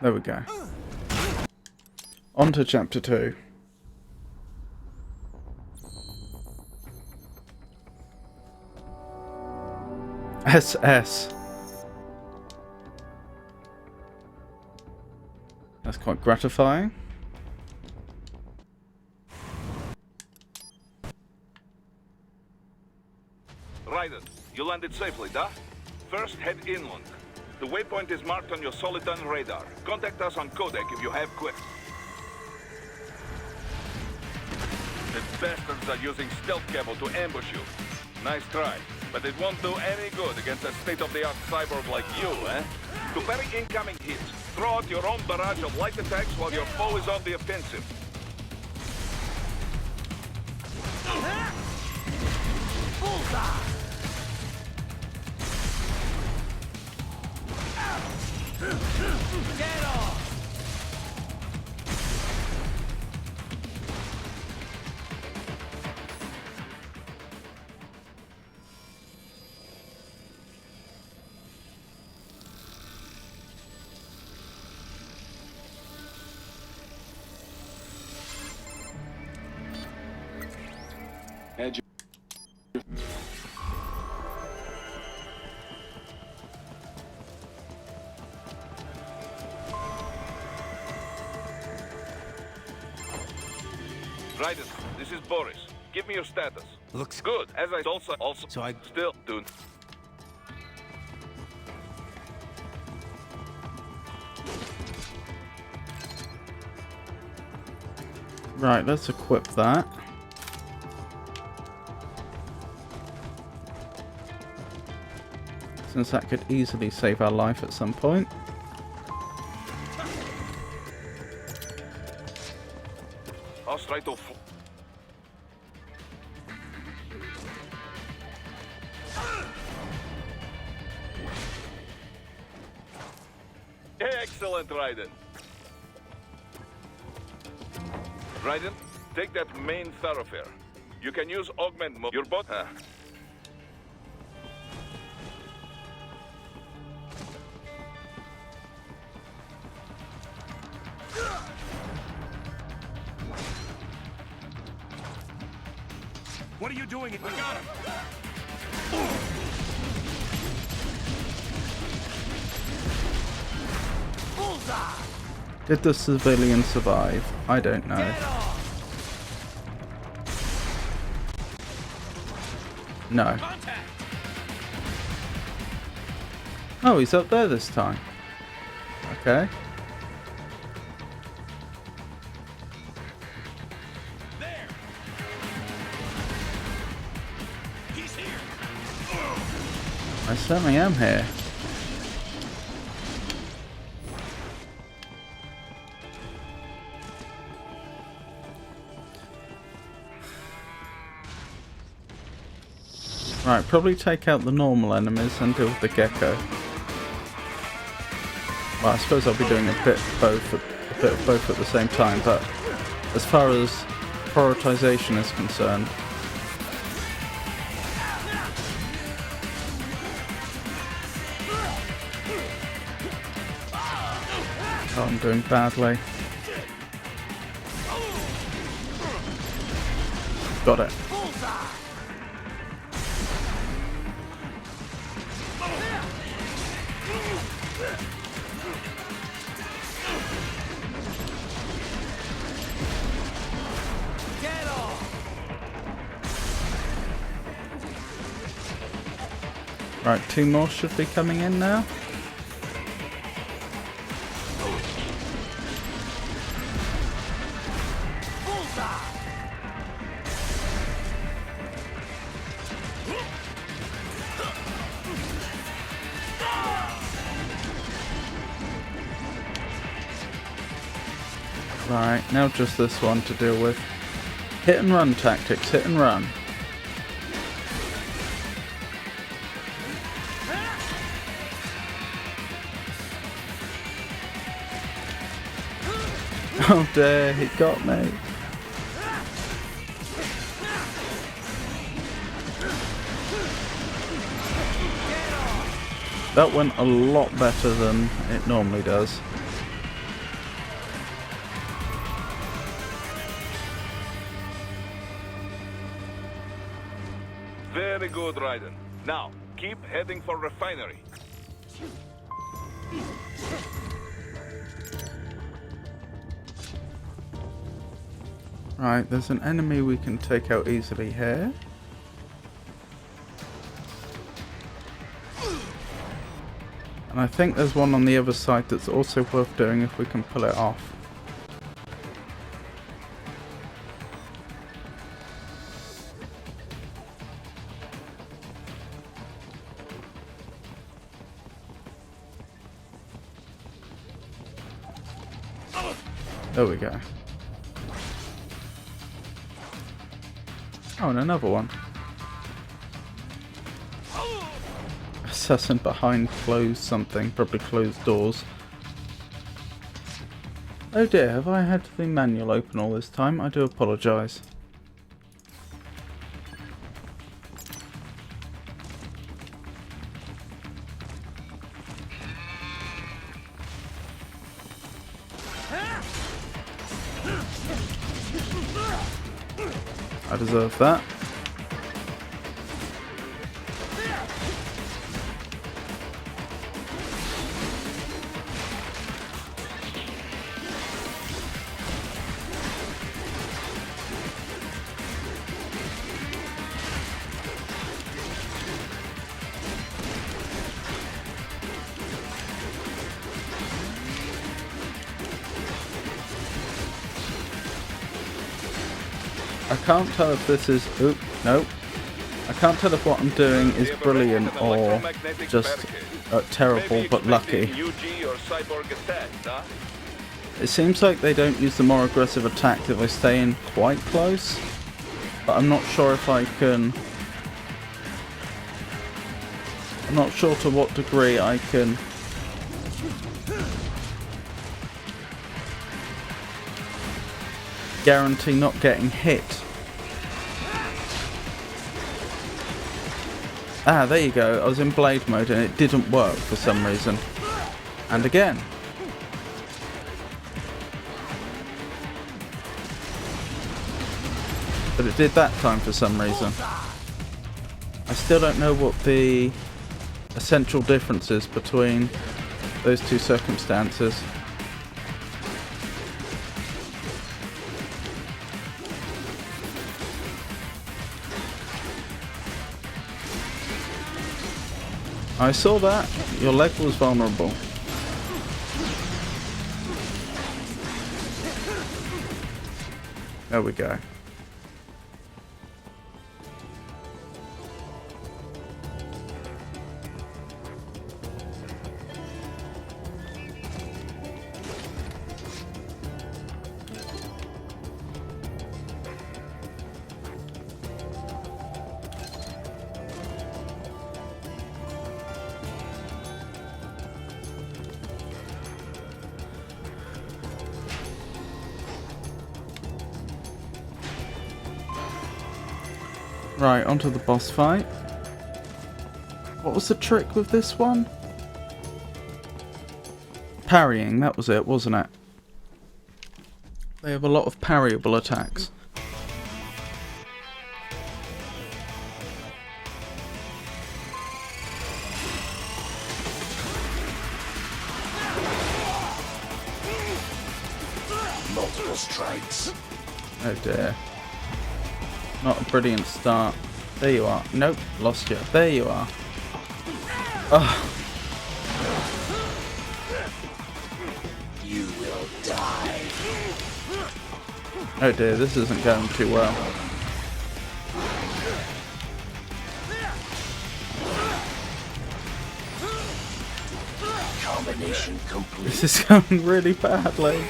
There we go. On to chapter 2. SS. That's quite gratifying. Raiden, you landed safely, duh? First, head inland. The waypoint is marked on your Soliton radar. Contact us on codec if you have questions. The bastards are using stealth cable to ambush you. Nice try, but it won't do any good against a state-of-the-art cyborg like you, eh? To parry incoming hits, throw out your own barrage of light attacks while your foe is on the offensive. Bullseye! Get off! Raiden, this is Boris. Give me your status. Looks Good. As I also So I still do. Right, let's equip that. Since that could easily save our life at some point. I'll try to. Excellent, Raiden. Raiden, take that main thoroughfare. You can use augment mode. Your bot. What are you doing? I got him! Did the civilian survive? I don't know. No. Oh, he's up there this time. Okay. There. He's here. I certainly am here. Right, probably take out the normal enemies and deal with the gecko. Well, I suppose I'll be doing a bit of both at the same time, but as far as prioritization is concerned, oh, I'm doing badly. Got it. Right, 2 more should be coming in now. Right, now just this one to deal with. Hit and run tactics, hit and run. Oh dear, he got me. That went a lot better than it normally does. Very good, Raiden. Now, keep heading for refinery. Right, there's an enemy we can take out easily here. And I think there's one on the other side that's also worth doing if we can pull it off. There we go. Oh, and another one. Assassin behind closed something, probably closed doors. Oh dear, have I had the manual open all this time? I do apologise. I deserve that. I can't tell if this is... Oop, no. I can't tell if what I'm doing is brilliant or just terrible but lucky. It seems like they don't use the more aggressive attack if I stay in quite close, but I'm not sure if I can... I'm not sure to what degree I can... guarantee not getting hit. Ah, there you go. I was in blade mode and it didn't work for some reason. And again. But it did that time for some reason. I still don't know what the essential difference is between those two circumstances. I saw that. Your leg was vulnerable. There we go. Right, onto the boss fight. What was the trick with this one? Parrying, that was it, wasn't it? They have a lot of parryable attacks. Multiple strikes. Oh dear. Not a brilliant start. There you are. Nope, lost you. There you are. Ugh. You will die. Oh dear, this isn't going too well. Combination complete. This is going really badly.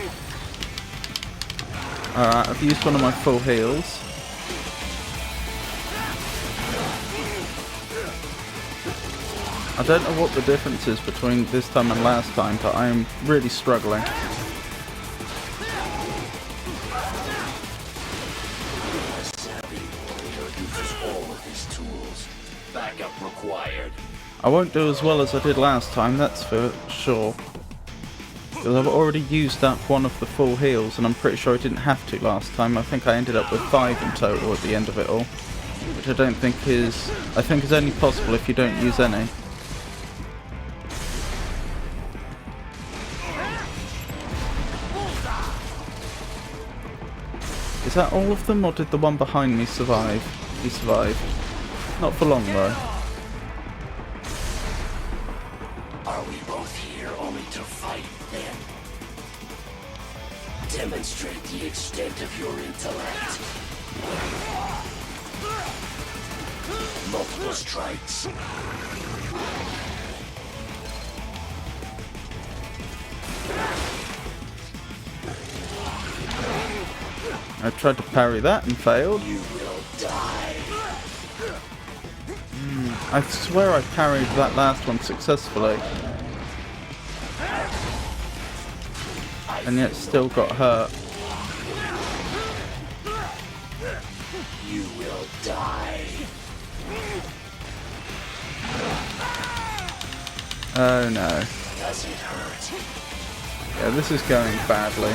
Alright, I've used one of my full heals. I don't know what the difference is between this time and last time, but I am really struggling. Backup required. I won't do as well as I did last time, that's for sure. Because I've already used up one of the full heals, and I'm pretty sure I didn't have to last time. I think I ended up with 5 in total at the end of it all. Which I don't think is... I think is only possible if you don't use any. Is that all of them, or did the one behind me survive? He survived. Not for long though. Are we both here only to fight then? Demonstrate the extent of your intellect. Multiple strikes. I tried to parry that and failed. You will die. I swear I parried that last one successfully. And yet still got hurt. You will die. Oh no. Does it hurt? Yeah, this is going badly.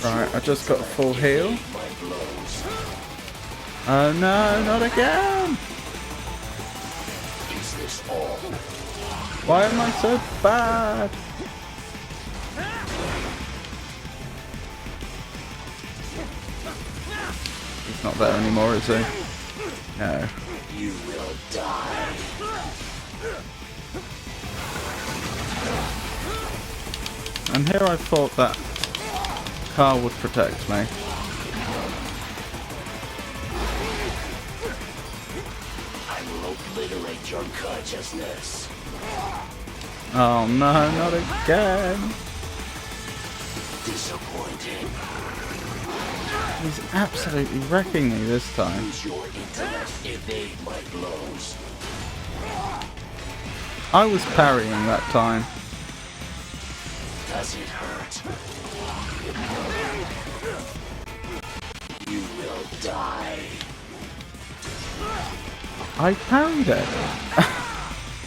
Right, I just got a full heal. Oh no, not again! Is this all? Why am I so bad? He's not there anymore, is he? No. You will die. And here I thought that car would protect me. I will obliterate your consciousness. Oh no, not again! Disappointed. He's absolutely wrecking me this time. Use your intellect. Evade my blows. I was parrying that time. Does it hurt? You will die. I parried it.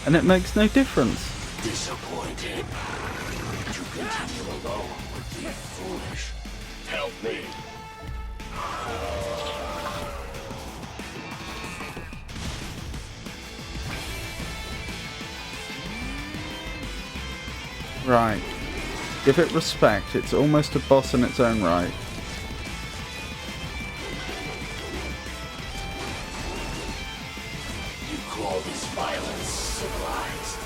And it makes no difference. Disappointed. To continue alone would be foolish. Help me. Right. Give it respect. It's almost a boss in its own right. You call this violence civilized?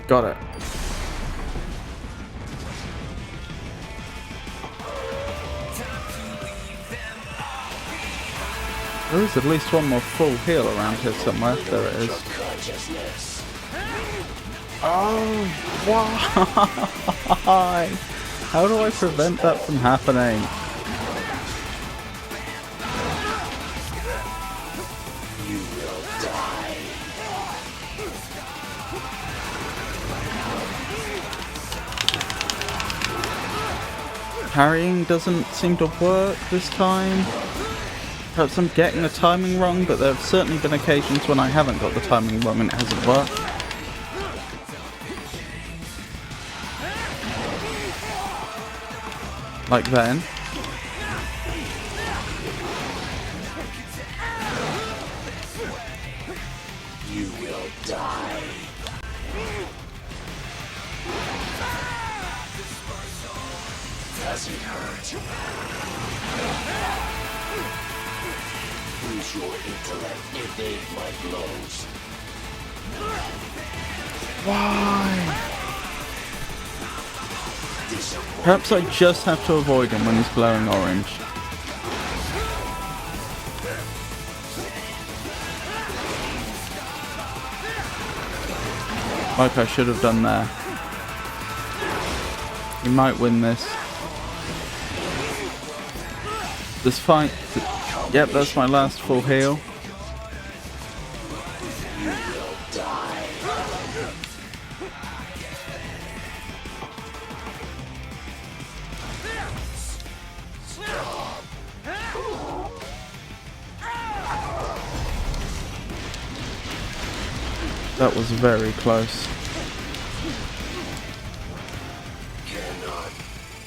Got it. There is at least one more full heal around here somewhere. There it is. Consciousness. Oh, why? How do I prevent that from happening? You will die. Parrying doesn't seem to work this time. Perhaps I'm getting the timing wrong, but there have certainly been occasions when I haven't got the timing wrong and it hasn't worked. Like then. You will die. Does it hurt? Use your intellect, evade my blows. Why? Disappoint. Perhaps I just have to avoid him when he's glowing orange. Like I should have done there. You might win this. This fight... Yep, that's my last full heal. You will die. That was very close. Cannot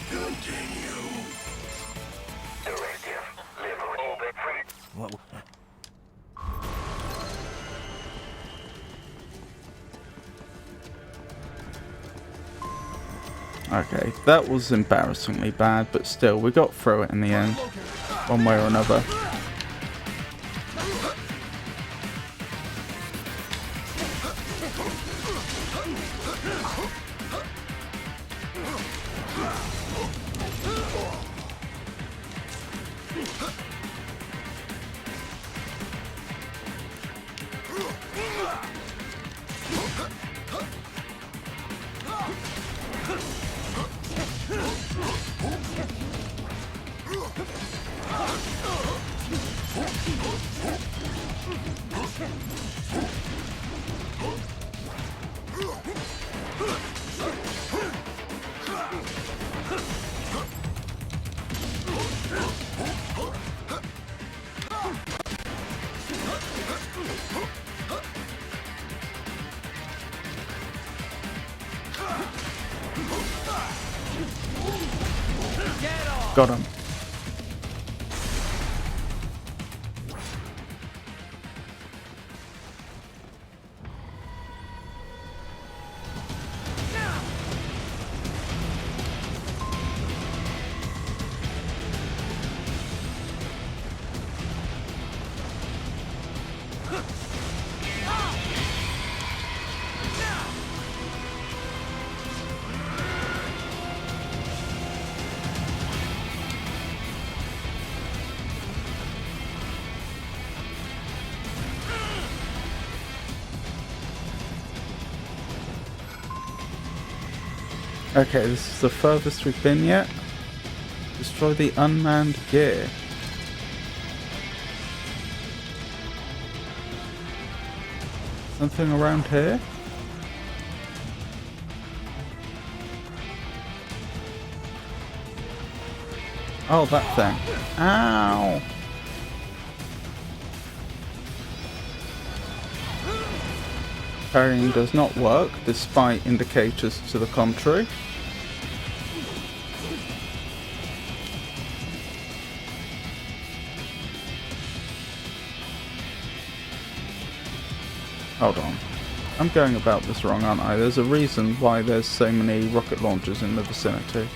continue. Directive. Liberate orbit free. What? Okay, that was embarrassingly bad, but still, we got through it in the end. One way or another. Got him. Okay, this is the furthest we've been yet. Destroy the unmanned gear. Something around here? Oh, that thing. Ow! Parrying does not work, despite indicators to the contrary. Hold on. I'm going about this wrong, aren't I? There's a reason why there's so many rocket launchers in the vicinity.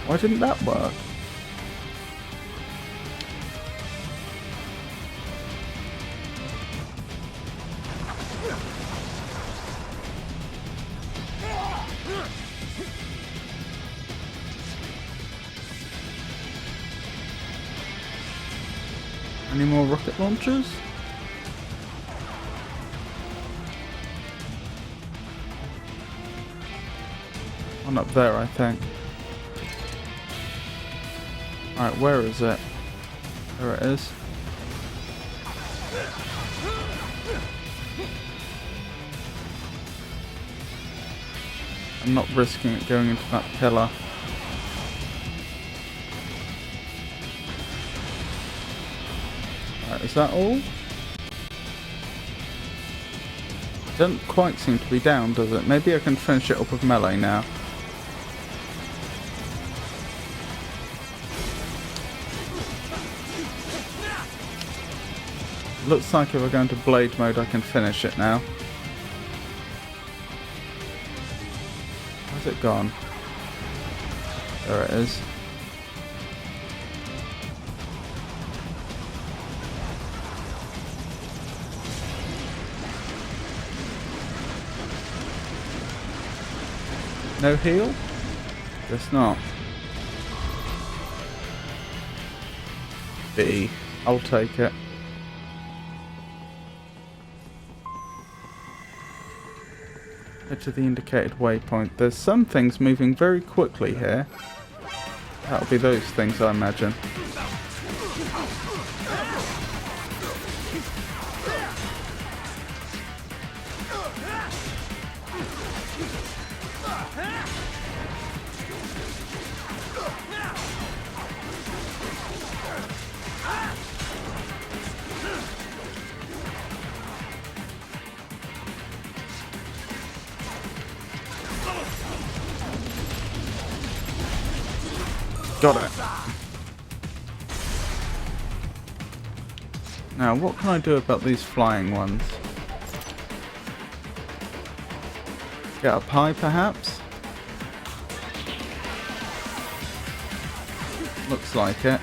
Why didn't that work? Any more rocket launchers? One up there, I think. Alright, where is it? There it is. I'm not risking it going into that pillar. Alright, is that all? Doesn't quite seem to be down, does it? Maybe I can finish it up with melee now. Looks like if I go into blade mode I can finish it now. Where's it gone? There it is. No heal? Guess not. B. I'll take it. Head to the indicated waypoint. There's some things moving very quickly here. That'll be those things, I imagine. Got it. Now, what can I do about these flying ones? Get up high, perhaps? Looks like it.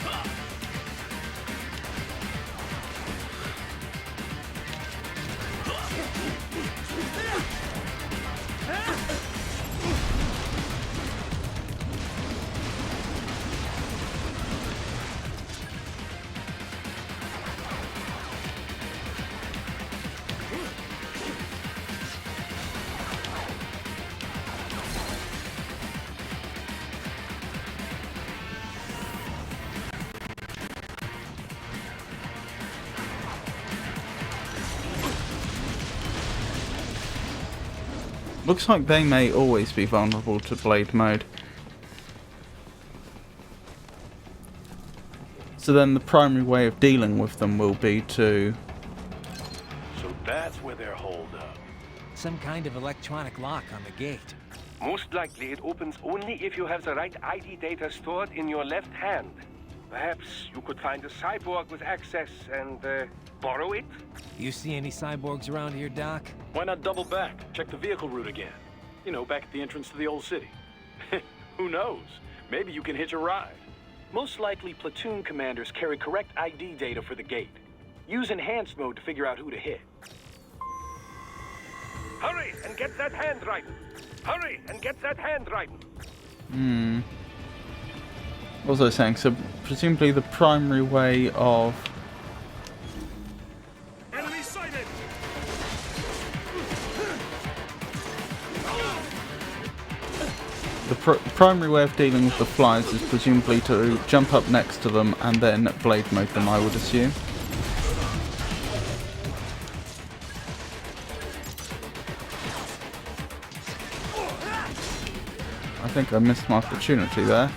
Looks like they may always be vulnerable to blade mode. So then the primary way of dealing with them will be to... So that's where they're holed up. Some kind of electronic lock on the gate. Most likely it opens only if you have the right ID data stored in your left hand. Perhaps you could find a cyborg with access and borrow it? You see any cyborgs around here, Doc? Why not double back? Check the vehicle route again. You know, back at the entrance to the old city. Who knows? Maybe you can hitch a ride. Most likely, platoon commanders carry correct ID data for the gate. Use enhanced mode to figure out who to hit. Hurry and get that hand right. Hurry and get that hand right. What was I saying? So presumably the primary way of... Enemy sighted! The primary way of dealing with the flies is presumably to jump up next to them and then blade mode them, I would assume. I think I missed my opportunity there.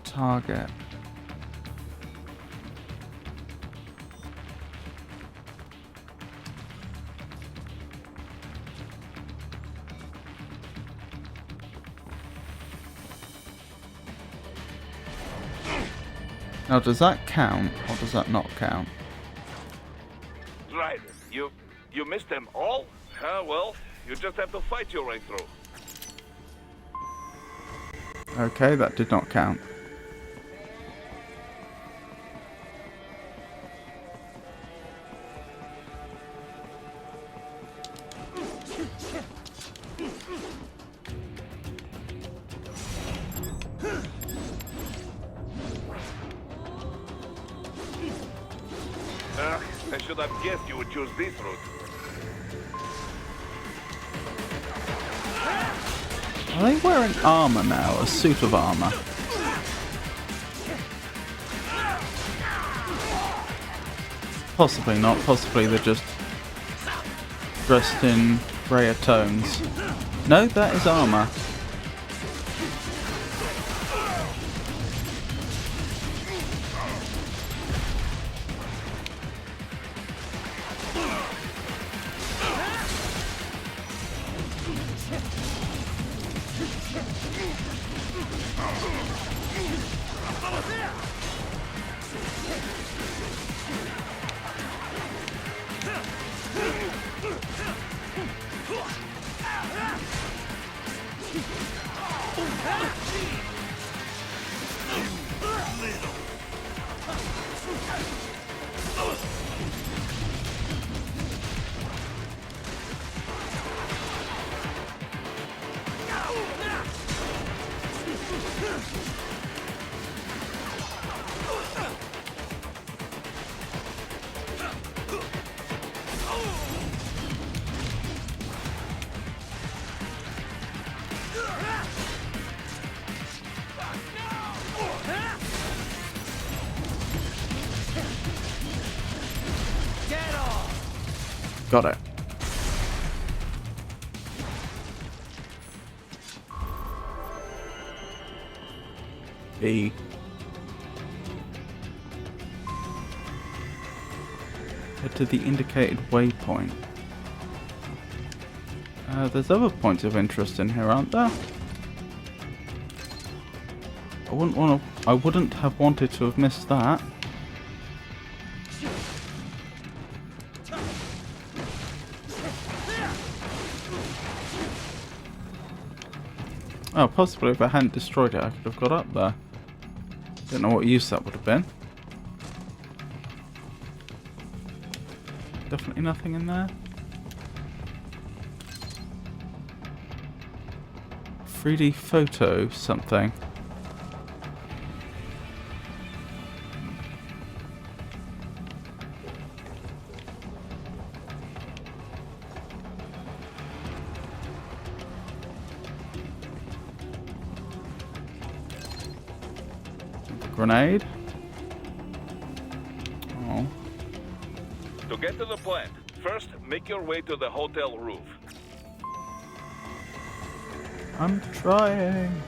Target. Now, does that count, or does that not count? Right. You missed them all? Well, you just have to fight your way through. Okay, that did not count. I should have guessed you would choose this route. Are they wearing armor now? A suit of armor? Possibly not. Possibly they're just dressed in grayer tones. No, that is armor. Got it. B. Head to the indicated waypoint. There's other points of interest in here, aren't there? I wouldn't have wanted to have missed that. Oh, possibly if I hadn't destroyed it, I could have got up there. Don't know what use that would have been. Definitely nothing in there. 3D photo something. Grenade. Oh. To get to the plant, first make your way to the hotel roof. I'm trying.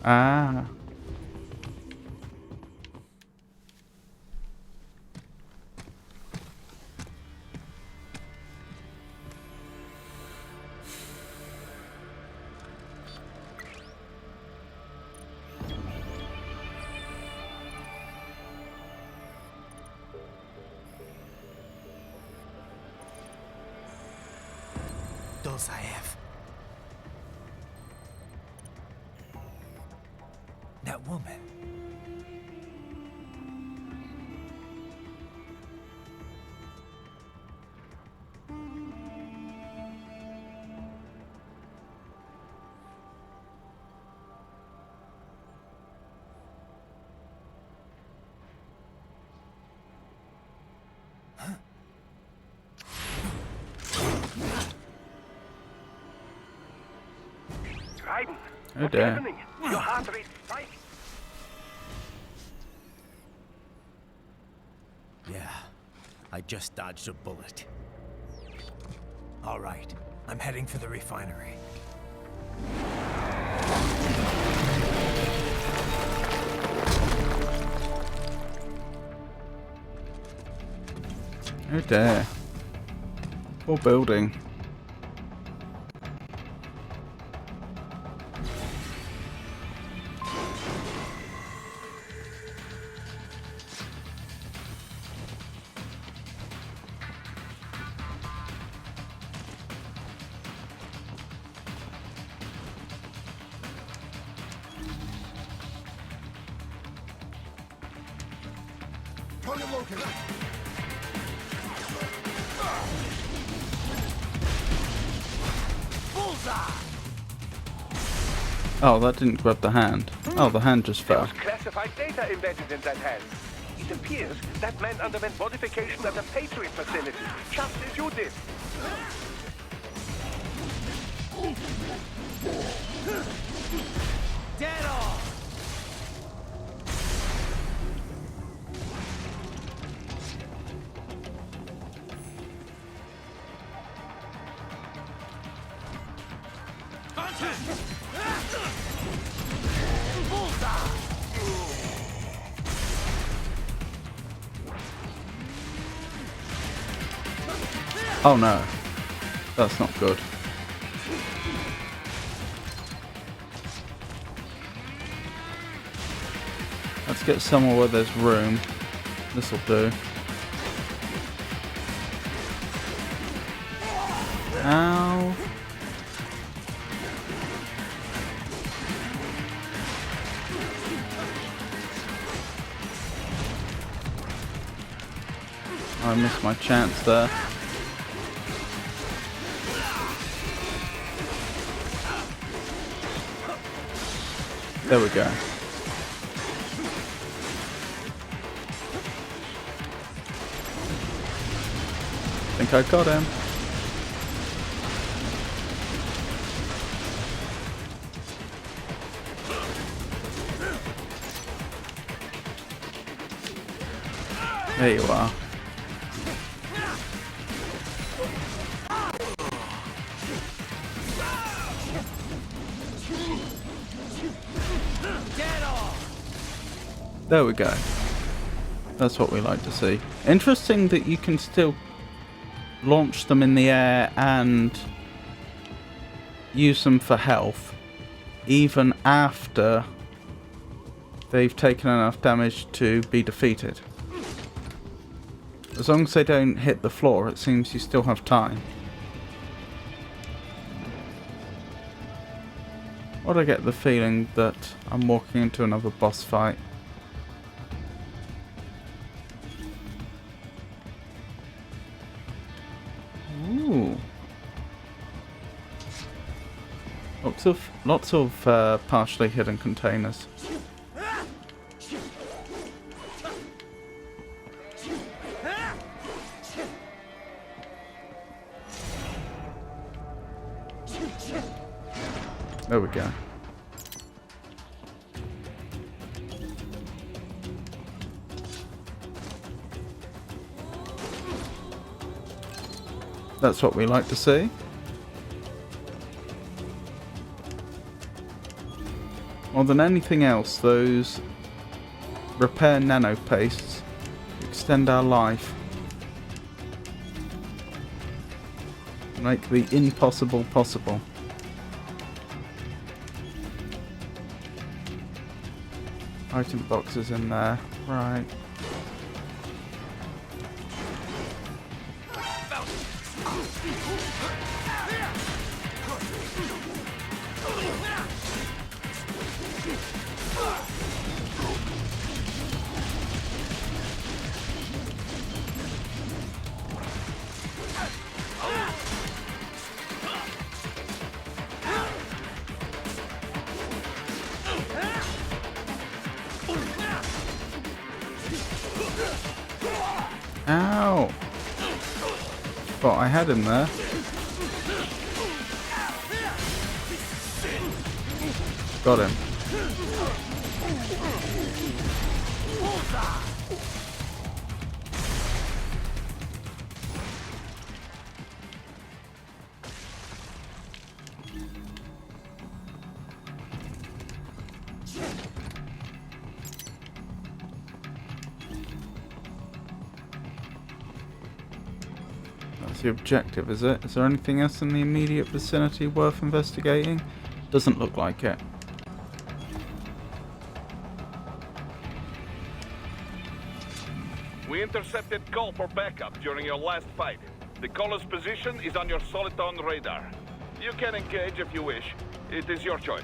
Ah. Those I have. That woman. Raiden. Oh What's dear. happening? Your heart rate spikes. Yeah, I just dodged a bullet. All right, I'm heading for the refinery. Oh dear. Poor building. Oh, that didn't grab the hand. Oh, the hand just There fell. was classified data embedded in that hand. It appears that man underwent modification at the Patriot facility, just as you did. Dead on! Oh no. That's not good. Let's get somewhere where there's room. This'll do. Ow. I missed my chance there. There we go. Think I got him. There you are. There we go. That's what we like to see. Interesting that you can still launch them in the air and use them for health even after they've taken enough damage to be defeated. As long as they don't hit the floor, it seems you still have time. Or do I get the feeling that I'm walking into another boss fight? Ooh. Lots of partially hidden containers. There we go. That's what we like to see. More than anything else, those repair nano pastes extend our life. Make the impossible possible. Item boxes in there, right. Ow! Thought I had him there. Got him. That's the objective, is it? Is there anything else in the immediate vicinity worth investigating? Doesn't look like it. We intercepted call for backup during your last fight. The caller's position is on your Soliton radar. You can engage if you wish. It is your choice.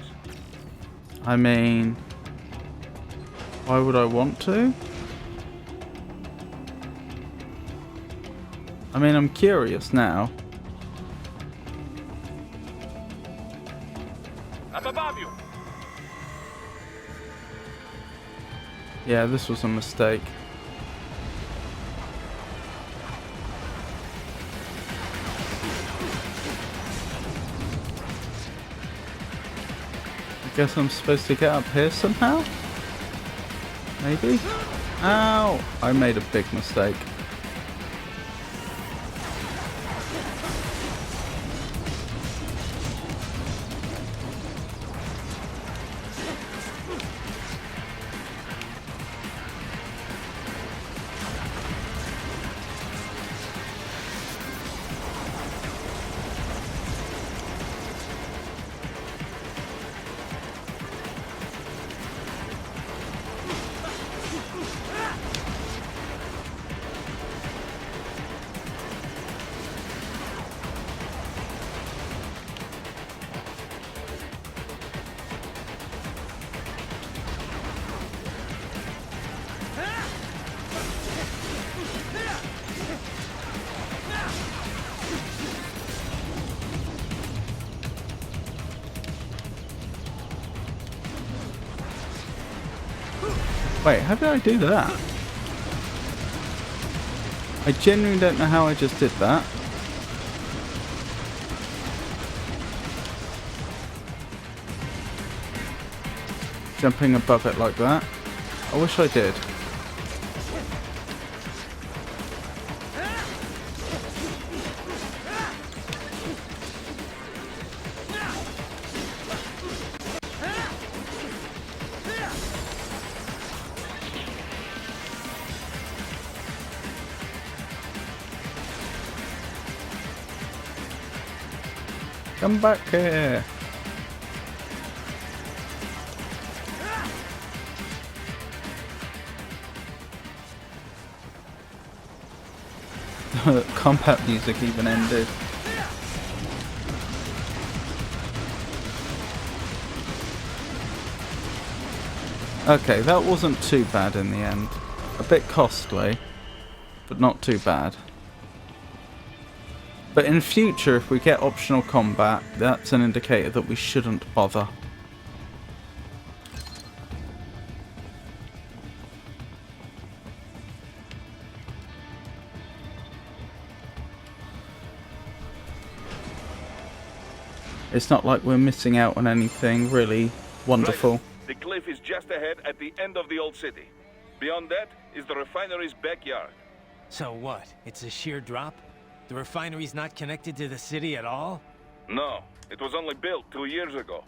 I mean, why would I want to? I mean, I'm curious now. I'm above you. Yeah, this was a mistake. I guess I'm supposed to get up here somehow? Maybe? Ow! I made a big mistake. Wait, how did I do that? I genuinely don't know how I just did that. Jumping above it like that. I wish I did. Come back here. Combat music even ended. Okay, that wasn't too bad in the end. A bit costly, but not too bad. But in future, if we get optional combat, that's an indicator that we shouldn't bother. It's not like we're missing out on anything really wonderful. Right. The cliff is just ahead at the end of the old city. Beyond that is the refinery's backyard. So what? It's a sheer drop? The refinery's not connected to the city at all? No, it was only built 2 years ago.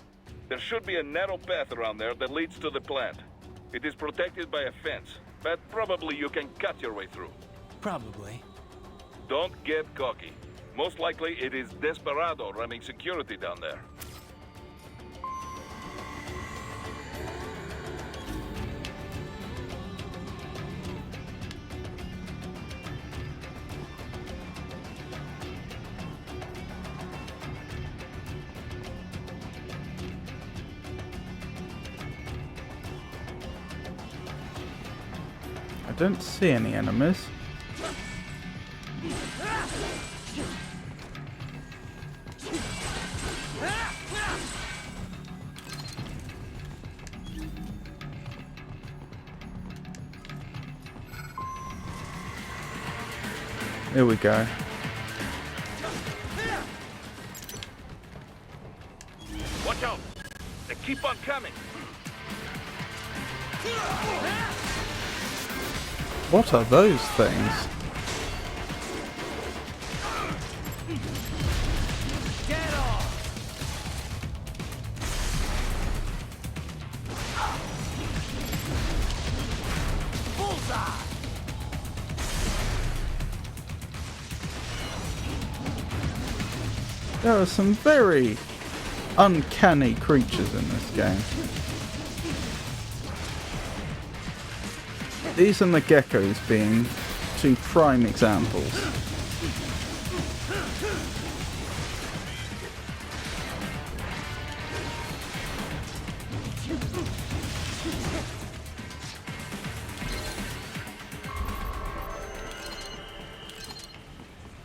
There should be a narrow path around there that leads to the plant. It is protected by a fence, but probably you can cut your way through. Probably. Don't get cocky. Most likely it is Desperado running security down there. I don't see any enemies. Here we go. Watch out! The Keep on coming. What are those things? Get off! Bullseye! There are some very uncanny creatures in this game. These and the geckos being two prime examples.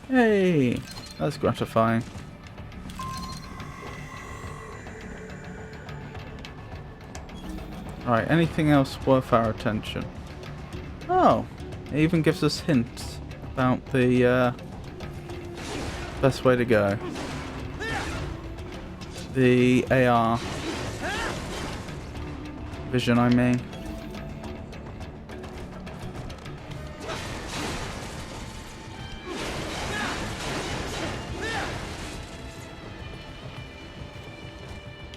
Hey, that's gratifying. Right, anything else worth our attention? Oh, it even gives us hints about the best way to go. The AR vision, I mean.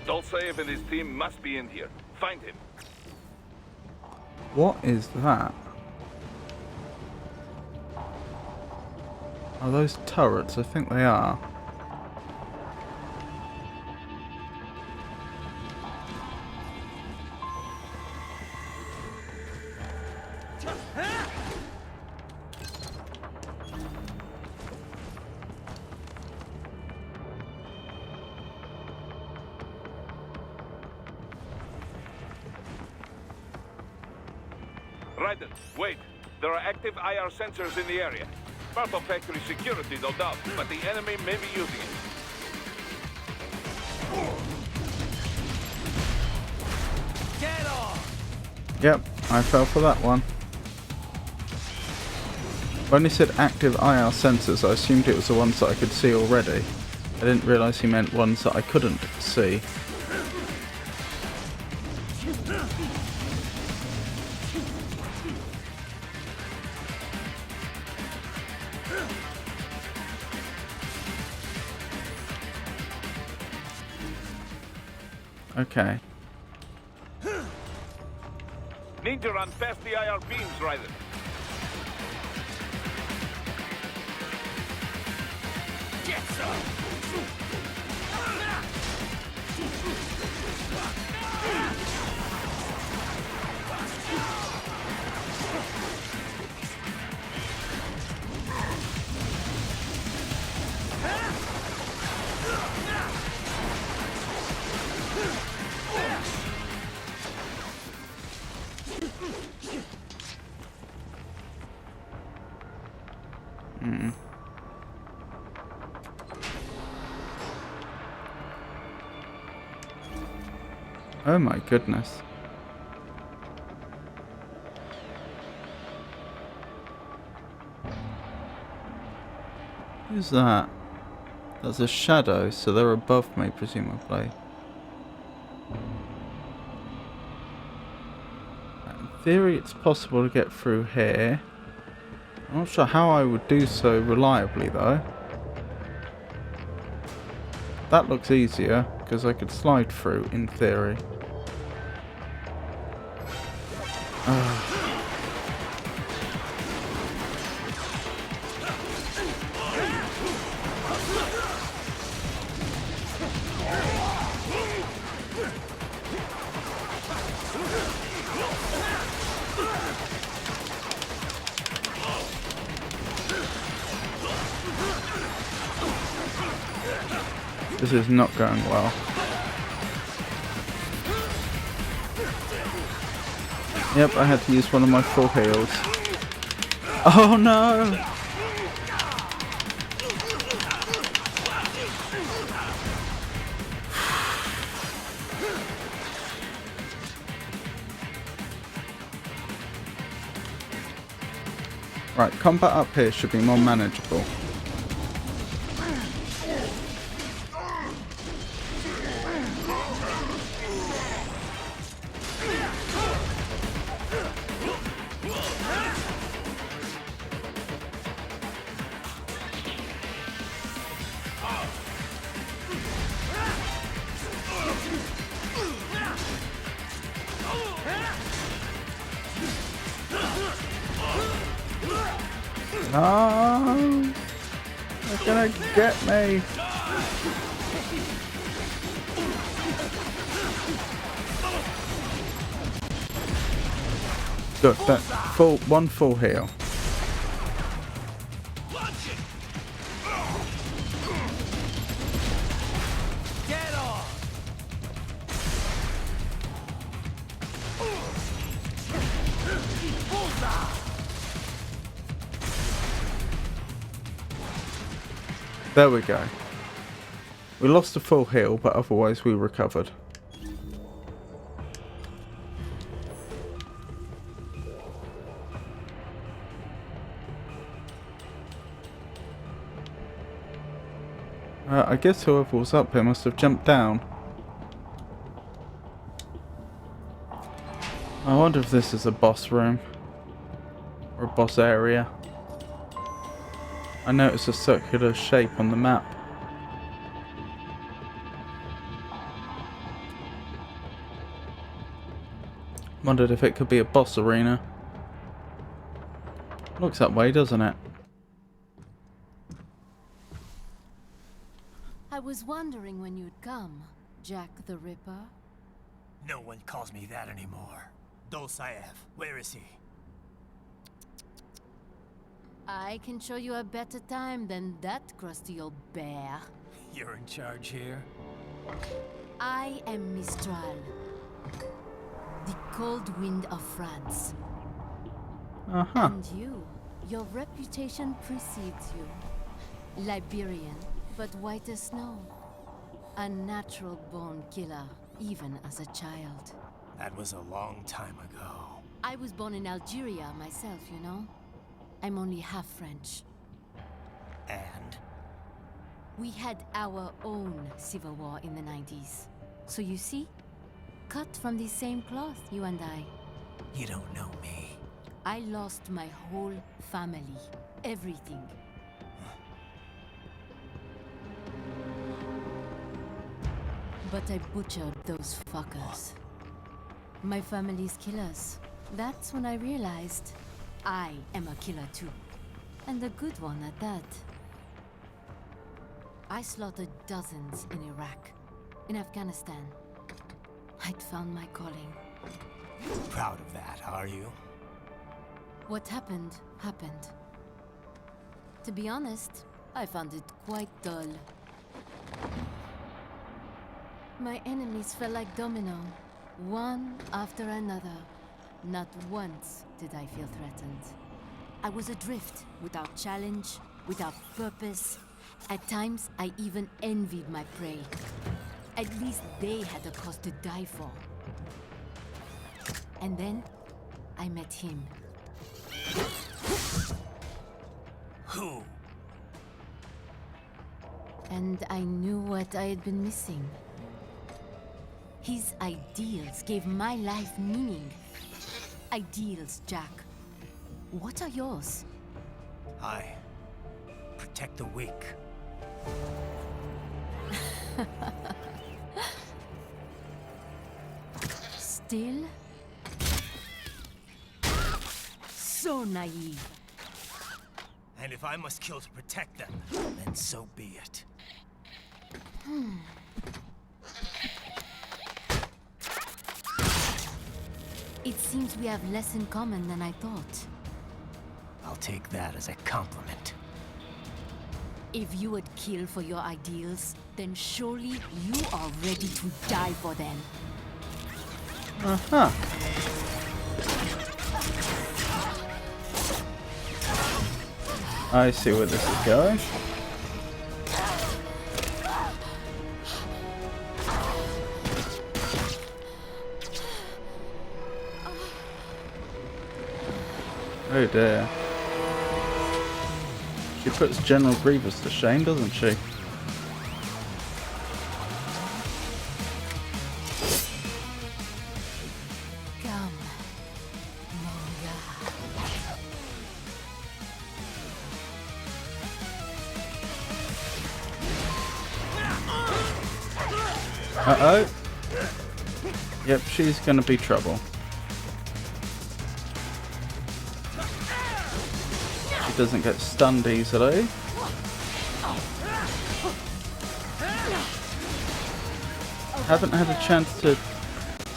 Dolcev and his team must be in here. Find him. What is that? Are those turrets? I think they are. Raiden, wait. There are active IR sensors in the area. Part of factory security, no doubt, but the enemy may be using it. Get off! Yep, I fell for that one. When he said active IR sensors, I assumed it was the ones that I could see already. I didn't realise he meant ones that I couldn't see. Okay. Need to run past the IR beams, Raiden. Get some! Oh my goodness. Who's that? That's a shadow, so they're above me, presumably. In theory, it's possible to get through here. I'm not sure how I would do so reliably, though. That looks easier, because I could slide through, in theory. This is not going well. Yep, I had to use one of my full heals. Oh no! Right, combat up here should be more manageable. No! They're gonna get me! Good, that one full heal. Get on! There we go. We lost a full heal, but otherwise we recovered. I guess whoever was up here must have jumped down. I wonder if this is a boss room. Or a boss area. I noticed a circular shape on the map. Wondered if it could be a boss arena. Looks that way, doesn't it? I was wondering when you'd come, Jack the Ripper. No one calls me that anymore. Dosaev, where is he? I can show you a better time than that crusty old bear. You're in charge here? I am Mistral, the cold wind of France. Uh-huh. And your reputation precedes you. Liberian, but white as snow. A natural-born killer, even as a child. That was a long time ago. I was born in Algeria myself, you know. I'm only half French. And? We had our own civil war in the 90s. So you see? Cut from the same cloth, you and I. You don't know me. I lost my whole family. Everything. But I butchered those fuckers. My family's killers. That's when I realized I am a killer too. And a good one at that. I slaughtered dozens in Iraq, in Afghanistan. I'd found my calling. Proud of that, are you? What happened, happened. To be honest, I found it quite dull. My enemies fell like domino, one after another. Not once did I feel threatened. I was adrift, without challenge, without purpose. At times, I even envied my prey. At least they had a cause to die for. And then, I met him. Who? And I knew what I had been missing. His ideals gave my life meaning. Ideals, Jack. What are yours? I protect the weak. Still? So naive. And if I must kill to protect them, then so be it. It seems we have less in common than I thought. I'll take that as a compliment. If you would kill for your ideals, then surely you are ready to die for them. Uh-huh. I see where this is going. Oh dear. She puts General Grievous to shame, doesn't she? Come, Monga. Uh-oh. Yep, she's gonna be trouble. she doesn't get stunned easily. Haven't had a chance to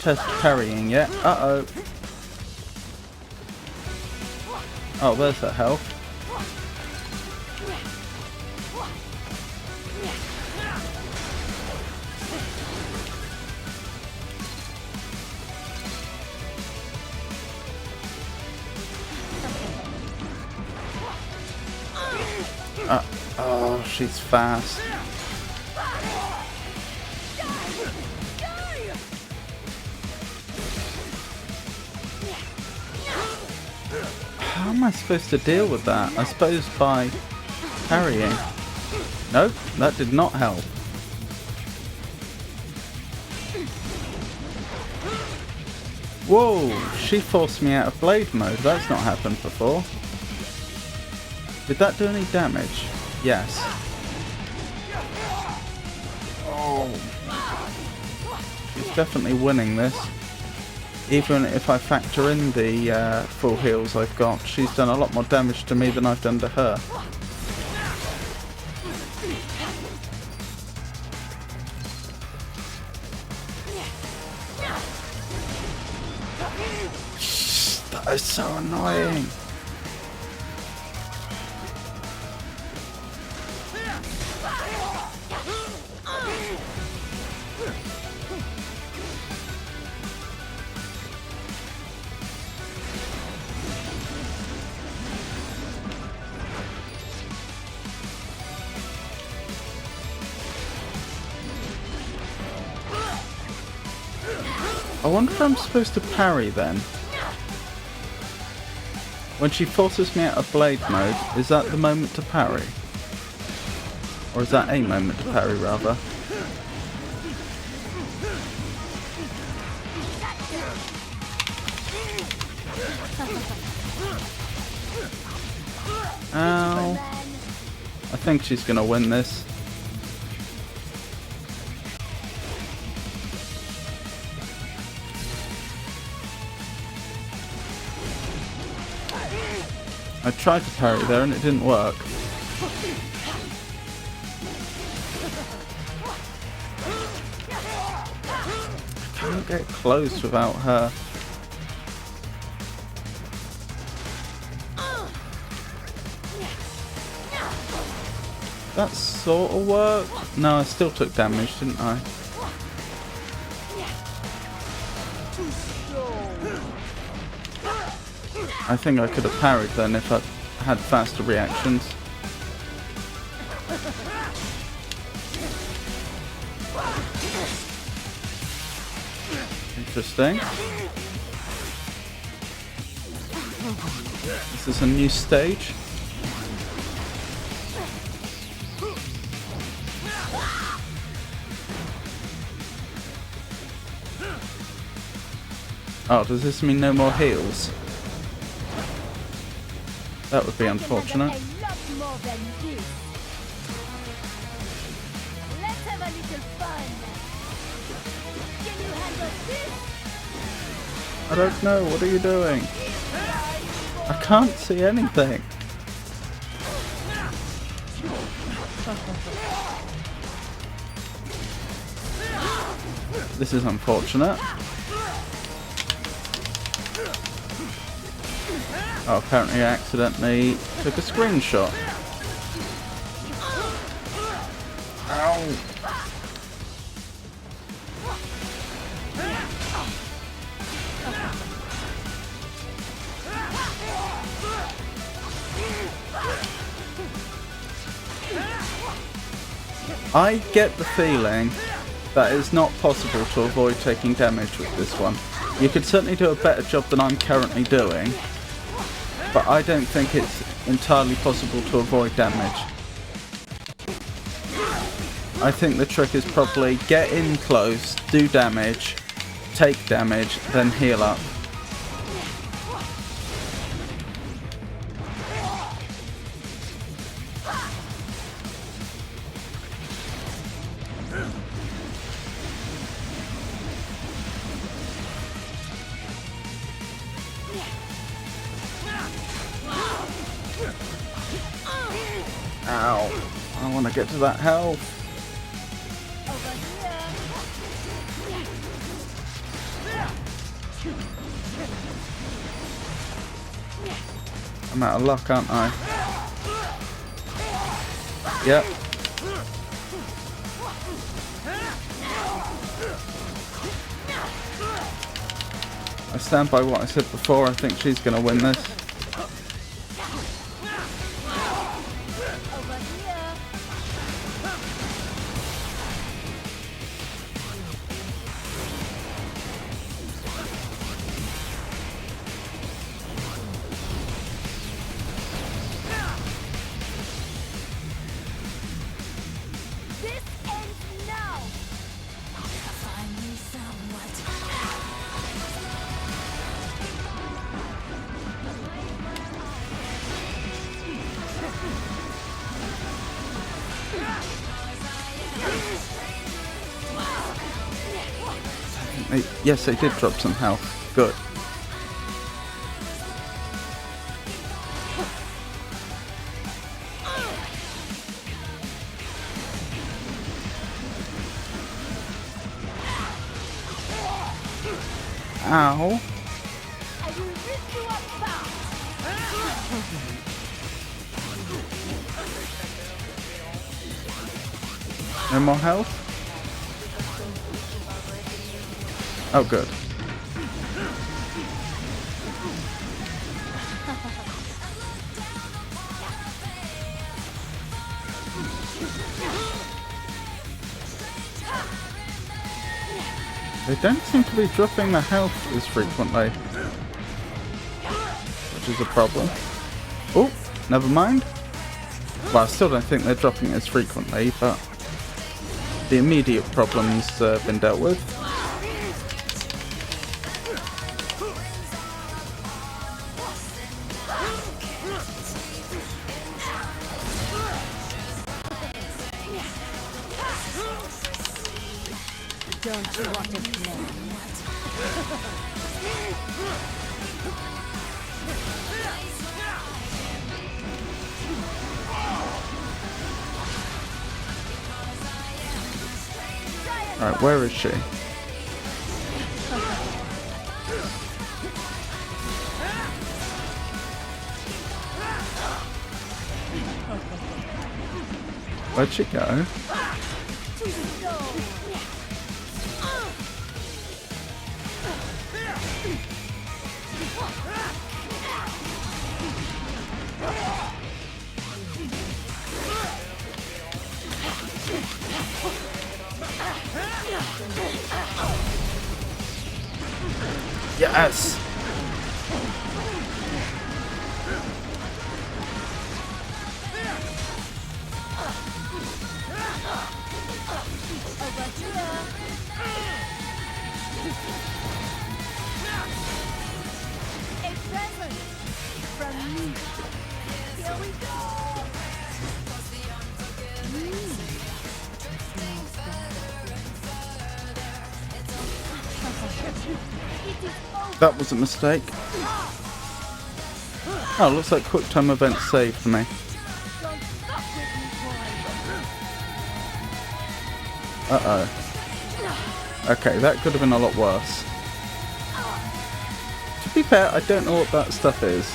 test parrying yet. Uh-oh. Oh, there's that health. Oh, she's fast. How am I supposed to deal with that? I suppose by parrying. Nope, that did not help. Whoa, she forced me out of blade mode. That's not happened before. Did that do any damage? Yes. Oh. She's definitely winning this. Even if I factor in the full heals I've got, she's done a lot more damage to me than I've done to her. That is so annoying. I wonder if I'm supposed to parry then. When she forces me out of blade mode, is that the moment to parry? Or is that a moment to parry, rather? Ow. I think she's gonna win this. I tried to parry there and it didn't work. I can't get close without her. That sort of worked. No, I still took damage, didn't I? I think I could have parried then if I had faster reactions. Interesting. This is a new stage. Oh, does this mean no more heals? That would be unfortunate. I don't know, what are you doing? I can't see anything. This is unfortunate. Oh, apparently I accidentally took a screenshot. Ow! I get the feeling that it's not possible to avoid taking damage with this one. You could certainly do a better job than I'm currently doing, but I don't think it's entirely possible to avoid damage. I think the trick is probably get in close, do damage, take damage, then heal up. I want to get to that health. I'm out of luck, aren't I? Yep. I stand by what I said before. I think she's going to win this. Yes, they did drop some health. Good. Ow. No more health? Oh, good. They don't seem to be dropping the health as frequently, which is a problem. Oh, never mind. Well, I still don't think they're dropping as frequently, but the immediate problem's been dealt with. Don't you want to play? Alright, where is she? Where'd she go? Yes! A present from me. Here we go. That was a mistake. Oh, looks like quick time event saved me. Uh-oh. Okay, that could have been a lot worse. To be fair, I don't know what that stuff is.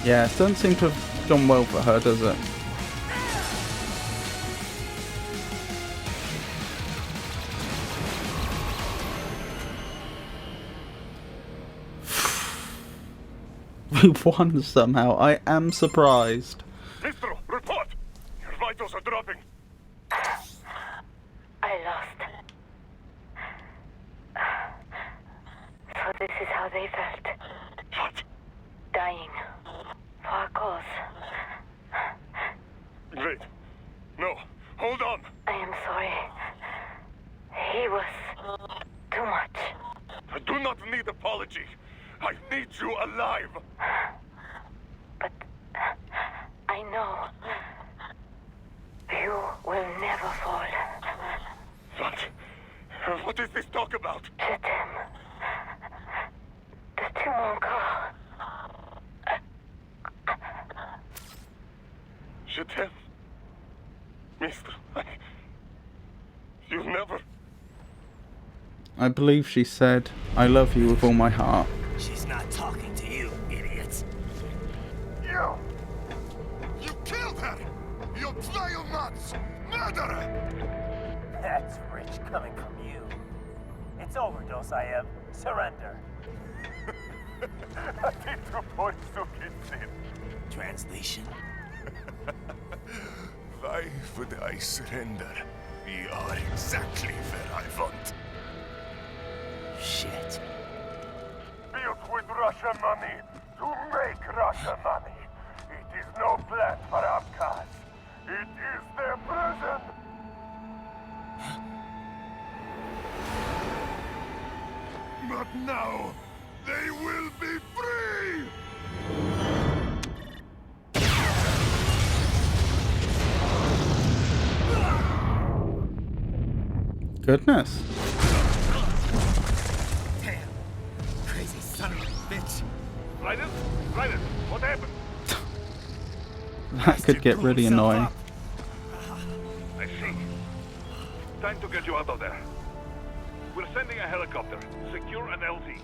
Yeah, it doesn't seem to have gone well for her, does it? We won somehow. I am surprised. Mistro, report! Your vitals are dropping. I lost. So this is how they felt. What? Dying. For a cause. Wait. No. Hold on. I am sorry. He was too much. I do not need apology. I need you alive. But I know you will never fall. What? What is this talk about? Je t'aime. The two encore. Je t'aime. Mister, you never... I believe she said, I love you with all my heart. She's not talking to you, idiot. You killed her! You vile nuts! Murderer! That's rich coming from you. It's overdose, I have. Surrender. Translation? Why would I surrender? You are exactly where I want. Shit. Built with Russian money to make Russian money. It is no plan for outcasts. It is their prison. But now, they will be free! Goodness. Damn. Crazy son of a bitch. Raiden? Raiden, what happened? That could get really annoying. I see. Time to get you out of there. We're sending a helicopter. Secure an LZ.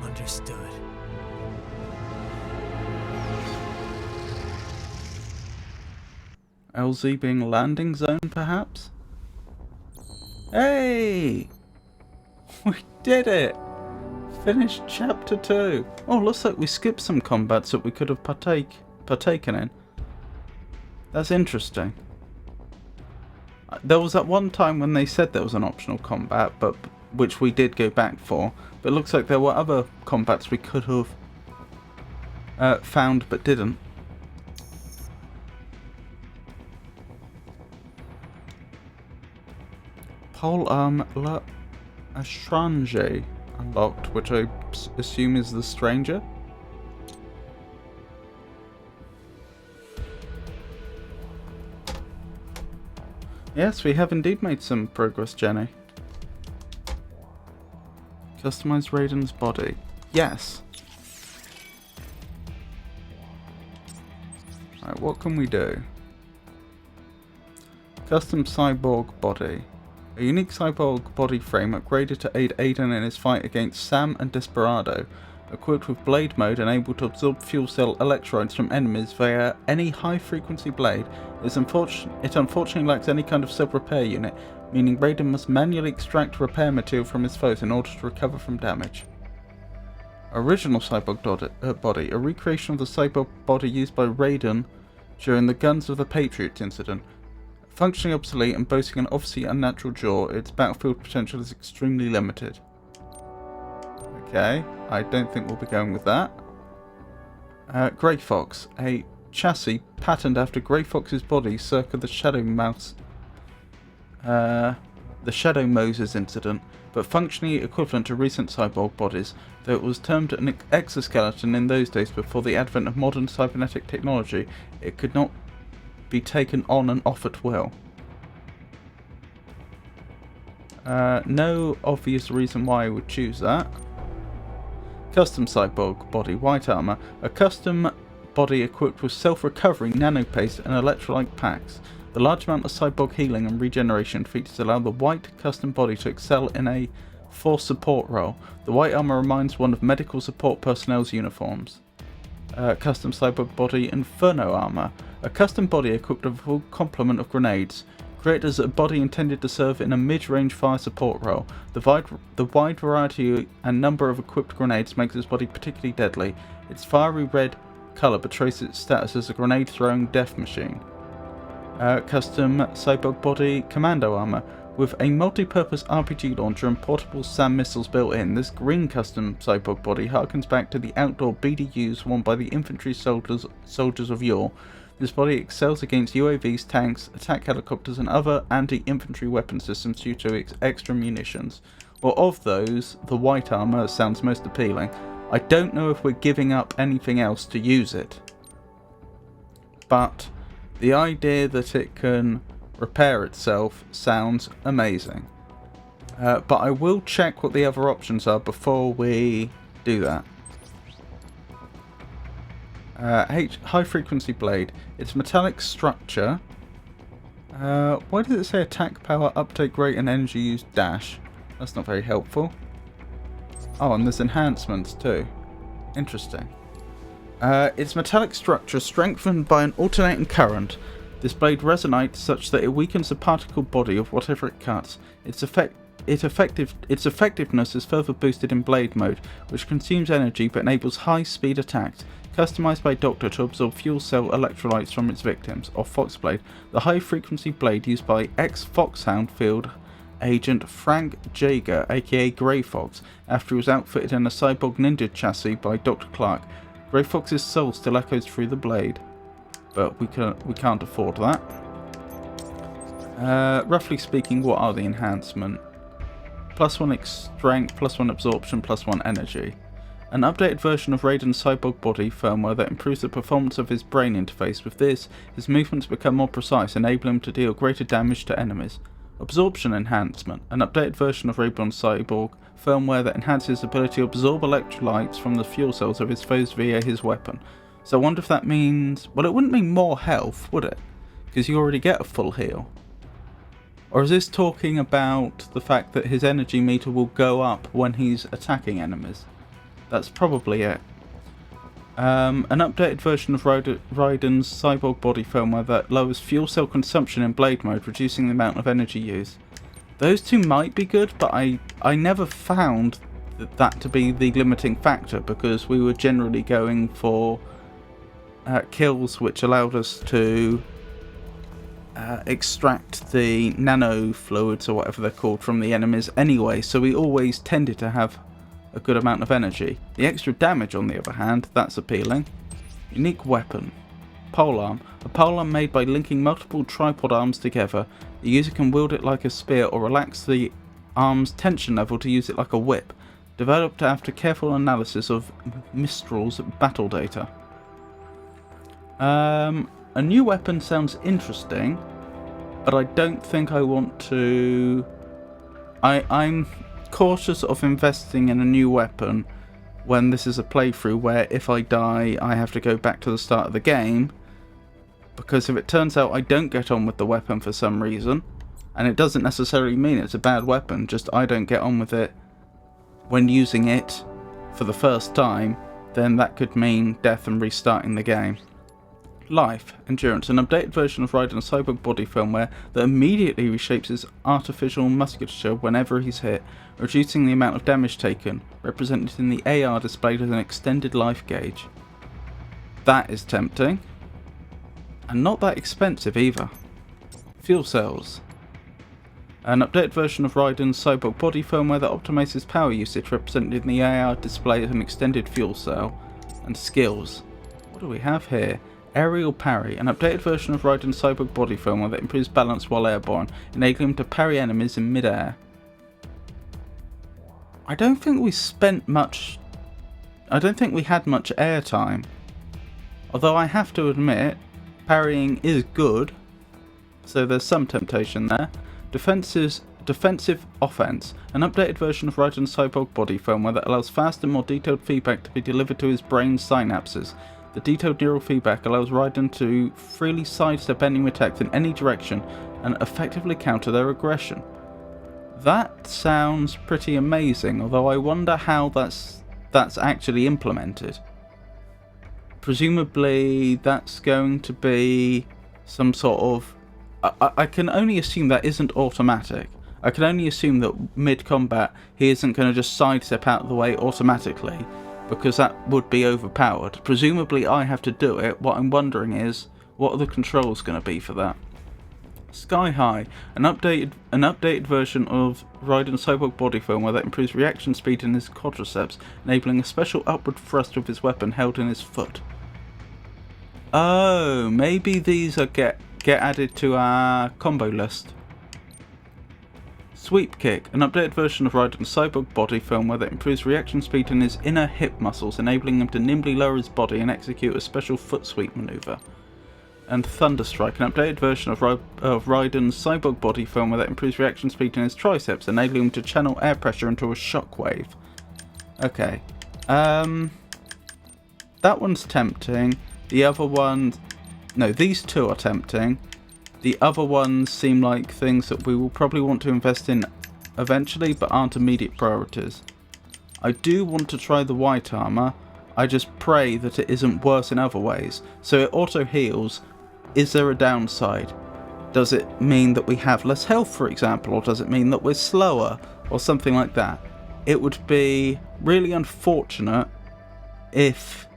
Understood. LZ being landing zone, perhaps? Hey! We did it! Finished chapter 2. Oh, looks like we skipped some combats that we could have partaken in. That's interesting. There was that one time when they said there was an optional combat, but which we did go back for. But it looks like there were other combats we could have found but didn't. Pole arm la étranger unlocked, which I assume is the stranger. Yes, we have indeed made some progress, Jenny. Customize Raiden's body. Yes. Right, what can we do? Custom cyborg body. A unique cyborg body frame upgraded to aid Aiden in his fight against Sam and Desperado. Equipped with blade mode and able to absorb fuel cell electrodes from enemies via any high-frequency blade, it unfortunately lacks any kind of sub-repair unit, meaning Raiden must manually extract repair material from his foes in order to recover from damage. Original cyborg body, a recreation of the cyborg body used by Raiden during the Guns of the Patriots incident. Functionally obsolete and boasting an obviously unnatural jaw, its battlefield potential is extremely limited. Okay, I don't think we'll be going with that. Grey Fox, a chassis patterned after Grey Fox's body circa the Shadow Moses incident, but functionally equivalent to recent cyborg bodies, though it was termed an exoskeleton in those days before the advent of modern cybernetic technology. It could not be taken on and off at will. No obvious reason why I would choose that. Custom cyborg body, white armor, a custom body equipped with self-recovering nanopaste and electrolyte packs. The large amount of cyborg healing and regeneration features allow the white custom body to excel in a force support role. The white armor reminds one of medical support personnel's uniforms. Custom cyborg body, Inferno armor, a custom body equipped with a full complement of grenades. Created as a body intended to serve in a mid-range fire support role, the wide variety and number of equipped grenades makes this body particularly deadly. Its fiery red colour betrays its status as a grenade-throwing death machine. Custom cyborg body, Commando armor, with a multi-purpose RPG launcher and portable SAM missiles built in. This green custom cyborg body harkens back to the outdoor BDUs worn by the infantry soldiers of yore. This body excels against UAVs, tanks, attack helicopters and other anti-infantry weapon systems due to its extra munitions. Well, of those, the white armor sounds most appealing. I don't know if we're giving up anything else to use it, but the idea that it can repair itself sounds amazing. But I will check what the other options are before we do that. High frequency blade. Its metallic structure. Why does it say attack power, uptake rate, and energy use dash? That's not very helpful. Oh, and there's enhancements too. Interesting. Its metallic structure strengthened by an alternating current. This blade resonates such that it weakens the particle body of whatever it cuts. Its effectiveness is further boosted in blade mode, which consumes energy but enables high-speed attacks. Customized by Doctor to absorb fuel cell electrolytes from its victims, or Foxblade, the high-frequency blade used by ex-Foxhound field agent Frank Jaeger, aka Grey Fox, after he was outfitted in a cyborg ninja chassis by Dr. Clark. Grey Fox's soul still echoes through the blade, but we can't afford that. Roughly speaking, what are the enhancement? +1 strength, +1 absorption, +1 energy. An updated version of Raiden's cyborg body firmware that improves the performance of his brain interface. With this, his movements become more precise, enabling him to deal greater damage to enemies. Absorption enhancement. An updated version of Raiden's cyborg firmware that enhances his ability to absorb electrolytes from the fuel cells of his foes via his weapon. So I wonder if that means... well, it wouldn't mean more health, would it? Because you already get a full heal. Or is this talking about the fact that his energy meter will go up when he's attacking enemies? That's probably it. An updated version of Raiden's cyborg body firmware that lowers fuel cell consumption in blade mode, reducing the amount of energy used. Those two might be good, but I never found that to be the limiting factor, because we were generally going for kills which allowed us to extract the nano fluids or whatever they're called from the enemies anyway, so we always tended to have a good amount of energy. The extra damage, on the other hand, that's appealing. Unique weapon. Polearm. A polearm made by linking multiple tripod arms together. The user can wield it like a spear or relax the arm's tension level to use it like a whip. Developed after careful analysis of Mistral's battle data. A new weapon sounds interesting, but I don't think I want to... I'm cautious of investing in a new weapon when this is a playthrough where if I die I have to go back to the start of the game, because if it turns out I don't get on with the weapon for some reason, and it doesn't necessarily mean it's a bad weapon, just I don't get on with it when using it for the first time, then that could mean death and restarting the game. Life. Endurance. An updated version of Raiden's cyborg body firmware that immediately reshapes his artificial musculature whenever he's hit, reducing the amount of damage taken, represented in the AR displayed as an extended life gauge. That is tempting. And not that expensive either. Fuel cells. An updated version of Raiden's cyborg body firmware that optimizes power usage, represented in the AR display as an extended fuel cell. And skills. What do we have here? Aerial parry. An updated version of Raiden's cyborg body firmware that improves balance while airborne, enabling him to parry enemies in mid-air. I don't think we spent much... I don't think we had much airtime. Although I have to admit, parrying is good, so there's some temptation there. Defensive offense. An updated version of Raiden's cyborg body firmware that allows fast and more detailed feedback to be delivered to his brain's synapses. The detailed neural feedback allows Raiden to freely sidestep enemy attacks in any direction and effectively counter their aggression. That sounds pretty amazing, although I wonder how that's actually implemented. Presumably that's going to be some sort of... I can only assume that isn't automatic. I can only assume that mid-combat he isn't going to just sidestep out of the way automatically, because that would be overpowered. Presumably I have to do it. What I'm wondering is, what are the controls going to be for that? Sky High. An updated version of Raiden's cyborg body firmware that improves reaction speed in his quadriceps, enabling a special upward thrust with his weapon held in his foot. Oh, maybe these are get added to our combo list. Sweep Kick. An updated version of Raiden's cyborg body firmware that improves reaction speed in his inner hip muscles, enabling him to nimbly lower his body and execute a special foot sweep maneuver. And Thunderstrike. An updated version of Raiden's cyborg body firmware that improves reaction speed in his triceps, enabling him to channel air pressure into a shockwave. Okay. that one's tempting. The other one... No, these two are tempting. The other ones seem like things that we will probably want to invest in eventually, but aren't immediate priorities. I do want to try the white armor. I just pray that it isn't worse in other ways. So it auto heals. Is there a downside? Does it mean that we have less health, for example, or does it mean that we're slower, or something like that? It would be really unfortunate if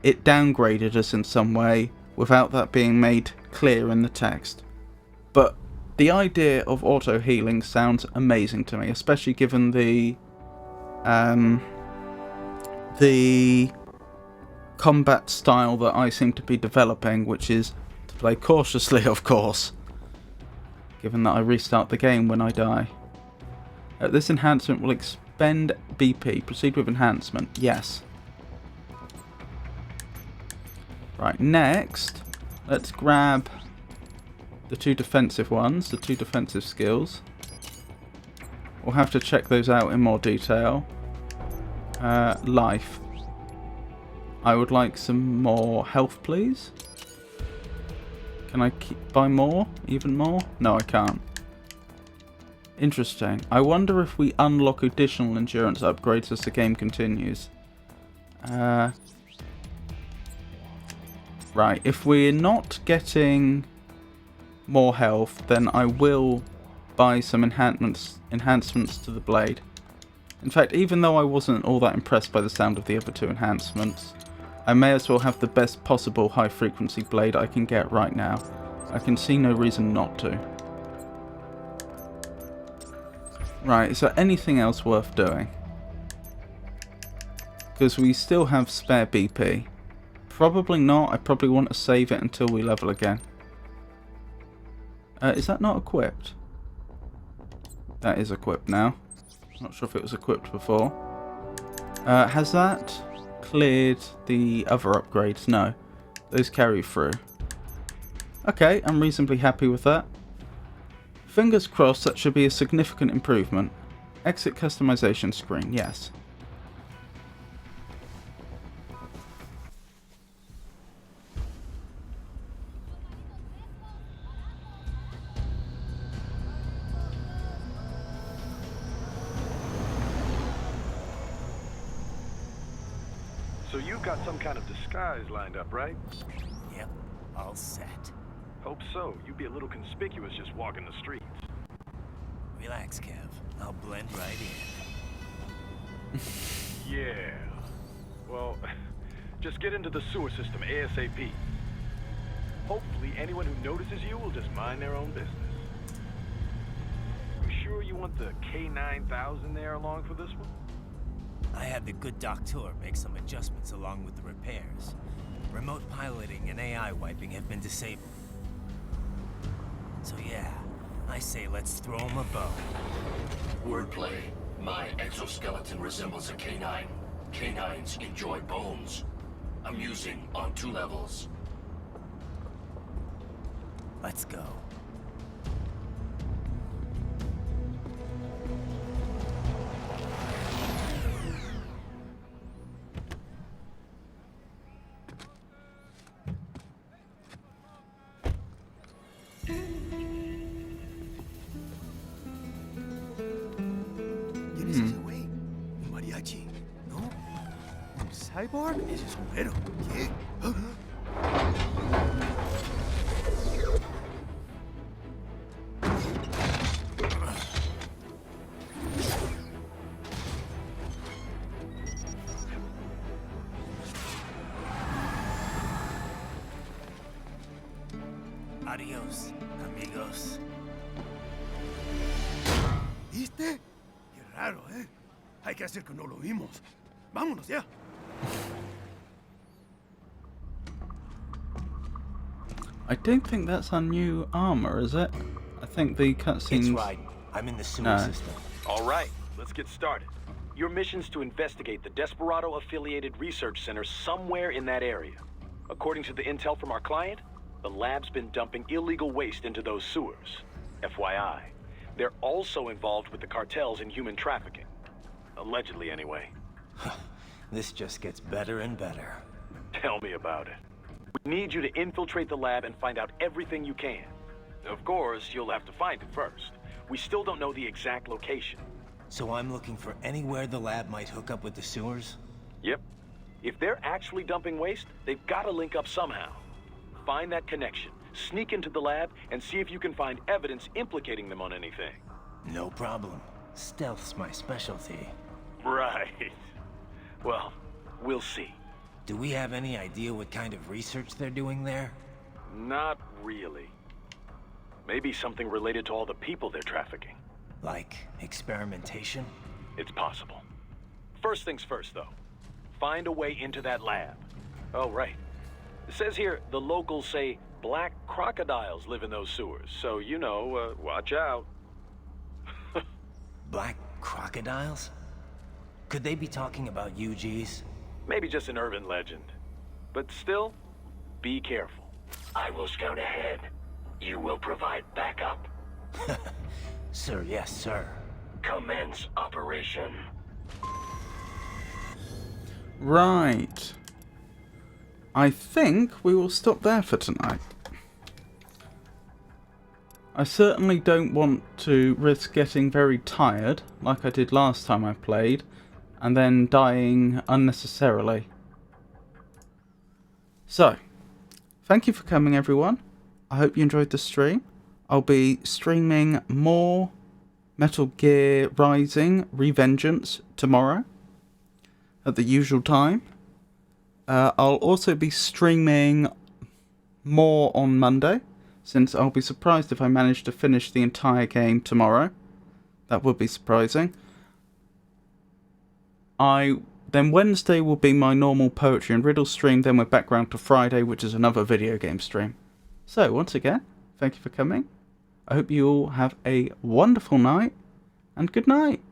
it downgraded us in some way without that being made clear in the text. But the idea of auto healing sounds amazing to me, especially given the combat style that I seem to be developing, which is to play cautiously, of course, given that I restart the game when I die. This enhancement will expend BP. Proceed with enhancement. Yes. Right, next, let's grab the two defensive ones, the two defensive skills. We'll have to check those out in more detail. Life. I would like some more health, please. Can I buy more? Even more? No, I can't. Interesting. I wonder if we unlock additional endurance upgrades as the game continues. Right, if we're not getting more health, then I will buy some enhancements to the blade. In fact, even though I wasn't all that impressed by the sound of the other two enhancements, I may as well have the best possible high frequency blade I can get right now. I can see no reason not to. Right, is there anything else worth doing? Because we still have spare BP. Probably not. I probably want to save it until we level again. Is that not equipped? That is equipped now. Not sure if it was equipped before. Has that cleared the other upgrades? No. Those carry through. Okay, I'm reasonably happy with that. Fingers crossed, that should be a significant improvement. Exit customization screen, yes. So you've got some kind of disguise lined up, right? Yep, all set. Hope so. You'd be a little conspicuous just walking the streets. Relax, Kev. I'll blend right in. Yeah. Well, just get into the sewer system ASAP. Hopefully anyone who notices you will just mind their own business. You sure you want the K9000 there along for this one? I had the good doctor make some adjustments along with the repairs. Remote piloting and AI wiping have been disabled. So yeah, I say let's throw him a bone. Wordplay. My exoskeleton resembles a canine. Canines enjoy bones. Amusing on 2 levels. Let's go. ¿Cyborg? Ese sombrero. ¿Qué? Adios, amigos. ¿Viste? Qué raro, ¿eh? Hay que hacer que no lo vimos. Vámonos ya. I don't think that's our new armor, is it? I think the cutscenes... It's right. I'm in the sewer system. All right, let's get started. Your mission's to investigate the Desperado-affiliated research center somewhere in that area. According to the intel from our client, the lab's been dumping illegal waste into those sewers. FYI, they're also involved with the cartels in human trafficking. Allegedly, anyway. This just gets better and better. Tell me about it. We need you to infiltrate the lab and find out everything you can. Of course, you'll have to find it first. We still don't know the exact location. So I'm looking for anywhere the lab might hook up with the sewers? Yep. If they're actually dumping waste, they've got to link up somehow. Find that connection, sneak into the lab, and see if you can find evidence implicating them on anything. No problem. Stealth's my specialty. Right. Well, we'll see. Do we have any idea what kind of research they're doing there? Not really. Maybe something related to all the people they're trafficking. Like experimentation? It's possible. First things first, though. Find a way into that lab. Oh, right. It says here the locals say black crocodiles live in those sewers, so, you know, watch out. Black crocodiles? Could they be talking about UGs? Maybe just an urban legend. But still, be careful. I will scout ahead. You will provide backup. Sir, yes, sir. Commence operation. Right. I think we will stop there for tonight. I certainly don't want to risk getting very tired, like I did last time I played, and then dying unnecessarily. So, thank you for coming, everyone. I hope you enjoyed the stream. I'll be streaming more Metal Gear Rising Revengeance tomorrow at the usual time. I'll also be streaming more on Monday, since I'll be surprised if I manage to finish the entire game tomorrow. That would be surprising. Then Wednesday will be my normal poetry and riddle stream, then we're back round to Friday, which is another video game stream. So, once again, thank you for coming. I hope you all have a wonderful night, and good night.